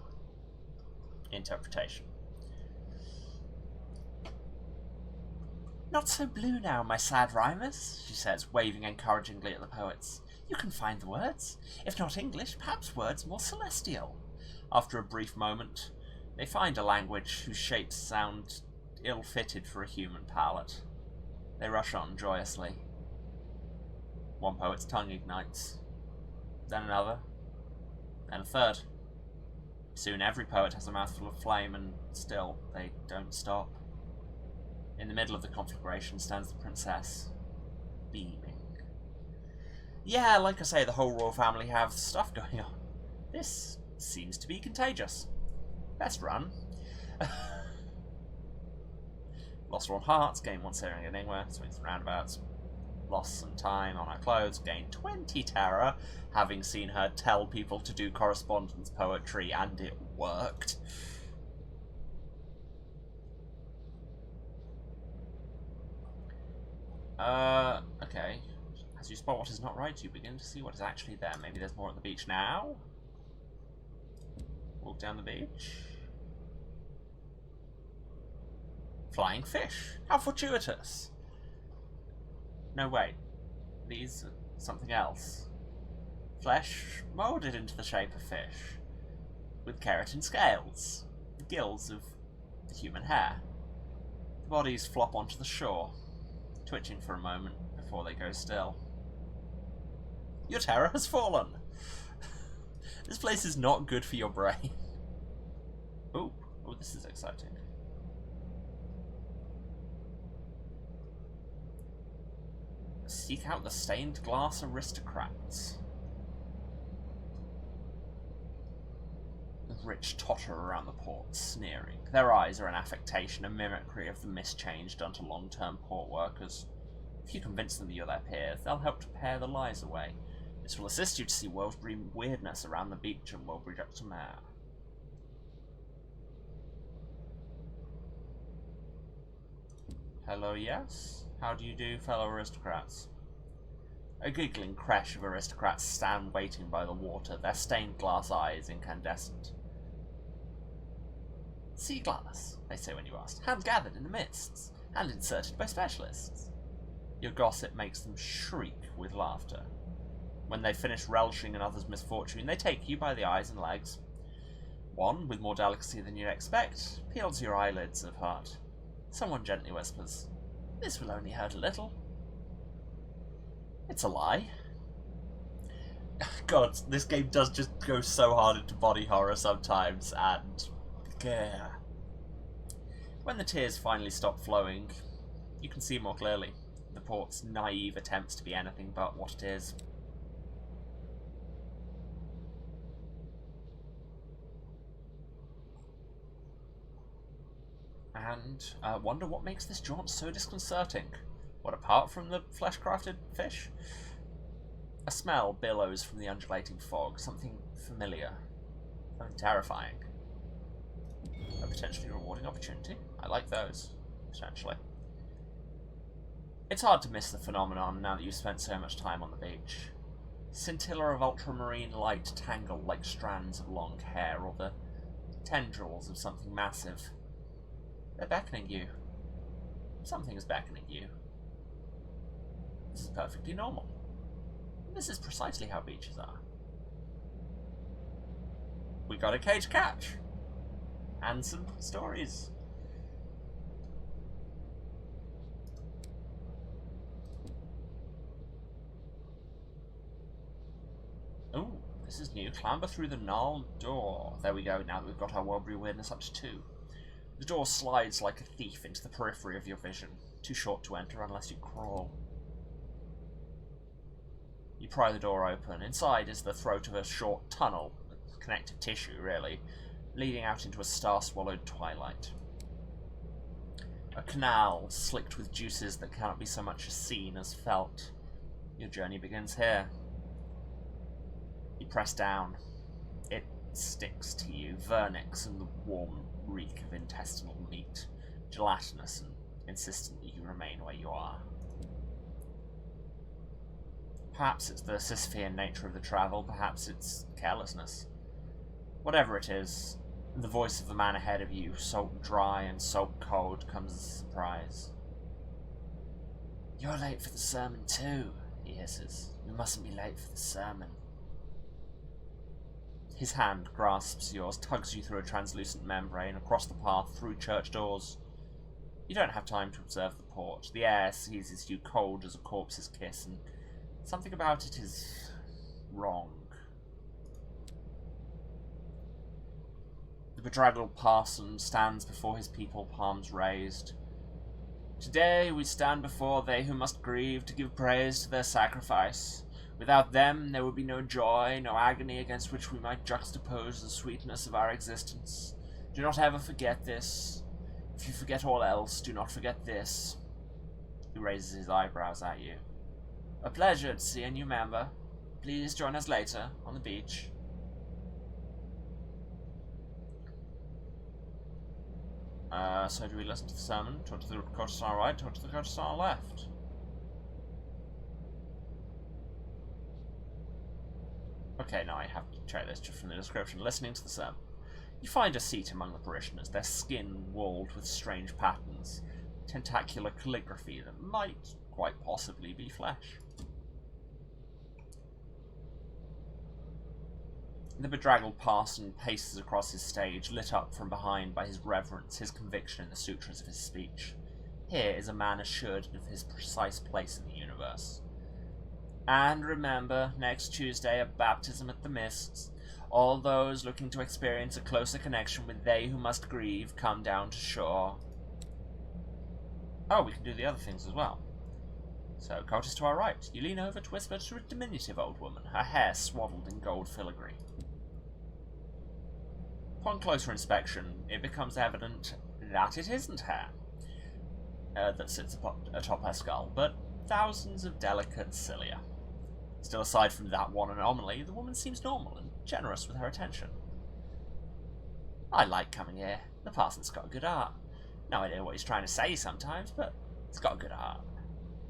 Interpretation. Not so blue now, my sad rhymers, she says, waving encouragingly at the poets. You can find the words. If not English, perhaps words more celestial. After a brief moment, they find a language whose shapes sound ill-fitted for a human palate. They rush on joyously. One poet's tongue ignites, then another, then a third. Soon every poet has a mouthful of flame, and still they don't stop. In the middle of the conflagration stands the princess, beaming. Yeah, like I say, the whole royal family have stuff going on. This seems to be contagious. Best run. Lost 1 hearts, gain 1 searing enigma, swings and roundabouts. Lost some time on her clothes, gained 20 terror, having seen her tell people to do correspondence poetry, and it worked. Okay. As you spot what is not right, you begin to see what is actually there. Maybe there's more at the beach now? Walk down the beach. Flying fish. How fortuitous. No, wait. These are something else. Flesh moulded into the shape of fish, with keratin scales, the gills of the human hair. The bodies flop onto the shore, twitching for a moment before they go still. Your terror has fallen. This place is not good for your brain. Oh, this is exciting. Seek out the stained glass aristocrats. The rich totter around the port, sneering. Their eyes are an affectation, a mimicry of the mischange done to long-term port workers. If you convince them that you're their peers, they'll help to pare the lies away. This will assist you to see Wellsbury weirdness around the beach and Wellsbury Upton Mare. Hello, yes? How do you do, fellow aristocrats? A giggling creche of aristocrats stand waiting by the water, their stained glass eyes incandescent. Sea glass, they say when you ask, hand gathered in the mists, and inserted by specialists. Your gossip makes them shriek with laughter. When they finish relishing in others' misfortune, they take you by the eyes and legs. One, with more delicacy than you'd expect, peels your eyelids apart. Someone gently whispers, "This will only hurt a little." It's a lie. God, this game does just go so hard into body horror sometimes, and... yeah. When the tears finally stop flowing, you can see more clearly the port's naive attempts to be anything but what it is. And wonder what makes this jaunt so disconcerting. What, apart from the flesh-crafted fish? A smell billows from the undulating fog, something familiar, something terrifying. A potentially rewarding opportunity? I like those, potentially. It's hard to miss the phenomenon now that you've spent so much time on the beach. Scintilla of ultramarine light tangle like strands of long hair, or the tendrils of something massive. They're beckoning you. Something is beckoning you. This is perfectly normal. This is precisely how beaches are. We got a cage catch! And some stories. Ooh, this is new. Clamber through the gnarled door. There we go, now that we've got our Wellsbury weirdness up to 2. The door slides like a thief into the periphery of your vision. Too short to enter unless you crawl. You pry the door open. Inside is the throat of a short tunnel, connective tissue really, leading out into a star-swallowed twilight. A canal slicked with juices that cannot be so much seen as felt. Your journey begins here. You press down. It sticks to you, vernix and the warm reek of intestinal meat, gelatinous and insistent that you remain where you are. Perhaps it's the Sisyphean nature of the travel, perhaps it's carelessness. Whatever it is, the voice of the man ahead of you, salt dry and salt cold, comes as a surprise. "You're late for the sermon too," he hisses. "We mustn't be late for the sermon." His hand grasps yours, tugs you through a translucent membrane, across the path, through church doors. You don't have time to observe the port. The air seizes you cold as a corpse's kiss, and something about it is wrong. The bedraggled parson stands before his people, palms raised. "Today we stand before they who must grieve to give praise to their sacrifice. Without them there would be no joy, no agony against which we might juxtapose the sweetness of our existence. Do not ever forget this. If you forget all else, do not forget this." He raises his eyebrows at you. "A pleasure to see a new member. Please join us later on the beach." So do we listen to the sermon, talk to the coach on our right, talk to the coach on our left? Okay, now I have to check this just from the description. Listening to the sermon. You find a seat among the parishioners, their skin walled with strange patterns, tentacular calligraphy that might quite possibly be flesh. The bedraggled parson paces across his stage, lit up from behind by his reverence, his conviction in the sutras of his speech. Here is a man assured of his precise place in the universe. "And remember, next Tuesday, a baptism at the Mists. All those looking to experience a closer connection with they who must grieve, come down to shore." Oh, we can do the other things as well. So, cultist to our right. You lean over to whisper to a diminutive old woman, her hair swaddled in gold filigree. Upon closer inspection, it becomes evident that it isn't hair that sits atop her skull, but thousands of delicate cilia. Still, aside from that one anomaly, the woman seems normal and generous with her attention. I like coming here. The parson's got good art. No idea what he's trying to say sometimes, but he's got good art.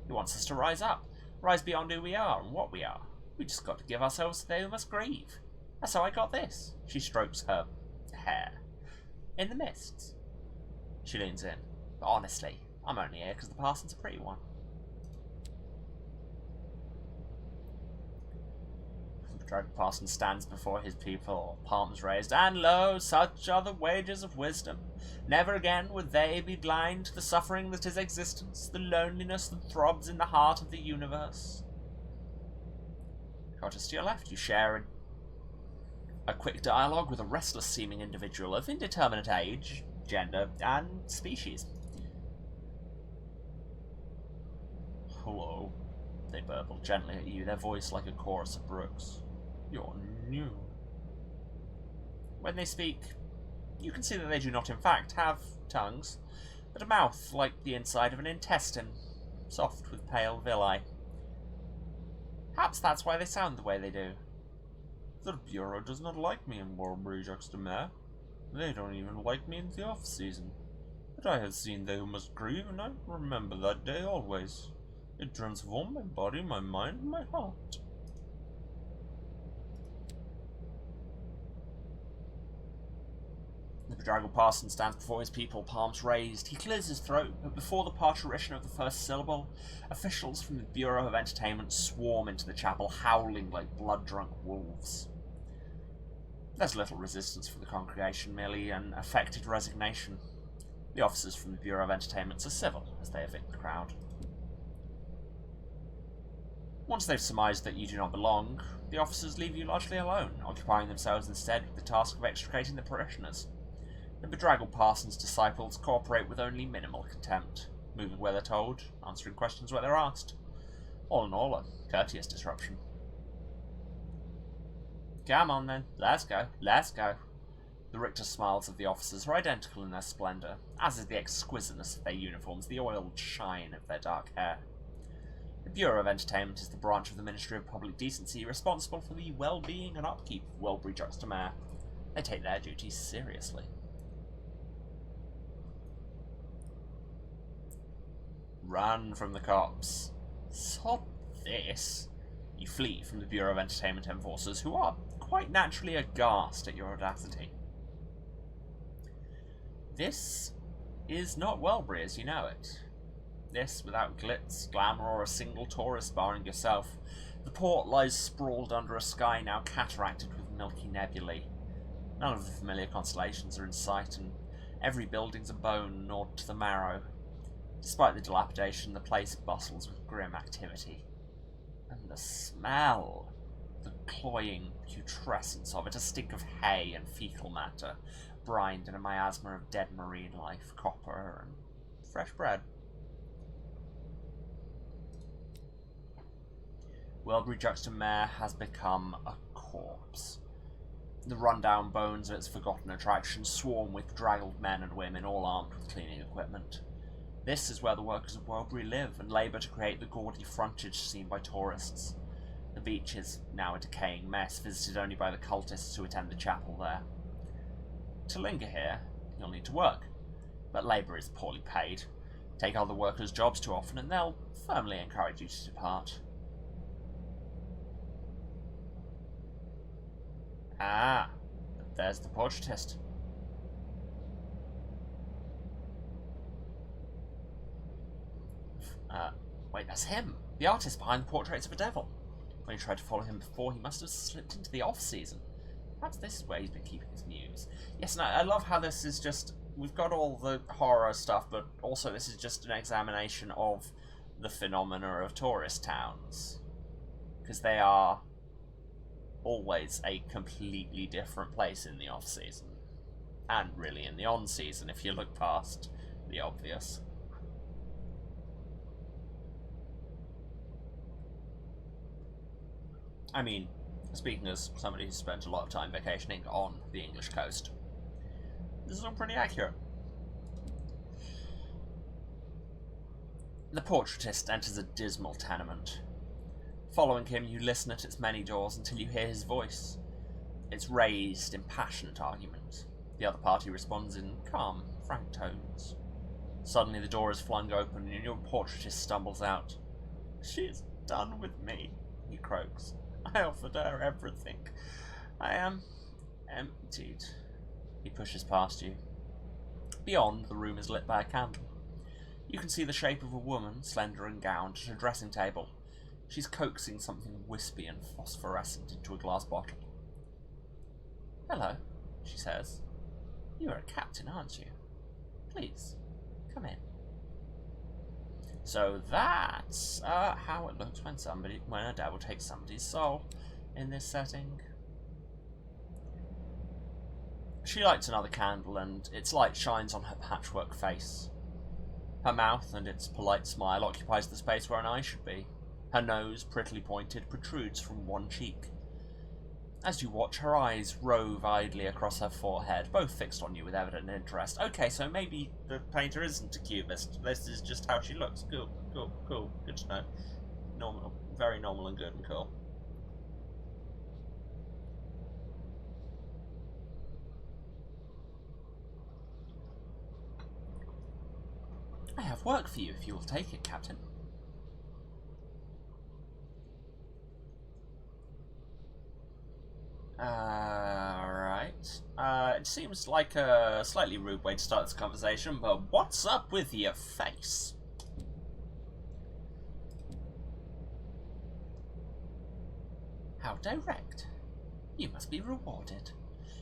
He wants us to rise up, rise beyond who we are and what we are. We just got to give ourselves to they who must grieve. That's how I got this. She strokes her hair. In the mists. She leans in. But honestly, I'm only here because the parson's a pretty one. The dragon parson stands before his people, palms raised, and lo, such are the wages of wisdom. Never again would they be blind to the suffering that is existence, the loneliness that throbs in the heart of the universe. Just to your left, you share a quick dialogue with a restless-seeming individual of indeterminate age, gender, and species. Hello. They burble gently at you, their voice like a chorus of brooks. You're new. When they speak, you can see that they do not in fact have tongues, but a mouth like the inside of an intestine, soft with pale villi. Perhaps that's why they sound the way they do. The Bureau does not like me in Warbury-Juxtamer. They don't even like me in the off-season. But I have seen They Who Must Grieve, and I remember that day always. It transformed my body, my mind, and my heart. The bedraggled parson stands before his people, palms raised. He clears his throat, but before the parturition of the first syllable, officials from the Bureau of Entertainment swarm into the chapel, howling like blood-drunk wolves. There's little resistance from the congregation, merely an affected resignation. The officers from the Bureau of Entertainment are civil as they evict the crowd. Once they've surmised that you do not belong, the officers leave you largely alone, occupying themselves instead with the task of extricating the parishioners. The bedraggled parson's disciples cooperate with only minimal contempt, moving where they're told, answering questions where they're asked. All in all, a courteous disruption. Come on then, let's go, let's go. The Richter smiles of the officers are identical in their splendour, as is the exquisiteness of their uniforms, the oiled shine of their dark hair. The Bureau of Entertainment is the branch of the Ministry of Public Decency responsible for the well-being and upkeep of Warbury-Juxtamer. They take their duties seriously. Run from the cops. Sod this. You flee from the Bureau of Entertainment enforcers, who are quite naturally aghast at your audacity. This is not Welbury as you know it. This, without glitz, glamour, or a single tourist barring yourself, the port lies sprawled under a sky now cataracted with milky nebulae. None of the familiar constellations are in sight, and every building's a bone gnawed to the marrow. Despite the dilapidation, the place bustles with grim activity. And the smell, the cloying putrescence of it, a stink of hay and fecal matter, brined in a miasma of dead marine life, copper, and fresh bread. Welbury-Juxtamer has become a corpse. The run-down bones of its forgotten attractions swarm with bedraggled men and women, all armed with cleaning equipment. This is where the workers of Welbury live and labour to create the gaudy frontage seen by tourists. The beach is now a decaying mess, visited only by the cultists who attend the chapel there. To linger here, you'll need to work, but labour is poorly paid. Take other workers' jobs too often and they'll firmly encourage you to depart. Ah, there's the portraitist. Wait, that's him! The artist behind the portraits of a devil. When you tried to follow him before, he must have slipped into the off-season. Perhaps this is where he's been keeping his muse. Yes, and I love how this is just... We've got all the horror stuff, but also this is just an examination of the phenomena of tourist towns. Because they are always a completely different place in the off-season. And really in the on-season, if you look past the obvious. I mean, speaking as somebody who's spent a lot of time vacationing on the English coast, this is all pretty accurate. The portraitist enters a dismal tenement. Following him, you listen at its many doors until you hear his voice. It's raised, impassioned argument. The other party responds in calm, frank tones. Suddenly the door is flung open and your portraitist stumbles out. "She's done with me," he croaks. "I offered her everything. I am emptied." He pushes past you. Beyond, the room is lit by a candle. You can see the shape of a woman, slender and gowned, at a dressing table. She's coaxing something wispy and phosphorescent into a glass bottle. "Hello," she says. "You're a captain, aren't you? Please, come in." So that's how it looks when a devil takes somebody's soul in this setting. She lights another candle and its light shines on her patchwork face. Her mouth and its polite smile occupies the space where an eye should be. Her nose, prettily pointed, protrudes from one cheek. As you watch, her eyes rove idly across her forehead, both fixed on you with evident interest. Okay, so maybe the painter isn't a cubist. This is just how she looks. Cool. Good to know. Normal, very normal and good and cool. "I have work for you if you will take it, Captain." Right. It seems like a slightly rude way to start this conversation, but what's up with your face? "How direct. You must be rewarded."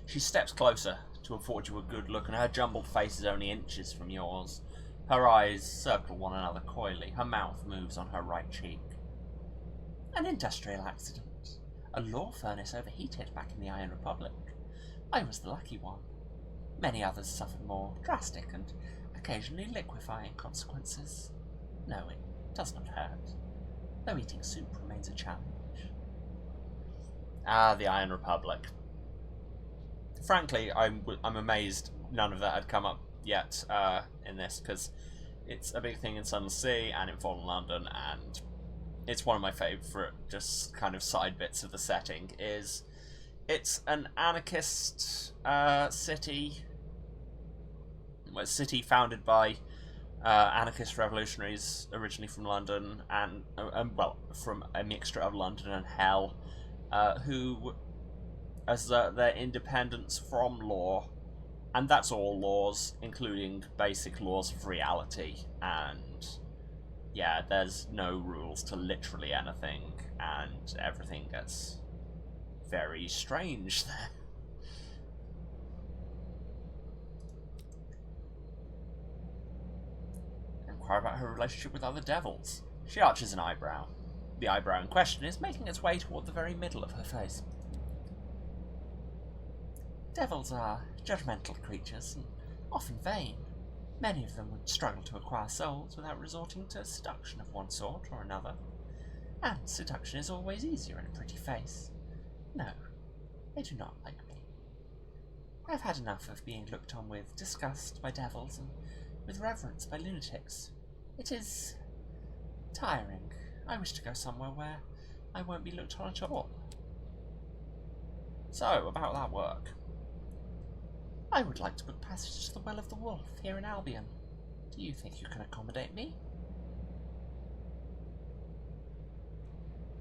She steps closer to afford you a good look, and her jumbled face is only inches from yours. Her eyes circle one another coyly. Her mouth moves on her right cheek. "An industrial accident. A law furnace overheated back in the Iron Republic. I was the lucky one. Many others suffered more drastic and occasionally liquefying consequences. No, it does not hurt, though eating soup remains a challenge." Ah, the Iron Republic. Frankly, I'm amazed none of that had come up yet in this, because it's a big thing in Sunless Sea and in Fallen London, and it's one of my favourite just kind of side bits of the setting. Is it's an anarchist city, a city founded by anarchist revolutionaries originally from London, and well, from a mixture of London and Hell, who, as their independence from law, and that's all laws, including basic laws of reality, and yeah, there's no rules to literally anything, and everything gets very strange there. Inquire about her relationship with other devils. She arches an eyebrow. The eyebrow in question is making its way toward the very middle of her face. "Devils are judgmental creatures, and often vain. Many of them would struggle to acquire souls without resorting to seduction of one sort or another. And seduction is always easier in a pretty face. No, they do not like me. I've had enough of being looked on with disgust by devils and with reverence by lunatics. It is tiring. I wish to go somewhere where I won't be looked on at all." So, about that work. "I would like to book passage to the Well of the Wolf here in Albion. Do you think you can accommodate me?"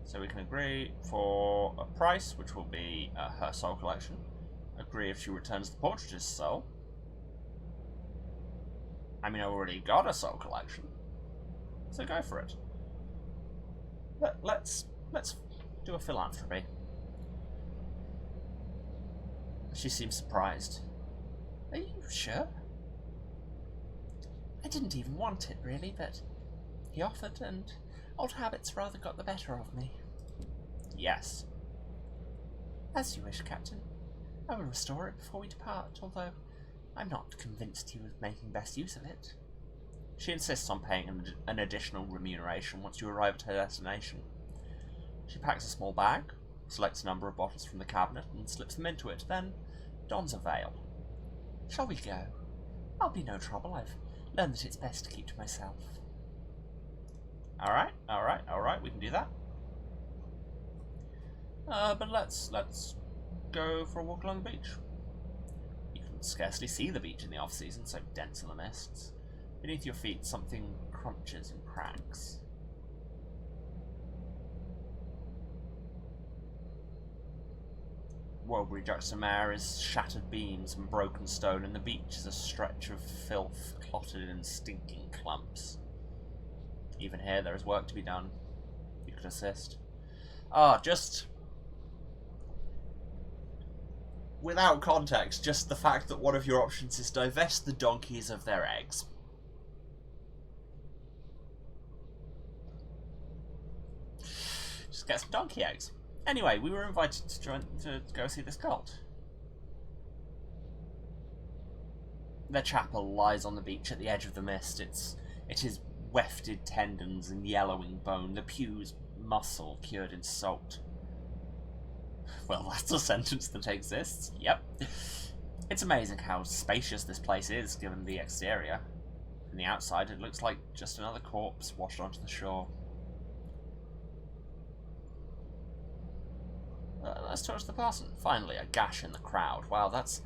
So we can agree for a price, which will be her soul collection. Agree if she returns the portraitist's soul. I mean, I already got a soul collection, so go for it. Let's do a philanthropy. She seems surprised. "Are you sure?" "I didn't even want it, really, but he offered, and old habits rather got the better of me." "Yes." "As you wish, Captain. I will restore it before we depart, although I'm not convinced he was making best use of it." She insists on paying an additional remuneration once you arrive at her destination. She packs a small bag, selects a number of bottles from the cabinet and slips them into it, then dons a veil. Shall we go? I'll be no trouble. I've learned that it's best to keep to myself. Alright, we can do that. But let's go for a walk along the beach. You can scarcely see the beach in the off-season, so dense are the mists. Beneath your feet, something crunches and cracks. Woburn Juxtamare is shattered beams and broken stone, and the beach is a stretch of filth clotted in stinking clumps. Even here there is work to be done. You could assist. Just... without context, just the fact that one of your options is divest the donkeys of their eggs. Just get some donkey eggs. Anyway, we were invited to go see this cult. Their chapel lies on the beach at the edge of the mist. It is wefted tendons and yellowing bone, the pews muscle cured in salt. Well, that's a sentence that exists. Yep. It's amazing how spacious this place is, given the exterior. From the outside, it looks like just another corpse washed onto the shore. Let's touch the parson. Finally, a gash in the crowd. Wow, that's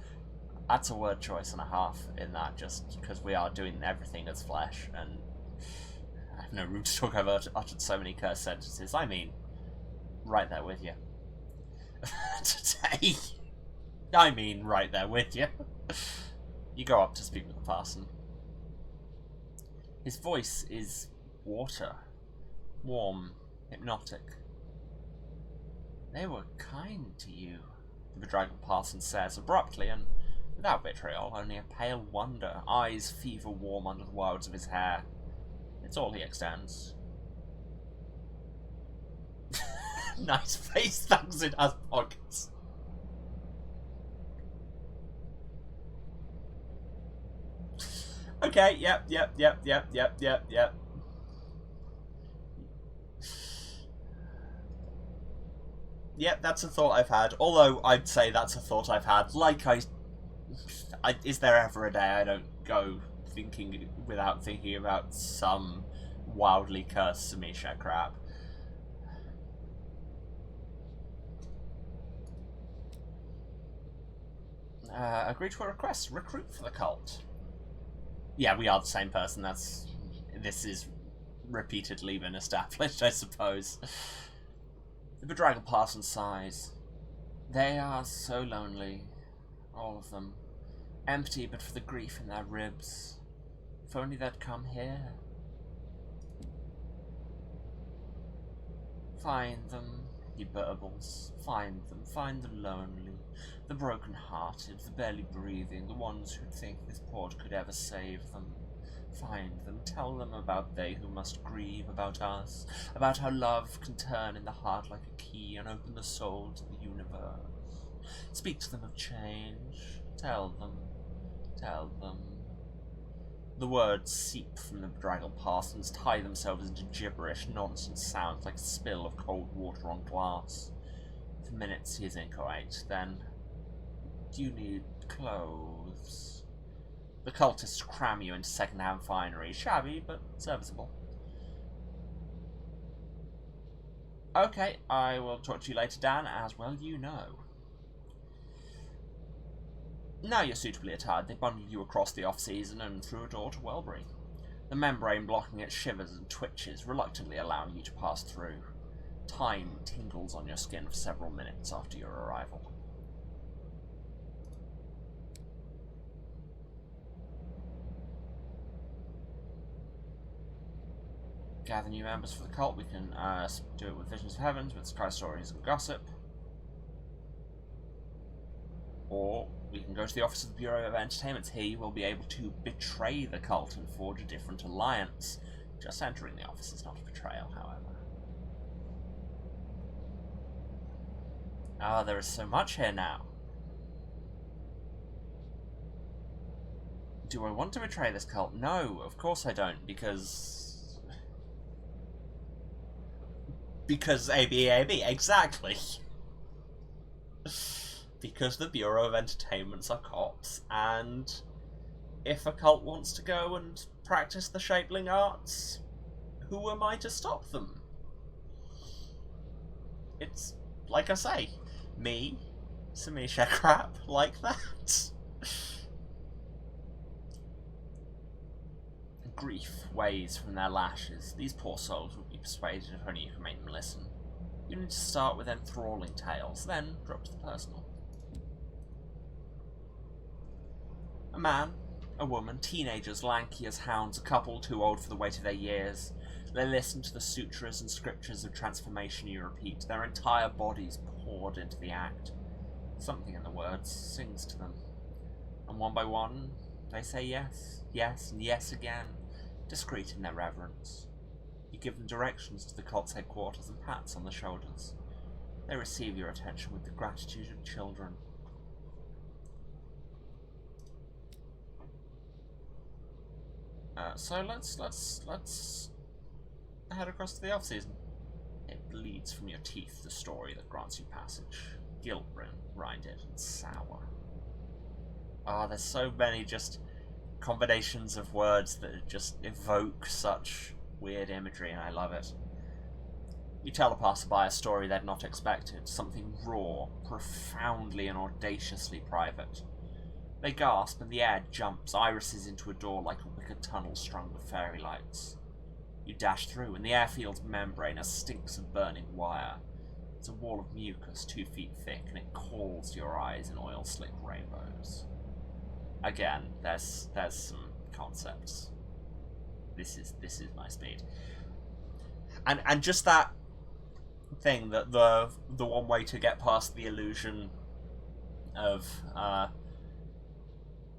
a word choice and a half in that, just because we are doing everything as flesh, and I have no room to talk. I've uttered so many cursed sentences. I mean, right there with you. Today. I mean, right there with you. You go up to speak with the parson. His voice is water. Warm, hypnotic. They were kind to you, the bedraggled parson says, abruptly and without vitriol, only a pale wonder, eyes fever-warm under the wilds of his hair. It's all he extends. Nice face, thanks, it has pockets. Okay, yep. Yep, that's a thought I've had. Although I'd say that's a thought I've had. Like is there ever a day I don't go without thinking about some wildly cursed Samisha crap? Agree to a request. Recruit for the cult. Yeah, we are the same person. This is repeatedly been established, I suppose. The bedraggled parson sighs. They are so lonely, all of them. Empty but for the grief in their ribs. If only they'd come here. Find them, ye burbles. Find them. Find the lonely, the broken-hearted, the barely breathing, the ones who'd think this port could ever save them. Find them, tell them about they who must grieve, about us, about how love can turn in the heart like a key and open the soul to the universe. Speak to them of change. Tell them. The words seep from the bedraggled parsons, tie themselves into gibberish, nonsense sounds like a spill of cold water on glass. For minutes he is inchoate, then... Do you need clothes? The cultists cram you into second-hand finery. Shabby, but serviceable. Okay, I will talk to you later, Dan, as well you know. Now you're suitably attired, they bundle you across the off-season and through a door to Welbury. The membrane blocking it shivers and twitches, reluctantly allowing you to pass through. Time tingles on your skin for several minutes after your arrival. Gather new members for the cult. We can do it with Visions of Heavens, with Sky Stories and Gossip. Or we can go to the office of the Bureau of Entertainments. Here you will be able to betray the cult and forge a different alliance. Just entering the office is not a betrayal, however. Ah, there is so much here now. Do I want to betray this cult? No, of course I don't, because AB, exactly. Because the Bureau of Entertainments are cops, and if a cult wants to go and practice the Shapeling arts, who am I to stop them? It's, like I say, me, Samisha crap like that. Grief weighs from their lashes. These poor souls will be persuaded if only you can make them listen. You need to start with enthralling tales, then drop to the personal. A man, a woman, teenagers lanky as hounds, a couple too old for the weight of their years. They listen to the sutras and scriptures of transformation you repeat, their entire bodies poured into the act. Something in the words sings to them. And one by one, they say yes, yes, and yes again, discreet in their reverence. You give them directions to the cult's headquarters and pats on the shoulders. They receive your attention with the gratitude of children. So let's head across to the off-season. It bleeds from your teeth, the story that grants you passage. Guilt-rinded and sour. There's so many just combinations of words that just evoke such weird imagery, and I love it. You tell a passerby a story they'd not expected, something raw, profoundly and audaciously private. They gasp, and the air jumps, irises into a door like a wicked tunnel strung with fairy lights. You dash through, and the airfield's membrane stinks of burning wire. It's a wall of mucus 2 feet thick, and it calls to your eyes in oil-slick rainbows. Again, there's some concepts. This is my speed. And just that thing that the one way to get past the illusion of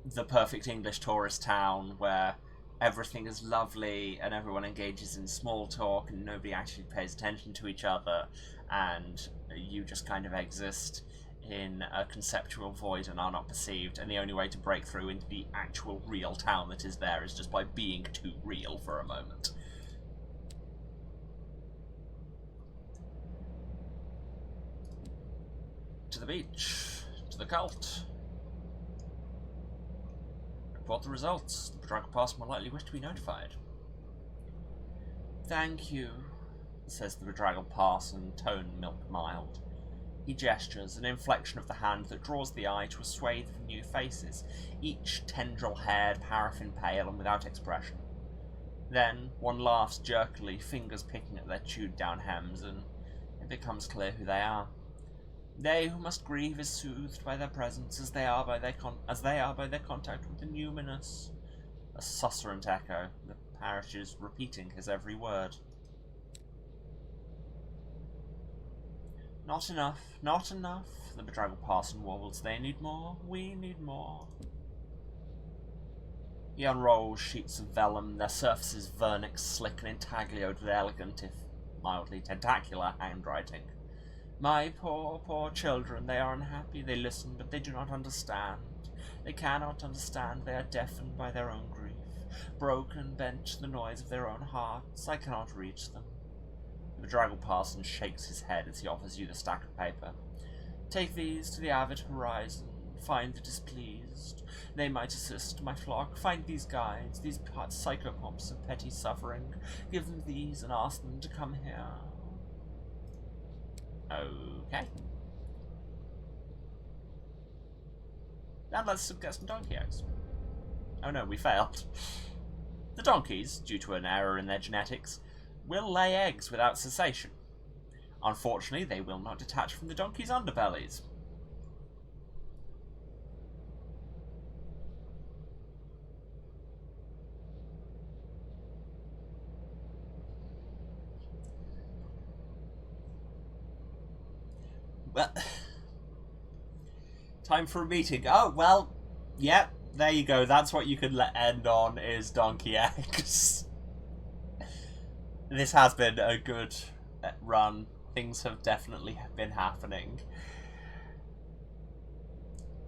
the perfect English tourist town where everything is lovely and everyone engages in small talk and nobody actually pays attention to each other and you just kind of exist in a conceptual void and are not perceived, and the only way to break through into the actual real town that is there is just by being too real for a moment. To the beach. To the cult. Report the results. The bedraggled parson will likely wish to be notified. Thank you, says the bedraggled parson, tone milk mild. He gestures, an inflection of the hand that draws the eye to a swathe of new faces, each tendril-haired, paraffin-pale, and without expression. Then one laughs jerkily, fingers picking at their chewed-down hems, and it becomes clear who they are. They who must grieve is soothed by their presence, as they are by their contact with the numinous. A susurrant echo, the parish is repeating his every word. Not enough, not enough, the bedraggled parson warbles. They need more, we need more. He unrolls sheets of vellum, their surfaces vernix, slick and intaglioed with elegant, if mildly tentacular, handwriting. My poor, poor children, they are unhappy, they listen, but they do not understand. They cannot understand, they are deafened by their own grief, broken, bent to the noise of their own hearts. I cannot reach them. The bedraggled parson shakes his head as he offers you the stack of paper. Take these to the avid horizon. Find the displeased. They might assist my flock. Find these guides, these psychopomps of petty suffering. Give them these and ask them to come here. Okay. Now let's get some donkey eggs. Oh no, we failed. The donkeys, due to an error in their genetics, will lay eggs without cessation. Unfortunately, they will not detach from the donkeys' underbellies. Well, time for a meeting. Oh, well, yep, there you go. That's what you can end on, is donkey eggs. This has been a good run. Things have definitely been happening.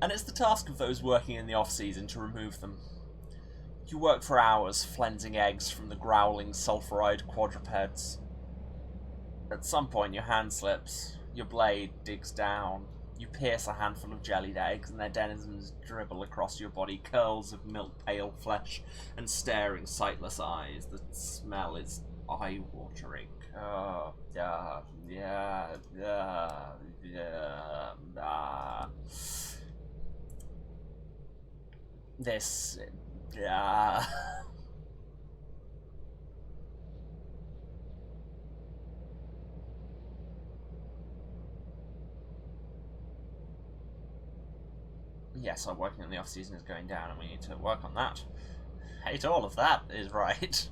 And it's the task of those working in the off-season to remove them. You work for hours, flensing eggs from the growling, sulphuride quadrupeds. At some point your hand slips, your blade digs down, You pierce a handful of jellied eggs, and their denizens dribble across your body, curls of milk-pale flesh and staring, sightless eyes. The smell is eye-watering. Oh, yeah, yeah, yeah, yeah, ah. This, yeah. Yes, our working in the off-season is going down, and we need to work on that. Hate all of that is right.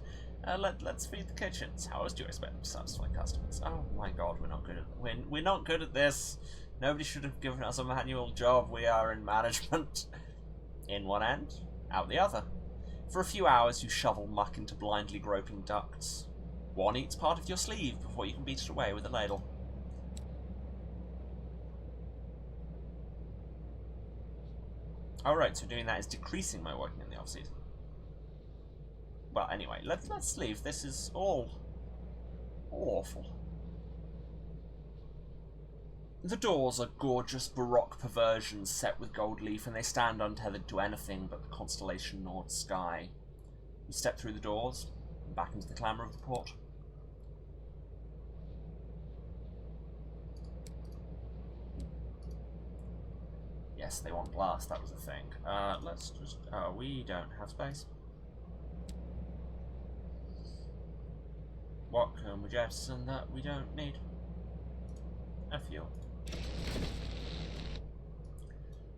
Let's feed the kitchens. How else do you expect to satisfy customers? Oh my god, we're not good at we're not good at this. Nobody should have given us a manual job. We are in management. In one end, out the other. For a few hours, you shovel muck into blindly groping ducts. One eats part of your sleeve before you can beat it away with a ladle. Alright, so doing that is decreasing my working in the off-season. Well, anyway, let's leave. This is all awful. The doors are gorgeous baroque perversions set with gold leaf, and they stand untethered to anything but the constellation-gnawed sky. You step through the doors, and back into the clamour of the port. Yes, they want glass, that was the thing. Let's just... Oh, we don't have space. What can we jettison that we don't need? A fuel.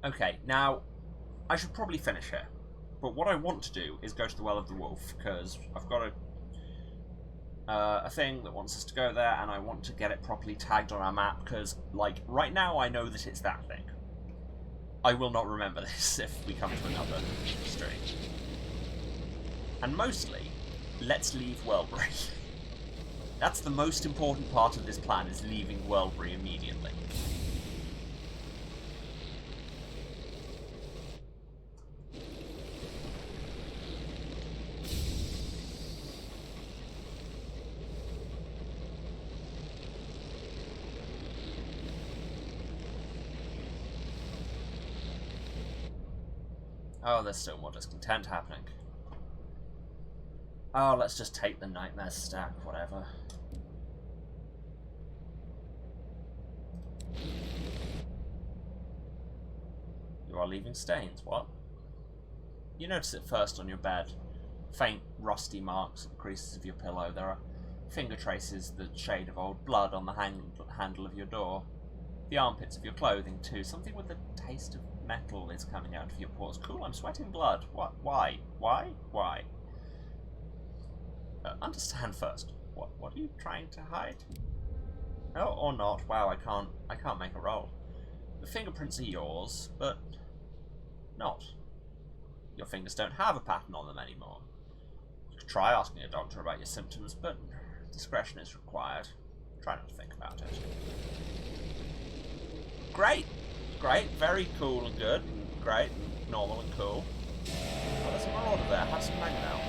Okay, now, I should probably finish here. But what I want to do is go to the Well of the Wolf, because I've got a thing that wants us to go there, and I want to get it properly tagged on our map, because, like, right now I know that it's that thing. I will not remember this if we come to another stream. And mostly, let's leave Wellbury. That's the most important part of this plan, is leaving Wellbury immediately. Oh, there's still more discontent happening. Oh, let's just take the nightmare stack, whatever. You are leaving stains, what? You notice it first on your bed. Faint, rusty marks at the creases of your pillow. There are finger traces, the shade of old blood on the handle of your door. The armpits of your clothing, too. Something with the taste of metal is coming out of your pores. Cool, I'm sweating blood. What? Why? Why? Why? Understand first. What are you trying to hide? Oh, or not. Wow, I can't make a roll. The fingerprints are yours, but not. Your fingers don't have a pattern on them anymore. You could try asking a doctor about your symptoms, but discretion is required. Try not to think about it. Great! Great, very cool and good, and great, and normal and cool. Well, there's a marauder there. Have some mangonel.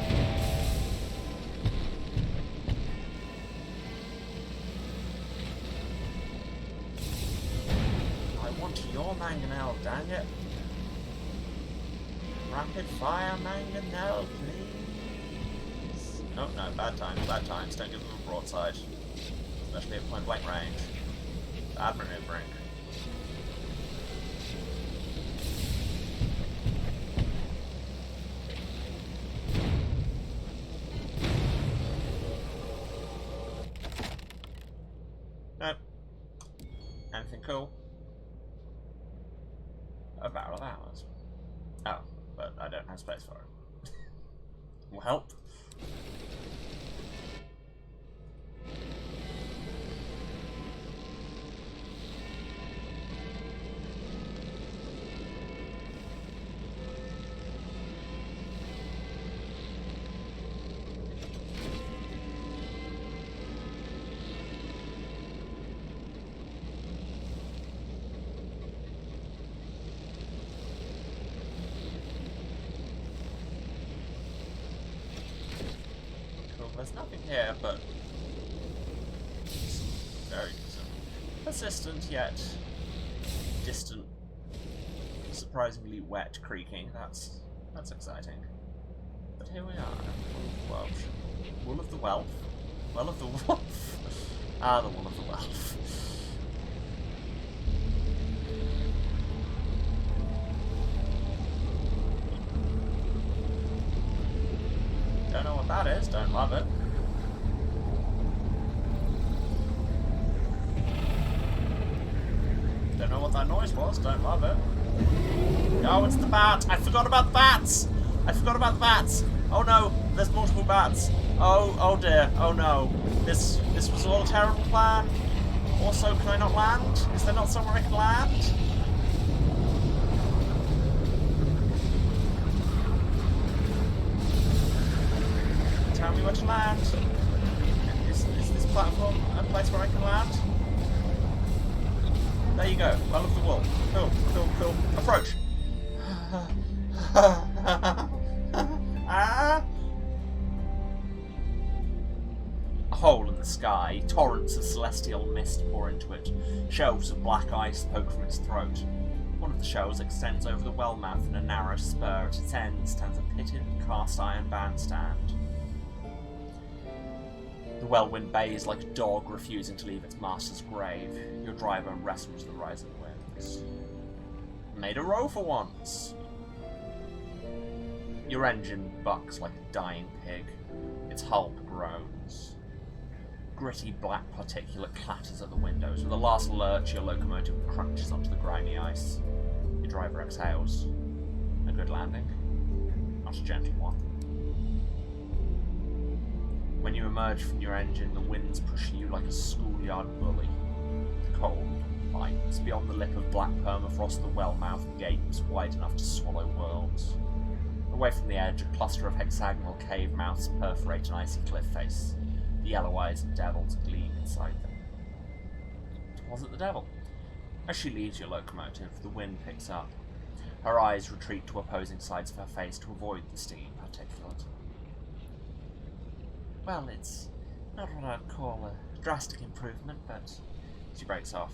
I want your mangonel, dang it. Rapid fire mangonel, please. Oh, no, bad times. Don't give them a broadside. Especially at point blank range. Bad maneuvering. Nope. Anything cool? A barrel of ours. Oh, but I don't have space for it. Well. There's nothing here, but very persistent yet distant, surprisingly wet creaking. That's exciting. But here we are. Wool of the Welf. Well of the Wolf. Ah, the Wool of the Welf. Don't know what that is. Don't love it. Don't know what that noise was. Don't love it. Oh, it's the bat! I forgot about the bats! I forgot about the bats! Oh no, there's multiple bats. Oh dear. Oh no. This was all a terrible plan. Also, can I not land? Is there not somewhere I can land? Tell me where to land. Is this platform a place where I can land? There you go. Well of the Wool. Cool. Approach. Ah! A hole in the sky. Torrents of celestial mist pour into it. Shelves of black ice poke from its throat. One of the shelves extends over the well mouth in a narrow spur. At its end stands a pitted cast iron bandstand. The whirlwind bays like a dog refusing to leave its master's grave. Your driver wrestles the rising winds. Made a row for once. Your engine bucks like a dying pig. Its hull groans. Gritty black particulate clatters at the windows. With a last lurch, your locomotive crunches onto the grimy ice. Your driver exhales. A good landing. Not a gentle one. When you emerge from your engine, the wind's pushing you like a schoolyard bully. The cold bites. Beyond the lip of black permafrost, the well-mouth gapes wide enough to swallow worlds. Away from the edge, a cluster of hexagonal cave mouths perforate an icy cliff face. The yellow eyes of devils gleam inside them. Was it the devil? As she leaves your locomotive, the wind picks up. Her eyes retreat to opposing sides of her face to avoid the stinging particulate. Well, it's not what I'd call a drastic improvement, but... She breaks off.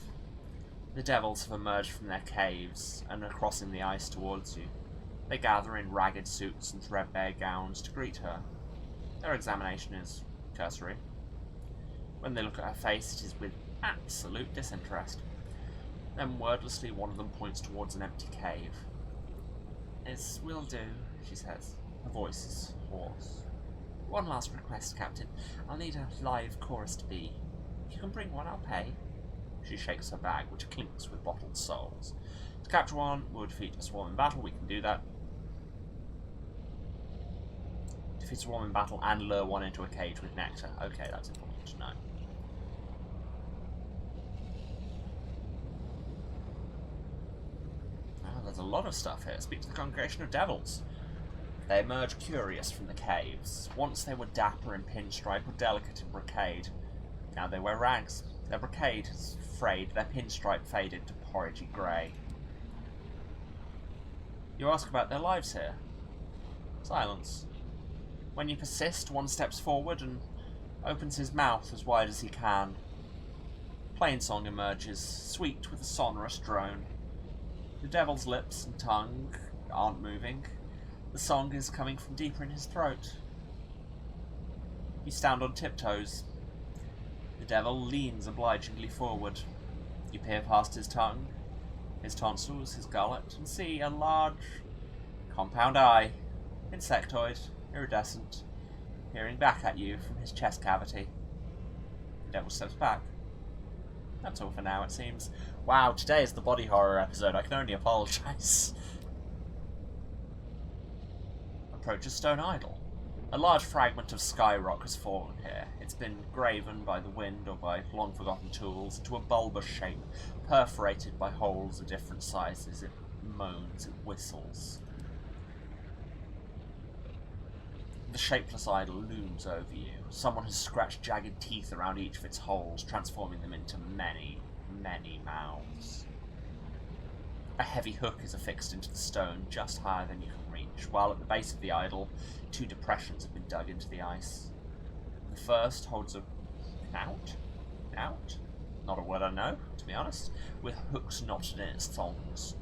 The devils have emerged from their caves and are crossing the ice towards you. They gather in ragged suits and threadbare gowns to greet her. Their examination is cursory. When they look at her face, it is with absolute disinterest. Then wordlessly one of them points towards an empty cave. "This will do," she says. Her voice is hoarse. "One last request, Captain. I'll need a live chorus to be. If you can bring one, I'll pay." She shakes her bag, which clinks with bottled souls. To capture one will defeat a swarm in battle. We can do that. Defeat a swarm in battle and lure one into a cage with nectar. Okay, that's important to know. Oh, there's a lot of stuff here. Speak to the congregation of devils. They emerge curious from the caves. Once they were dapper in pinstripe or delicate in brocade. Now they wear rags. Their brocade has frayed, their pinstripe faded to porridgey grey. You ask about their lives here. Silence. When you persist, one steps forward and opens his mouth as wide as he can. Plainsong emerges, sweet with a sonorous drone. The devil's lips and tongue aren't moving. The song is coming from deeper in his throat. You stand on tiptoes. The devil leans obligingly forward. You peer past his tongue, his tonsils, his gullet, and see a large, compound eye, insectoid, iridescent, peering back at you from his chest cavity. The devil steps back. That's all for now, it seems. Wow, today is the body horror episode. I can only apologise. Approach a stone idol. A large fragment of sky rock has fallen here. It's been graven by the wind or by long-forgotten tools into a bulbous shape, perforated by holes of different sizes. It moans, it whistles. The shapeless idol looms over you. Someone has scratched jagged teeth around each of its holes, transforming them into many, many mouths. A heavy hook is affixed into the stone just higher than you can reach, while at the base of the idol, 2 depressions have been dug into the ice. The first holds a knout? Not a word I know, to be honest, with hooks knotted in its thongs.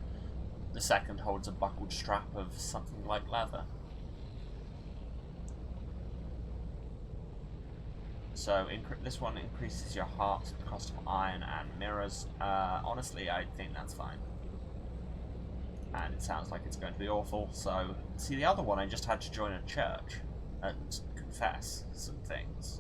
The second holds a buckled strap of something like leather. So this one increases your heart at the cost of iron and mirrors. Honestly, I think that's fine. And it sounds like it's going to be awful, so... See, the other one, I just had to join a church and confess some things.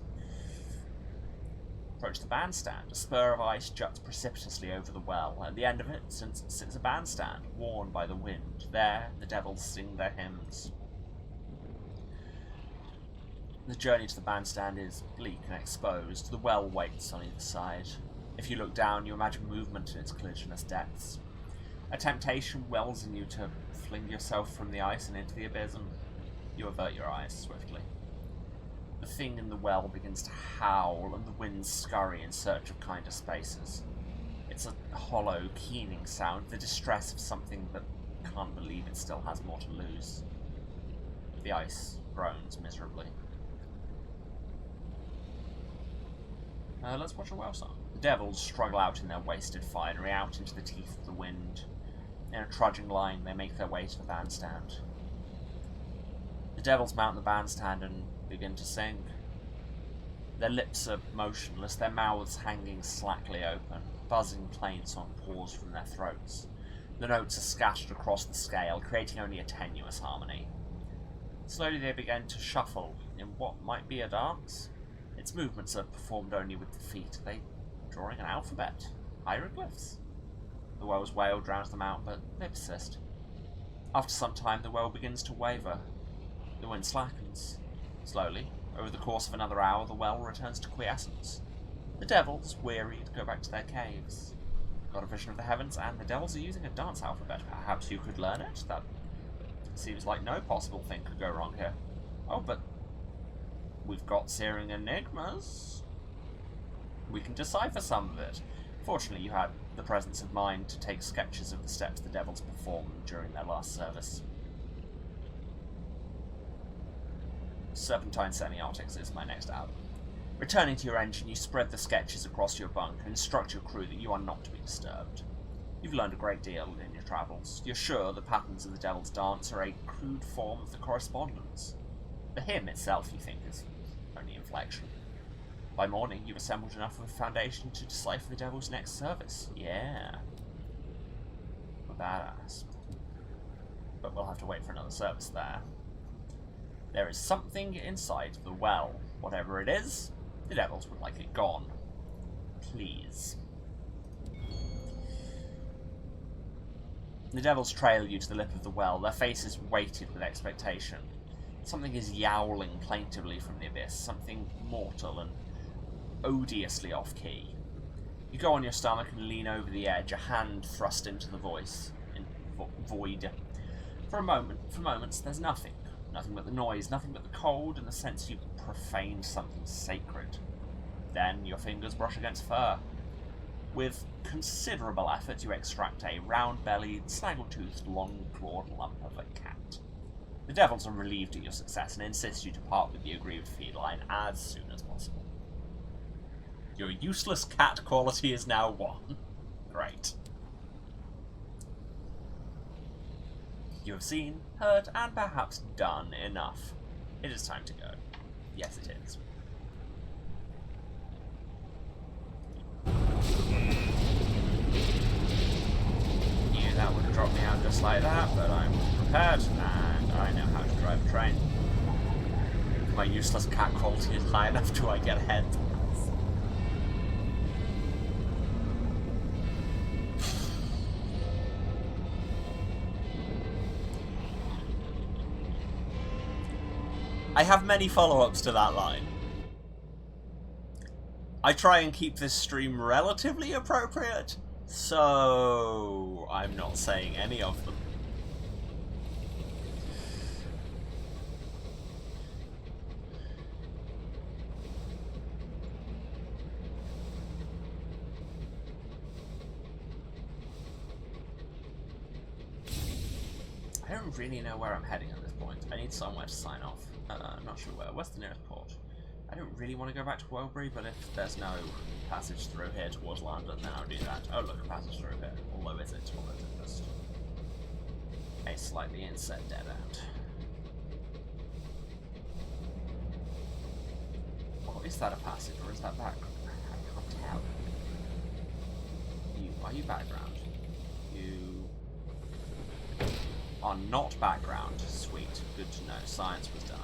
Approach the bandstand. A spur of ice juts precipitously over the well. At the end of it sits a bandstand, worn by the wind. There, the devils sing their hymns. The journey to the bandstand is bleak and exposed. The well waits on either side. If you look down, you imagine movement in its collisionless depths. A temptation wells in you to fling yourself from the ice and into the abysm. You avert your eyes swiftly. The thing in the well begins to howl, and the winds scurry in search of kinder spaces. It's a hollow, keening sound, the distress of something that can't believe it still has more to lose. The ice groans miserably. Let's watch a well song. The devils struggle out in their wasted finery, out into the teeth of the wind. In a trudging line, they make their way to the bandstand. The devils mount the bandstand and begin to sing. Their lips are motionless, their mouths hanging slackly open, buzzing plaints on pause from their throats. The notes are scattered across the scale, creating only a tenuous harmony. Slowly they begin to shuffle in what might be a dance. Its movements are performed only with the feet. Are they drawing an alphabet? Hieroglyphs? The well's wail drowns them out, but they persist. After some time, the well begins to waver. The wind slackens. Slowly, over the course of another hour, the well returns to quiescence. The devils, wearied, go back to their caves. Got a vision of the heavens, and the devils are using a dance alphabet. Perhaps you could learn it? That seems like no possible thing could go wrong here. Oh, but we've got searing enigmas. We can decipher some of it. Fortunately, you had the presence of mind to take sketches of the steps the devils performed during their last service. Serpentine Semiotics is my next album. Returning to your engine, you spread the sketches across your bunk and instruct your crew that you are not to be disturbed. You've learned a great deal in your travels. You're sure the patterns of the Devil's Dance are a crude form of the correspondence. The hymn itself, you think, is only inflection. By morning, you've assembled enough of a foundation to decipher the Devil's next service. Yeah. We're badass. But we'll have to wait for another service there. There is something inside the well. Whatever it is, the devils would like it gone. Please. The devils trail you to the lip of the well, their faces weighted with expectation. Something is yowling plaintively from the abyss, something mortal and odiously off-key. You go on your stomach and lean over the edge, a hand thrust into the void. For moments, there's nothing. Nothing but the noise, nothing but the cold, and the sense you've profaned something sacred. Then your fingers brush against fur. With considerable effort, you extract a round-bellied, snaggle-toothed, long-clawed lump of a cat. The devils are relieved at your success and insist you to part with the aggrieved feline as soon as possible. Your useless cat quality is now 1. Great. You have seen, heard, and perhaps done enough. It is time to go. Yes, it is. Knew that would have dropped me out just like that, but I'm prepared, and I know how to drive a train. If my useless cat quality is high enough, do I get ahead? I have many follow-ups to that line. I try and keep this stream relatively appropriate, so I'm not saying any of them. I don't really know where I'm heading at this point. I need somewhere to sign off. I'm not sure where. Where's the nearest port? I don't really want to go back to Welbury, but if there's no passage through here towards London, then I'll do that. Oh look, a passage through here. Although is it? Or is it just a slightly inset dead end? Or is that a passage, or is that background? I can't tell. Are you background? You are not background. Sweet. Good to know. Science was done.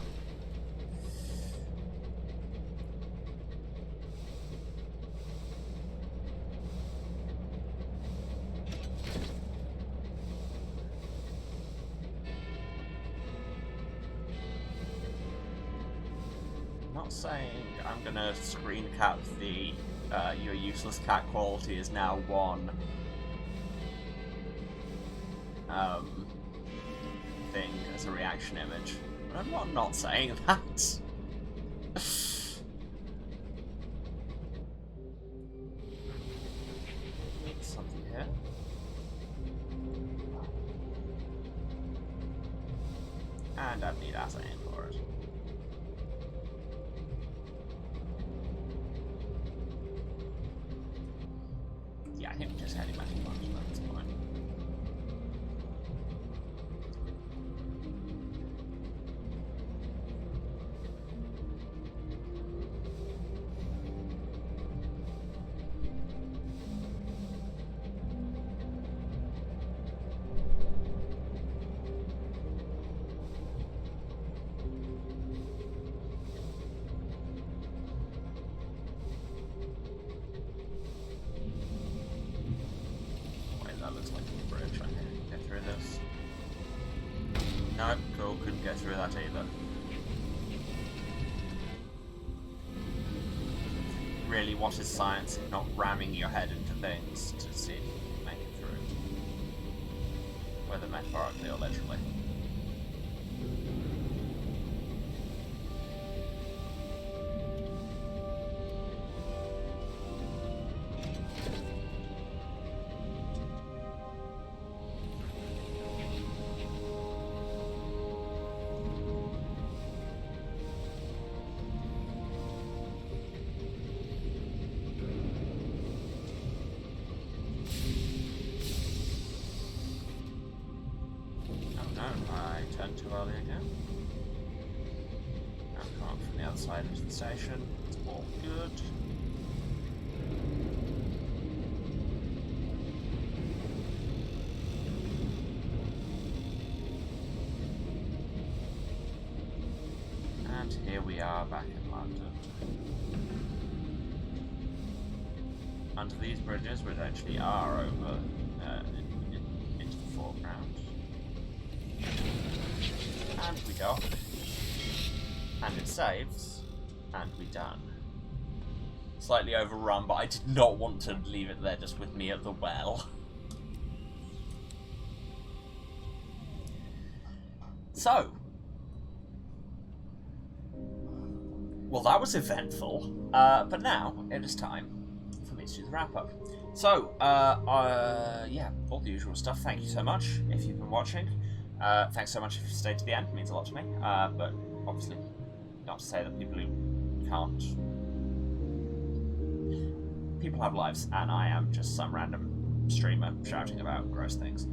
Not saying I'm gonna screen cap the your useless cat quality is now 1 thing as a reaction image. But I'm not saying that. Something here. And I need assay for it. Yeah, I think we just had him at the bunch at this point. That looks like a bridge. I can get through this. No, cool, couldn't get through that either. Really, what is science if not ramming your head into things to see if you can make it through? Whether metaphorically or literally. Too early again. Now come up from the other side into the station. It's all good. And here we are back in London. Under these bridges, which actually are over into the foreground. And we dock, and it saves, and we done. Slightly overrun, but I did not want to leave it there just with me at the well. So, well, that was eventful, but now it is time for me to do the wrap-up. So, yeah, all the usual stuff. Thank you so much if you've been watching. Thanks so much if you stayed to the end, it means a lot to me, but obviously not to say that people who can't... People have lives, and I am just some random streamer shouting about gross things.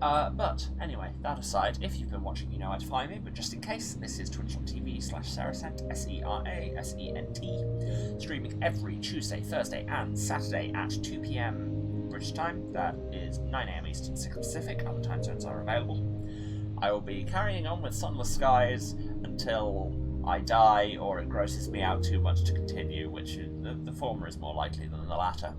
But anyway, that aside, if you've been watching, you know where to find me, but just in case, this is twitch.tv/Serasent, SERASENT, streaming every Tuesday, Thursday, and Saturday at 2 PM British time. That is 9 AM Eastern, 6 Pacific. Other time zones are available. I will be carrying on with Sunless Skies until I die or it grosses me out too much to continue, which is, the former is more likely than the latter.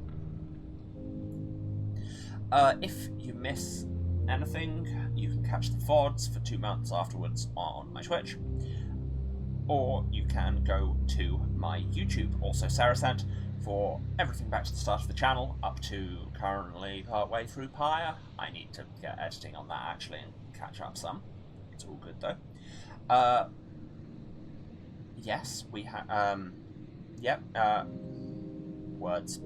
If you miss anything, you can catch the VODs for 2 months afterwards on my Twitch, or you can go to my YouTube, also Serasent, for everything back to the start of the channel, up to currently partway through Pyre. I need to get editing on that actually and catch up some. It's all good though. Yes, we have, words.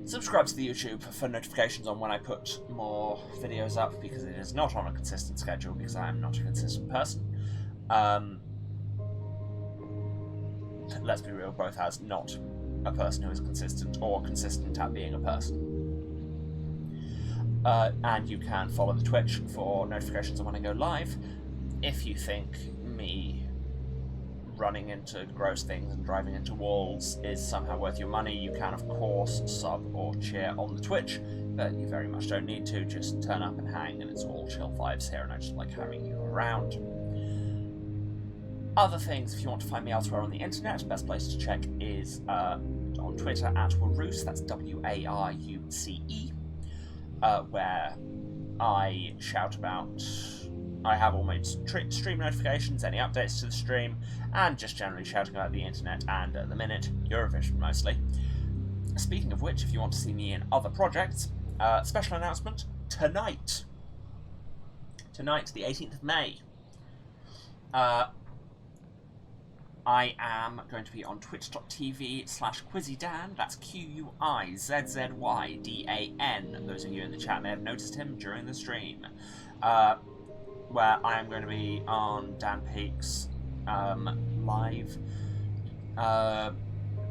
Subscribe to the YouTube for notifications on when I put more videos up, because it is not on a consistent schedule, because I am not a consistent person. let's be real, both as not a person who is consistent or consistent at being a person. And you can follow the Twitch for notifications of when I go live. If you think me running into gross things and driving into walls is somehow worth your money, you can of course sub or cheer on the Twitch, but you very much don't need to. Just turn up and hang, and it's all chill vibes here, and I just like having you around. Other things, if you want to find me elsewhere on the internet, best place to check is on Twitter at Waruce, that's W-A-R-U-C-E, where I shout about... I have all my stream notifications, any updates to the stream, and just generally shouting about the internet, and at the minute, Eurovision mostly. Speaking of which, if you want to see me in other projects, special announcement, tonight, the 18th of May, I am going to be on twitch.tv/QuizzyDan, that's Q-U-I-Z-Z-Y-D-A-N, those of you in the chat may have noticed him during the stream, where I am going to be on Dan Peake's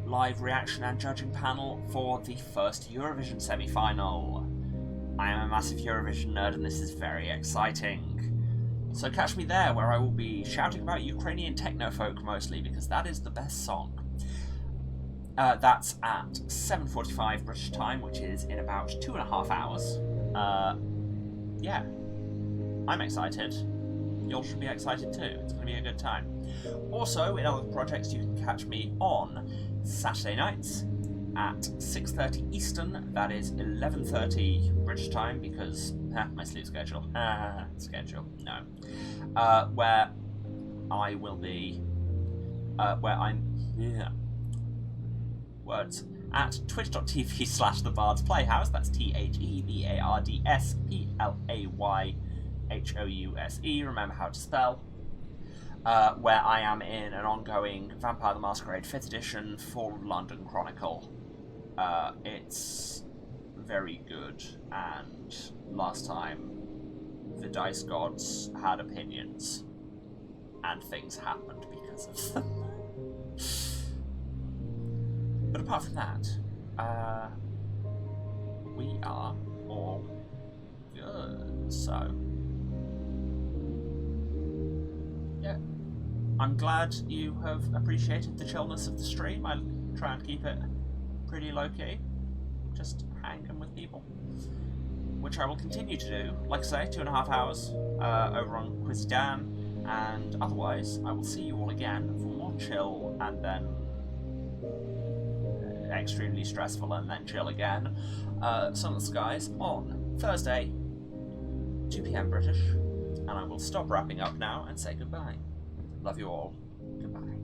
live reaction and judging panel for the first Eurovision semi-final. I am a massive Eurovision nerd, and this is very exciting. So catch me there, where I will be shouting about Ukrainian technofolk mostly, because that is the best song. That's at 7:45 British time, which is in about 2.5 hours. Yeah. I'm excited. You all should be excited too. It's going to be a good time. Also, in other projects, you can catch me on Saturday nights at 6:30 Eastern. That is 11:30 British time, because my sleep schedule. No. Where I will be. Where I'm. Yeah. Words. At twitch.tv/TheBards Playhouse. That's TheBardsPlayhouse. Remember how to spell. Where I am in an ongoing Vampire the Masquerade 5th edition for London Chronicle. It's very good, and last time the Dice Gods had opinions, and things happened because of them. But apart from that, we are all good, so... yeah. I'm glad you have appreciated the chillness of the stream. I try and keep it pretty low-key, just hanging with people, which I will continue to do. Like I say, 2.5 hours over on Quiz Dan, and otherwise I will see you all again for more chill, and then extremely stressful, and then chill again. Sunless Skies on Thursday, 2 PM British, and I will stop wrapping up now and say goodbye. Love you all. Goodbye.